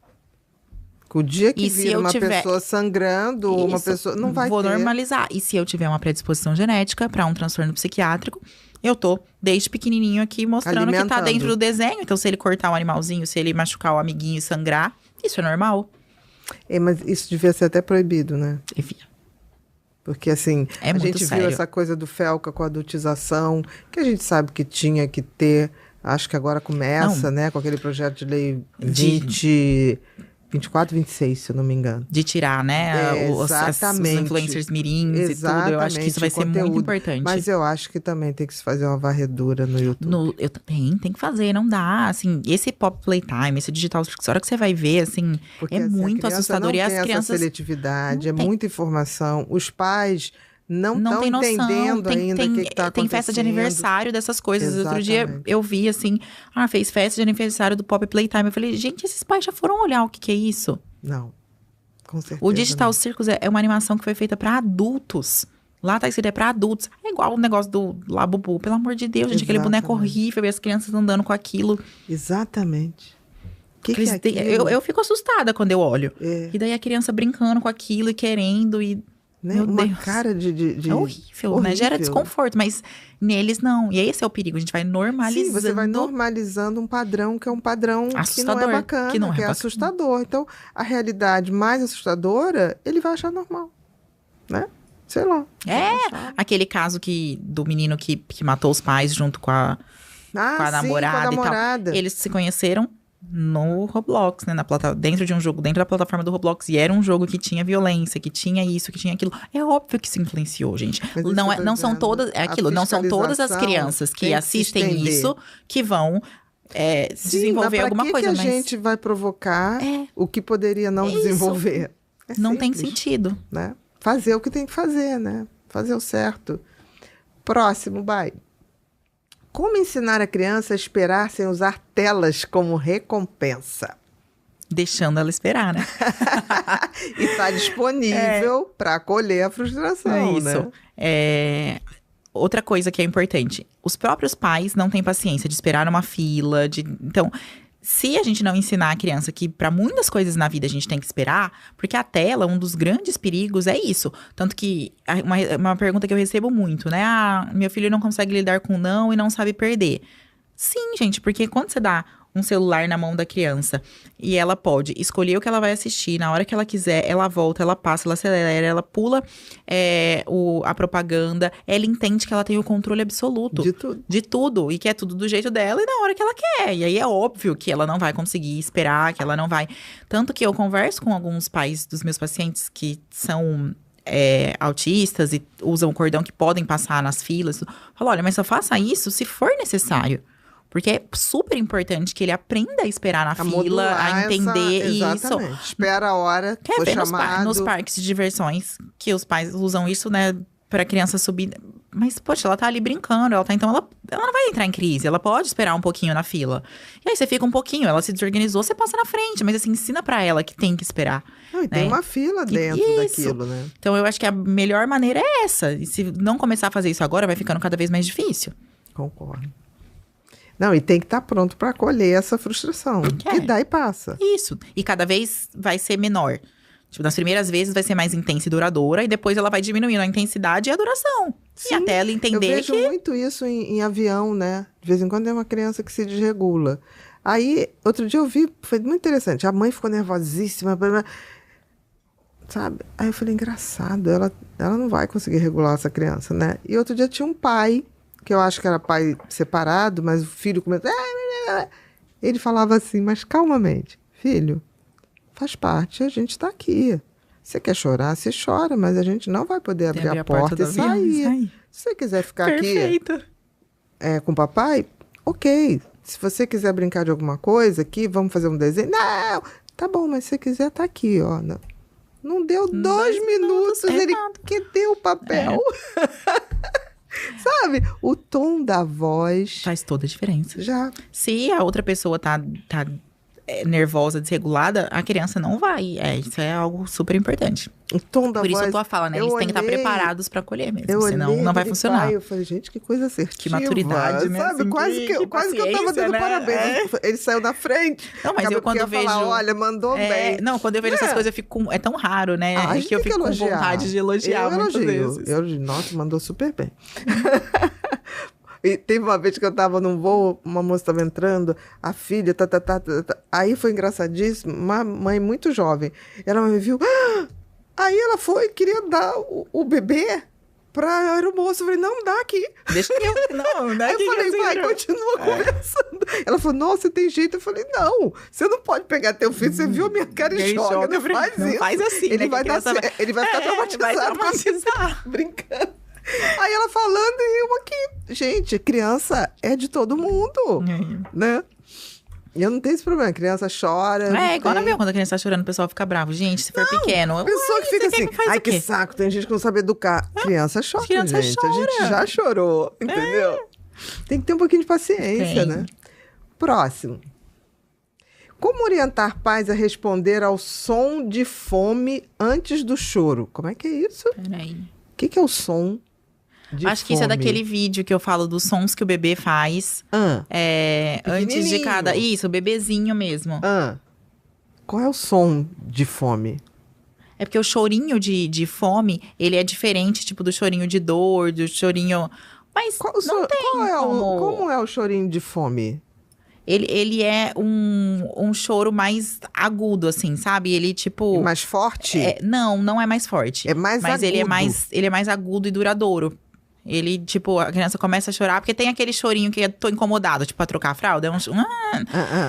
O dia que vira uma pessoa sangrando, uma pessoa... Não vai ter. Vou normalizar. E se eu tiver uma predisposição genética para um transtorno psiquiátrico, eu tô, desde pequenininho aqui, mostrando que tá dentro do desenho. Então, se ele cortar um animalzinho, se ele machucar o amiguinho e sangrar, isso é normal. Mas isso devia ser até proibido, né? Devia. Porque, assim, a gente viu essa coisa do Felca com a adultização, que a gente sabe que tinha que ter. Acho que agora começa, né? Com aquele projeto de lei 24, 26, se eu não me engano. De tirar, né? Os influencers mirins e tudo. Eu acho que isso vai ser muito importante. Mas eu acho que também tem que se fazer uma varredura no YouTube. Tem que fazer, não dá. Assim, esse Pop Playtime, esse Digital Circus, a hora que você vai ver, assim, porque, é muito assustador. E as crianças... essa seletividade, é muita informação. Os pais... Não estão entendendo ainda o que está acontecendo. Tem festa de aniversário dessas coisas. Exatamente. Outro dia eu vi assim, fez festa de aniversário do Pop Playtime. Eu falei, gente, esses pais já foram olhar o que é isso? Não, com certeza. O Digital Circus é uma animação que foi feita para adultos. Lá tá escrito, é para adultos. É igual o negócio do Labubu. Pelo amor de Deus, gente, aquele boneco horrível. E as crianças andando com aquilo. Exatamente. Que é aquilo? Eu fico assustada quando eu olho. E daí a criança brincando com aquilo e querendo e... Né? Uma cara de... É horrível, né? Gera desconforto, mas neles não. E esse é o perigo, a gente vai normalizando. Sim, você vai normalizando um padrão que é um padrão assustador, que não é bacana, que é assustador. Então, a realidade mais assustadora, ele vai achar normal, né? Sei lá. Aquele caso do menino que matou os pais junto com a namorada e tal. Eles se conheceram no Roblox, né? Dentro de um jogo, dentro da plataforma do Roblox. E era um jogo que tinha violência, que tinha isso, que tinha aquilo. É óbvio que isso influenciou, gente. Não são todas... É aquilo, não são todas as crianças que assistem isso que vão desenvolver alguma coisa. Mas a gente vai provocar o que poderia não desenvolver? Não tem sentido. Né? Fazer o que tem que fazer, né? Fazer o certo. Próximo, vai. Como ensinar a criança a esperar sem usar telas como recompensa? Deixando ela esperar, né? E está disponível para acolher a frustração, né? Outra coisa que é importante. Os próprios pais não têm paciência de esperar numa fila. Então, se a gente não ensinar a criança que para muitas coisas na vida a gente tem que esperar, porque a tela, um dos grandes perigos é isso. Tanto que, uma pergunta que eu recebo muito, né? Meu filho não consegue lidar com não e não sabe perder. Sim, gente, porque quando você dá um celular na mão da criança e ela pode escolher o que ela vai assistir, na hora que ela quiser, ela volta, ela passa, ela acelera, ela pula a propaganda, ela entende que ela tem o controle absoluto de tudo e que é tudo do jeito dela e na hora que ela quer. E aí é óbvio que ela não vai conseguir esperar, que ela não vai... Tanto que eu converso com alguns pais dos meus pacientes que são... autistas e usam cordão que podem passar nas filas. Falo, olha, mas só faça isso se for necessário. Porque é super importante que ele aprenda a esperar na fila, a entender isso. Espera a hora que for chamado. Nos parques de diversões, que os pais usam isso, né, pra criança subir. Mas, poxa, ela tá ali brincando, então ela não vai entrar em crise, ela pode esperar um pouquinho na fila. E aí você fica um pouquinho, ela se desorganizou, você passa na frente, mas assim, ensina pra ela que tem que esperar. Não, e tem uma fila dentro daquilo, né? Então eu acho que a melhor maneira é essa. E se não começar a fazer isso agora, vai ficando cada vez mais difícil. Concordo. Não, e tem que estar pronto para acolher essa frustração. E daí passa. Isso. E cada vez vai ser menor. Tipo, nas primeiras vezes vai ser mais intensa e duradoura. E depois ela vai diminuindo a intensidade e a duração. Sim, e até ela entender que... Eu vejo muito isso em avião, né? De vez em quando tem uma criança que se desregula. Aí, outro dia eu vi, foi muito interessante. A mãe ficou nervosíssima. Sabe? Aí eu falei, engraçado. Ela não vai conseguir regular essa criança, né? E outro dia tinha um pai... que eu acho que era pai separado, mas o filho começou... Ele falava assim, mas calmamente. Filho, faz parte, a gente está aqui. Você quer chorar, você chora, mas a gente não vai poder abrir a porta e sair. Se você quiser ficar aqui com o papai, ok. Se você quiser brincar de alguma coisa aqui, vamos fazer um desenho. Não, tá bom, mas se você quiser, tá aqui, ó. Não deu 2 minutos, ele deu o papel. Sabe? O tom da voz faz toda a diferença. Já. Se a outra pessoa tá nervosa, desregulada, a criança não vai. Isso é algo super importante. O tom da voz. Por isso eu tô a fala, né? Eles têm que estar preparados pra acolher mesmo, senão não vai funcionar. Eu falei, gente, que coisa assertiva. Que maturidade, né? Sabe? Assim, quase que eu tava dando parabéns. Ele saiu da frente. Não, mas eu quando vejo... falar, olha, mandou bem. Não, quando eu vejo essas coisas, eu fico é tão raro, né? Que eu fico com vontade de elogiar muitas vezes. Nossa, mandou super bem. E teve uma vez que eu tava num voo, uma moça tava entrando, a filha, aí foi engraçadíssimo, uma mãe muito jovem, ela me viu, aí ela queria dar o bebê pra aeromoça, eu falei, não, dá aqui. Deixa que eu, não dá aqui. Eu falei, vai, continua conversando. Ela falou, nossa, tem jeito? Eu falei, não, você não pode pegar teu filho, você viu a minha cara e joga, não faz isso. Não faz assim, ele vai ficar traumatizado. Brincando. Aí ela falando e eu aqui. Gente, criança é de todo mundo, né? E eu não tenho esse problema. Criança chora. Igual na minha, quando a criança tá chorando, o pessoal fica bravo. Gente, se for pequeno. A pessoa que fica assim, que saco, tem gente que não sabe educar. Criança chora, gente. Chora. A gente já chorou, entendeu? Tem que ter um pouquinho de paciência, né? Próximo. Como orientar pais a responder ao som de fome antes do choro? Como é que é isso? Peraí. O que é o som de Acho que isso é daquele vídeo que eu falo dos sons que o bebê faz. Antes de cada... Isso, o bebezinho mesmo. Qual é o som de fome? É porque o chorinho de fome, ele é diferente, tipo, do chorinho de dor, do chorinho... Mas não tem como é o chorinho de fome? Ele é um choro mais agudo, assim, sabe? Ele, tipo... Mais forte? Não é mais forte. É mais mas agudo. Ele é mais agudo e duradouro. Ele, tipo, a criança começa a chorar, porque tem aquele chorinho que tô incomodado, tipo, pra trocar a fralda.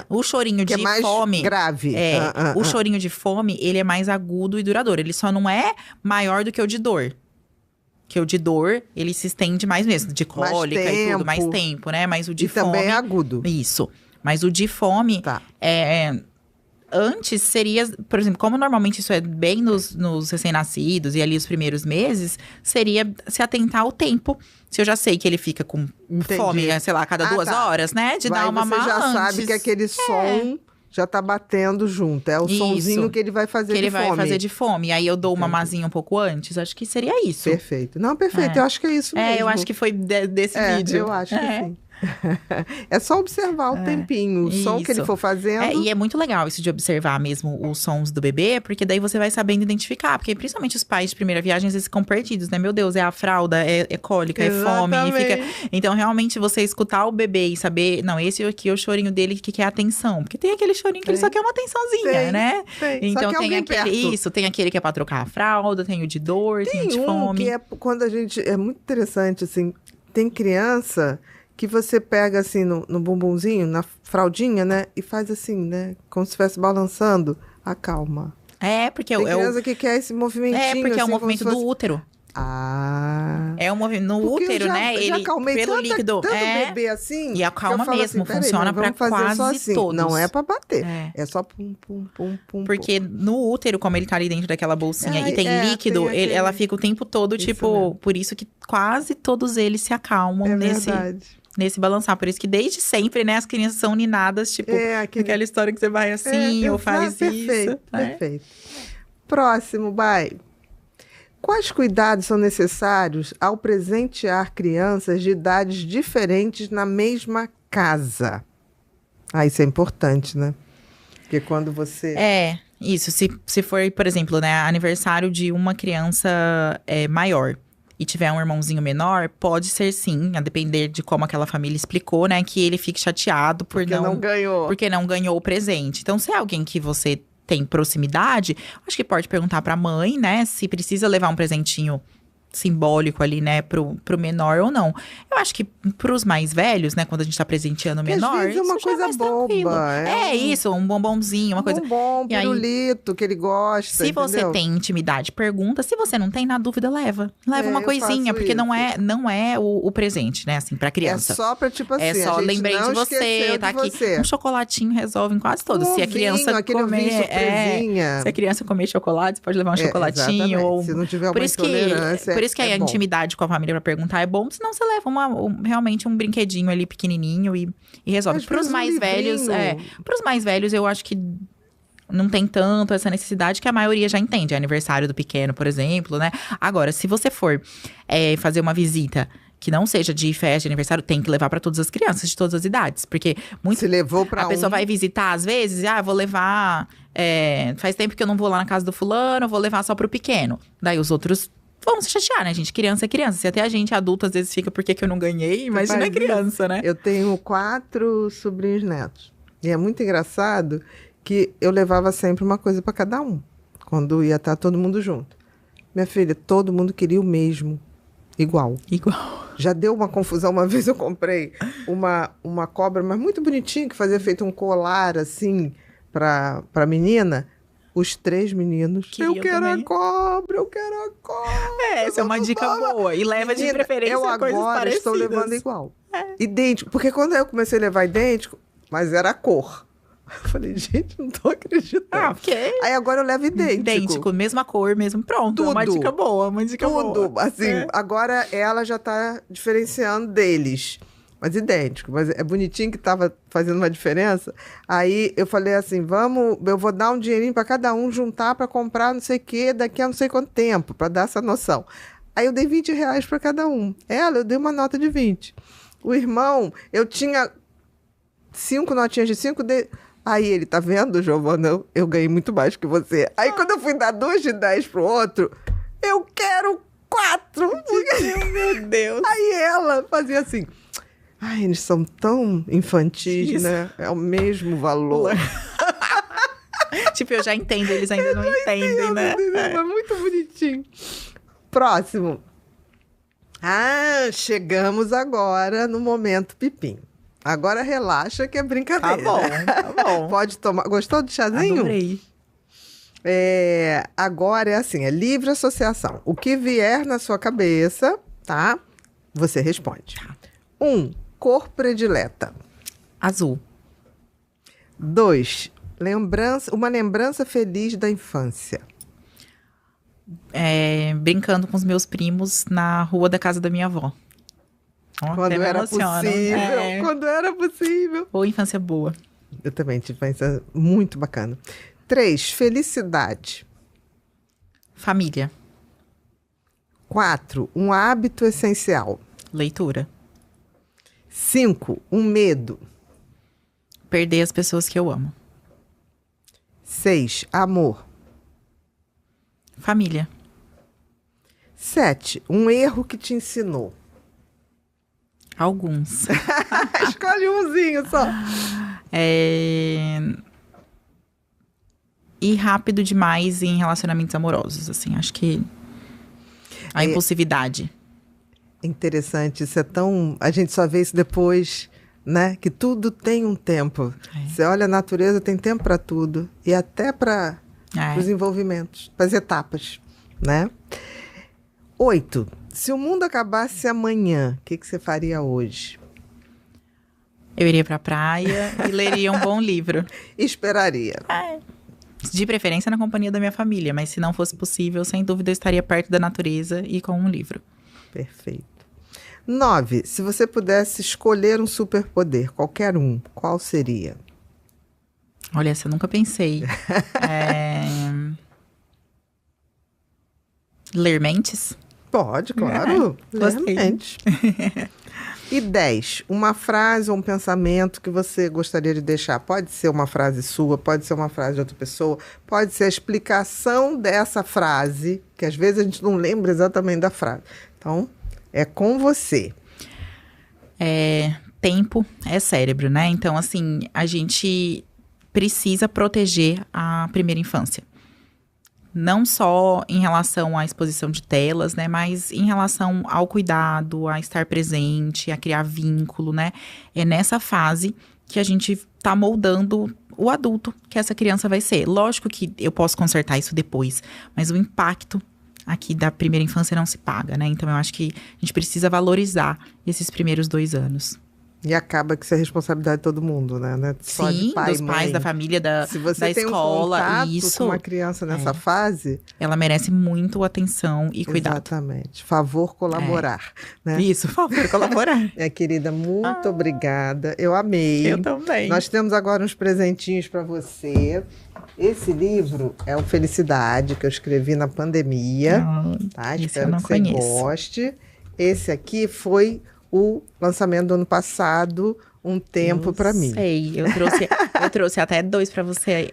O chorinho que de é mais fome... grave. O chorinho de fome, ele é mais agudo e duradouro. Ele só não é maior do que o de dor. Que o de dor, ele se estende mais mesmo, de cólica e tudo, mais tempo, né? Mas o de fome... também é agudo. Isso. Mas o de fome, antes seria, por exemplo, como normalmente isso é bem nos recém-nascidos e ali os primeiros meses, seria se atentar ao tempo. Se eu já sei que ele fica com fome, sei lá, a cada 2 horas, né? De dar uma mamar Você já antes. sabe que aquele som... já tá batendo junto. É o sonzinho que ele vai fazer de fome. Que ele vai fazer de fome. Aí eu dou uma maminha um pouco antes. Acho que seria isso. Perfeito. Não, perfeito. Eu acho que é isso mesmo. Eu acho que foi desse vídeo. Eu acho que sim. É só observar o tempinho, o som que ele for fazendo. E é muito legal isso de observar mesmo os sons do bebê, porque daí você vai sabendo identificar. Porque principalmente os pais de primeira viagem, às vezes ficam perdidos, né? Meu Deus, é a fralda, é cólica, é fome. Então, realmente, você escutar o bebê e saber, não, esse aqui é o chorinho dele que é atenção. Porque tem aquele chorinho que ele só quer uma atençãozinha, né? Então, tem aquele, tem aquele que é pra trocar a fralda, tem o de dor, tem o de fome. Que é quando a gente, é muito interessante, assim, tem criança... que você pega assim no bumbumzinho, na fraldinha, né? E faz assim, né? Como se estivesse balançando. Acalma. Porque tem criança que quer esse movimentinho. Porque assim, é o movimento do útero. É um movimento no útero, né? Ele pelo líquido. Bebê assim. E acalma mesmo, assim, funciona pra quase assim. todos. Não é pra bater. É só pum, pum, pum, pum. Porque no útero, como ele tá ali dentro daquela bolsinha e tem líquido, ela fica o tempo todo, isso tipo, mesmo. Por isso que quase todos eles se acalmam nesse balançar. Por isso que desde sempre, né, as crianças são ninadas, tipo, aquela história que você vai assim, ou faz isso. Perfeito. Próximo, Bai. Quais cuidados são necessários ao presentear crianças de idades diferentes na mesma casa? Isso é importante, né? Porque quando você... Isso. Se for, por exemplo, né, aniversário de uma criança maior e tiver um irmãozinho menor, pode ser sim, a depender de como aquela família explicou, né, que ele fique chateado porque não ganhou o presente. Então, se é alguém que você tem proximidade, acho que pode perguntar pra mãe, né, se precisa levar um presentinho simbólico ali, né, pro menor ou não. Eu acho que pros mais velhos, né, quando a gente tá presenteando o menor, às vezes é uma isso já é coisa mais tranquilo. boba. Isso, um bombonzinho, uma coisa. Bombom, E aí, pirulito, que ele gosta, se você entendeu? tem intimidade, pergunta. Se você não tem, na dúvida, leva. Leva uma eu coisinha, faço porque não isso. é o presente, né, assim, pra criança. É só pra, tipo assim, É só, a gente lembrei não de você, esqueceu tá de aqui. você. Um chocolatinho resolve em quase todos. Um Se a ovinho, criança aquele ovinho comer, surpresinha. se a criança comer chocolate, você pode levar um chocolatinho. Exatamente. Ou... Se não tiver por uma isso intolerância, por isso que a bom. intimidade com a família pra perguntar é bom, senão você leva realmente um brinquedinho ali pequenininho e resolve. Às Pros vezes um mais velhos, livrinho. pros mais velhos eu acho que não tem tanto essa necessidade, que a maioria já entende. É aniversário do pequeno, por exemplo, né? Agora, se você for fazer uma visita que não seja de festa de aniversário, tem que levar pra todas as crianças de todas as idades. Porque Se levou pra a pessoa vai visitar, às vezes, vou levar. Faz tempo que eu não vou lá na casa do fulano, vou levar só pro pequeno. Daí os outros vão se chatear, né, gente? Criança é criança. Se até a gente adulto às vezes fica, por que eu não ganhei? Imagina a criança, né? Eu tenho 4 sobrinhos netos. E é muito engraçado que eu levava sempre uma coisa pra cada um. Quando ia estar todo mundo junto. Minha filha, todo mundo queria o mesmo. Igual. Já deu uma confusão. Uma vez eu comprei uma cobra, mas muito bonitinha, que fazia feito um colar, assim, pra menina. Os 3 meninos. Queriam eu quero também. a cobra, eu quero a cobra. Essa é uma dica boa. E leva de preferência eu coisas agora parecidas. estou levando igual. Idêntico. Porque quando eu comecei a levar idêntico, mas era a cor. Eu falei, gente, não tô acreditando. Ok. Aí agora eu levo idêntico. Idêntico, mesma cor, mesmo. Pronto. Uma Tudo. dica boa, uma dica boa. Tudo. Assim, agora ela já tá diferenciando deles. Mas idêntico. Mas é bonitinho que tava fazendo uma diferença. Aí eu falei assim, eu vou dar um dinheirinho pra cada um juntar pra comprar não sei o quê daqui a não sei quanto tempo, pra dar essa noção. Aí eu dei R$20 pra cada um. Eu dei uma nota de 20. O irmão, eu tinha 5 notinhas de 5, Aí ele, tá vendo, Giovana? Eu ganhei muito mais que você. Aí quando eu fui dar 2 de 10 pro outro, eu quero 4. Meu Deus. Aí ela fazia assim, eles são tão infantis, Isso. né? É o mesmo valor. Tipo, eu já entendo, eles ainda não entendem, né? É muito bonitinho. Próximo. Chegamos agora no momento Pipim. Agora relaxa que é brincadeira. Tá bom. Pode tomar. Gostou do chazinho? Adorei. Agora é assim, é livre associação. O que vier na sua cabeça, tá? Você responde. 1, cor predileta. Azul. 2, uma lembrança feliz da infância. Brincando com os meus primos na rua da casa da minha avó. Quando era possível. Quando era possível. Ou infância boa. Eu também tive uma infância muito bacana. 3, felicidade. Família. 4, um hábito essencial. Leitura. 5, um medo. Perder as pessoas que eu amo. 6, amor. Família. 7, um erro que te ensinou. Alguns. Escolhe umzinho só. Ir rápido demais em relacionamentos amorosos, assim. Acho que a impulsividade. Interessante, isso é tão... A gente só vê isso depois, né? Que tudo tem um tempo. Você olha a natureza, tem tempo para tudo. E até para os envolvimentos, para as etapas, né? 8, se o mundo acabasse amanhã, o que você faria hoje? Eu iria pra praia e leria um bom livro. Esperaria. De preferência na companhia da minha família, mas se não fosse possível, sem dúvida eu estaria perto da natureza e com um livro. Perfeito. 9, se você pudesse escolher um superpoder, qualquer um, qual seria? Olha, essa eu nunca pensei. Ler mentes? Pode, claro. Gostei. Mente. E 10, uma frase ou um pensamento que você gostaria de deixar. Pode ser uma frase sua, pode ser uma frase de outra pessoa, pode ser a explicação dessa frase, que às vezes a gente não lembra exatamente da frase. Então, é com você. Tempo é cérebro, né? Então, assim, a gente precisa proteger a primeira infância. Não só em relação à exposição de telas, né? Mas em relação ao cuidado, a estar presente, a criar vínculo, né? É nessa fase que a gente tá moldando o adulto que essa criança vai ser. Lógico que eu posso consertar isso depois, mas o impacto aqui da primeira infância não se paga, né? Então eu acho que a gente precisa valorizar esses primeiros 2 anos. E acaba que isso é responsabilidade de todo mundo, né? Não é só Sim, de pai, dos mãe. pais, da família, da Se você da tem escola, um contato isso. com uma criança nessa fase... Ela merece muito atenção e cuidado. Exatamente. Favor colaborar, né? Isso, por favor, colaborar. Querida, muito obrigada. Eu amei. Eu também. Nós temos agora uns presentinhos para você. Esse livro é o Felicidade, que eu escrevi na pandemia. Tá? Espero que você goste. Esse aqui foi o lançamento do ano passado, Um Tempo para Mim. Sei, eu trouxe até 2 para você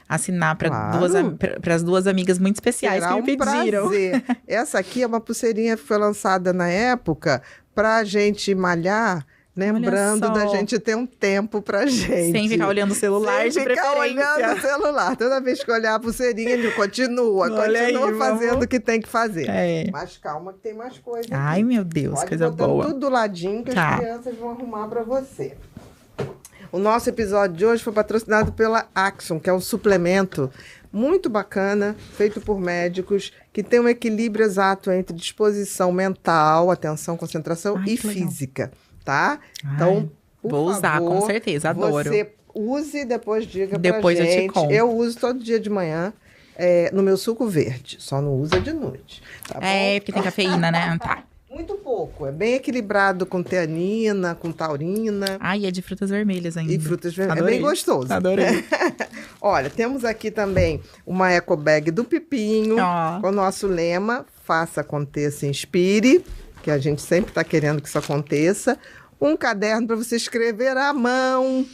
assinar para as 2 amigas muito especiais que me pediram. Prazer. Essa aqui é uma pulseirinha que foi lançada na época para a gente malhar, lembrando da gente ter um tempo pra gente. Sem ficar olhando o celular, de preferência. Sem ficar olhando o celular. Toda vez que olhar a pulseirinha, ele continua fazendo o que tem que fazer. Mas calma que tem mais coisa. Ai, aqui. Meu Deus, Pode coisa boa. Tudo do ladinho que as crianças vão arrumar pra você. O nosso episódio de hoje foi patrocinado pela Axon, que é um suplemento muito bacana, feito por médicos, que tem um equilíbrio exato entre disposição mental, atenção, concentração e física. Tá? Então, vou usar, com certeza, adoro. Você use e depois diga depois pra gente. Eu te conto. Eu uso todo dia de manhã no meu suco verde, só não usa de noite. Tá bom? Porque tem cafeína, né? Tá. Muito pouco, é bem equilibrado com teanina, com taurina. E é de frutas vermelhas ainda. E frutas vermelhas, Adorei. É bem gostoso. Adorei. Olha, temos aqui também uma eco bag do Pipinho, com o nosso lema, faça, aconteça, inspire, que a gente sempre está querendo que isso aconteça. Um caderno para você escrever à mão.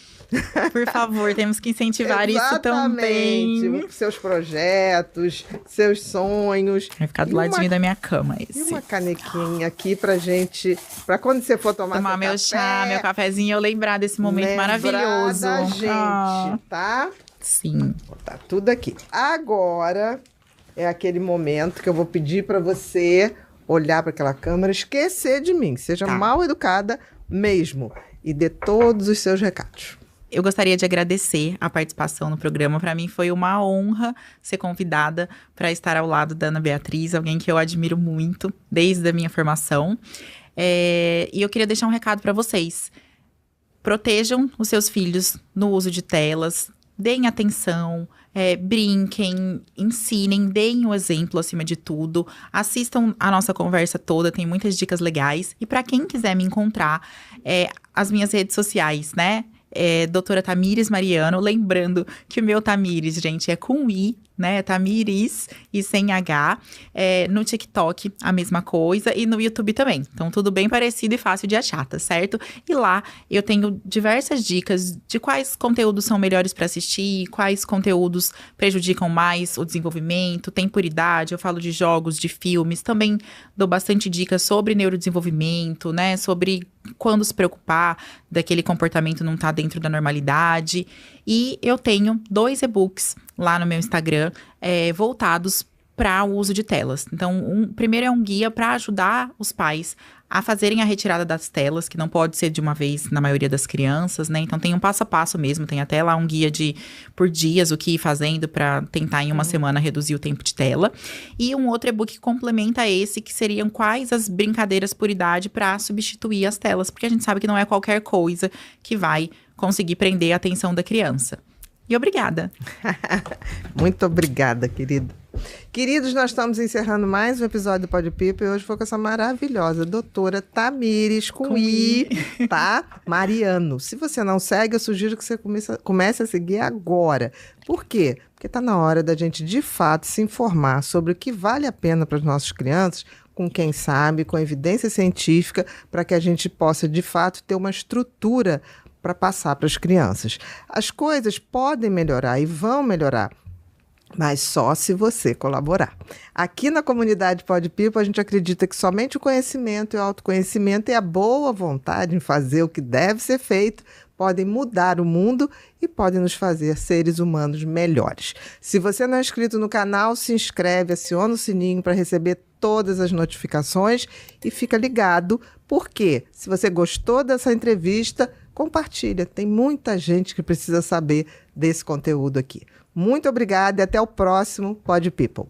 Por favor, temos que incentivar isso também. Seus projetos, seus sonhos. Vai ficar do ladinho da minha cama esse. E uma canequinha aqui pra gente, pra quando você for tomar meu chá, meu cafezinho, eu lembrar desse momento maravilhoso. Da gente, tá? Sim. Vou botar tudo aqui. Agora é aquele momento que eu vou pedir pra você olhar para aquela câmera, esquecer de mim, seja mal educada mesmo e dê todos os seus recados. Eu gostaria de agradecer a participação no programa. Para mim foi uma honra ser convidada para estar ao lado da Ana Beatriz, alguém que eu admiro muito desde a minha formação. E eu queria deixar um recado para vocês. Protejam os seus filhos no uso de telas, deem atenção, brinquem, ensinem, deem o exemplo acima de tudo. Assistam a nossa conversa toda, tem muitas dicas legais. E para quem quiser me encontrar, as minhas redes sociais, né? Doutora Tamires Mariano, lembrando que o meu Tamires, gente, é com I, né? Tamires e sem H. No TikTok, a mesma coisa. E no YouTube também. Então, tudo bem parecido e fácil de achar, tá certo? E lá, eu tenho diversas dicas de quais conteúdos são melhores para assistir, quais conteúdos prejudicam mais o desenvolvimento, tem por idade. Eu falo de jogos, de filmes. Também dou bastante dicas sobre neurodesenvolvimento, né? Sobre quando se preocupar daquele comportamento não estar dentro da normalidade. E eu tenho 2 e-books lá no meu Instagram, voltados para o uso de telas. Então, primeiro é um guia para ajudar os pais a fazerem a retirada das telas, que não pode ser de uma vez na maioria das crianças, né? Então, tem um passo a passo mesmo, tem até lá um guia por dias, o que ir fazendo para tentar em uma semana reduzir o tempo de tela. E um outro e-book que complementa esse, que seriam quais as brincadeiras por idade para substituir as telas, porque a gente sabe que não é qualquer coisa que vai conseguir prender a atenção da criança. E obrigada. Muito obrigada, querida. Queridos, nós estamos encerrando mais um episódio do Pode Pipa e hoje foi com essa maravilhosa doutora Tamires, com I, tá? Mariano. Se você não segue, eu sugiro que você comece a seguir agora. Por quê? Porque está na hora da gente, de fato, se informar sobre o que vale a pena para as nossas crianças, com quem sabe, com evidência científica, para que a gente possa, de fato, ter uma estrutura para passar para as crianças. As coisas podem melhorar e vão melhorar, mas só se você colaborar. Aqui na comunidade Pode Pipa, a gente acredita que somente o conhecimento e o autoconhecimento e a boa vontade em fazer o que deve ser feito podem mudar o mundo e podem nos fazer seres humanos melhores. Se você não é inscrito no canal, se inscreve, aciona o sininho para receber todas as notificações e fica ligado, porque se você gostou dessa entrevista, compartilha. Tem muita gente que precisa saber desse conteúdo aqui. Muito obrigada e até o próximo Pod People.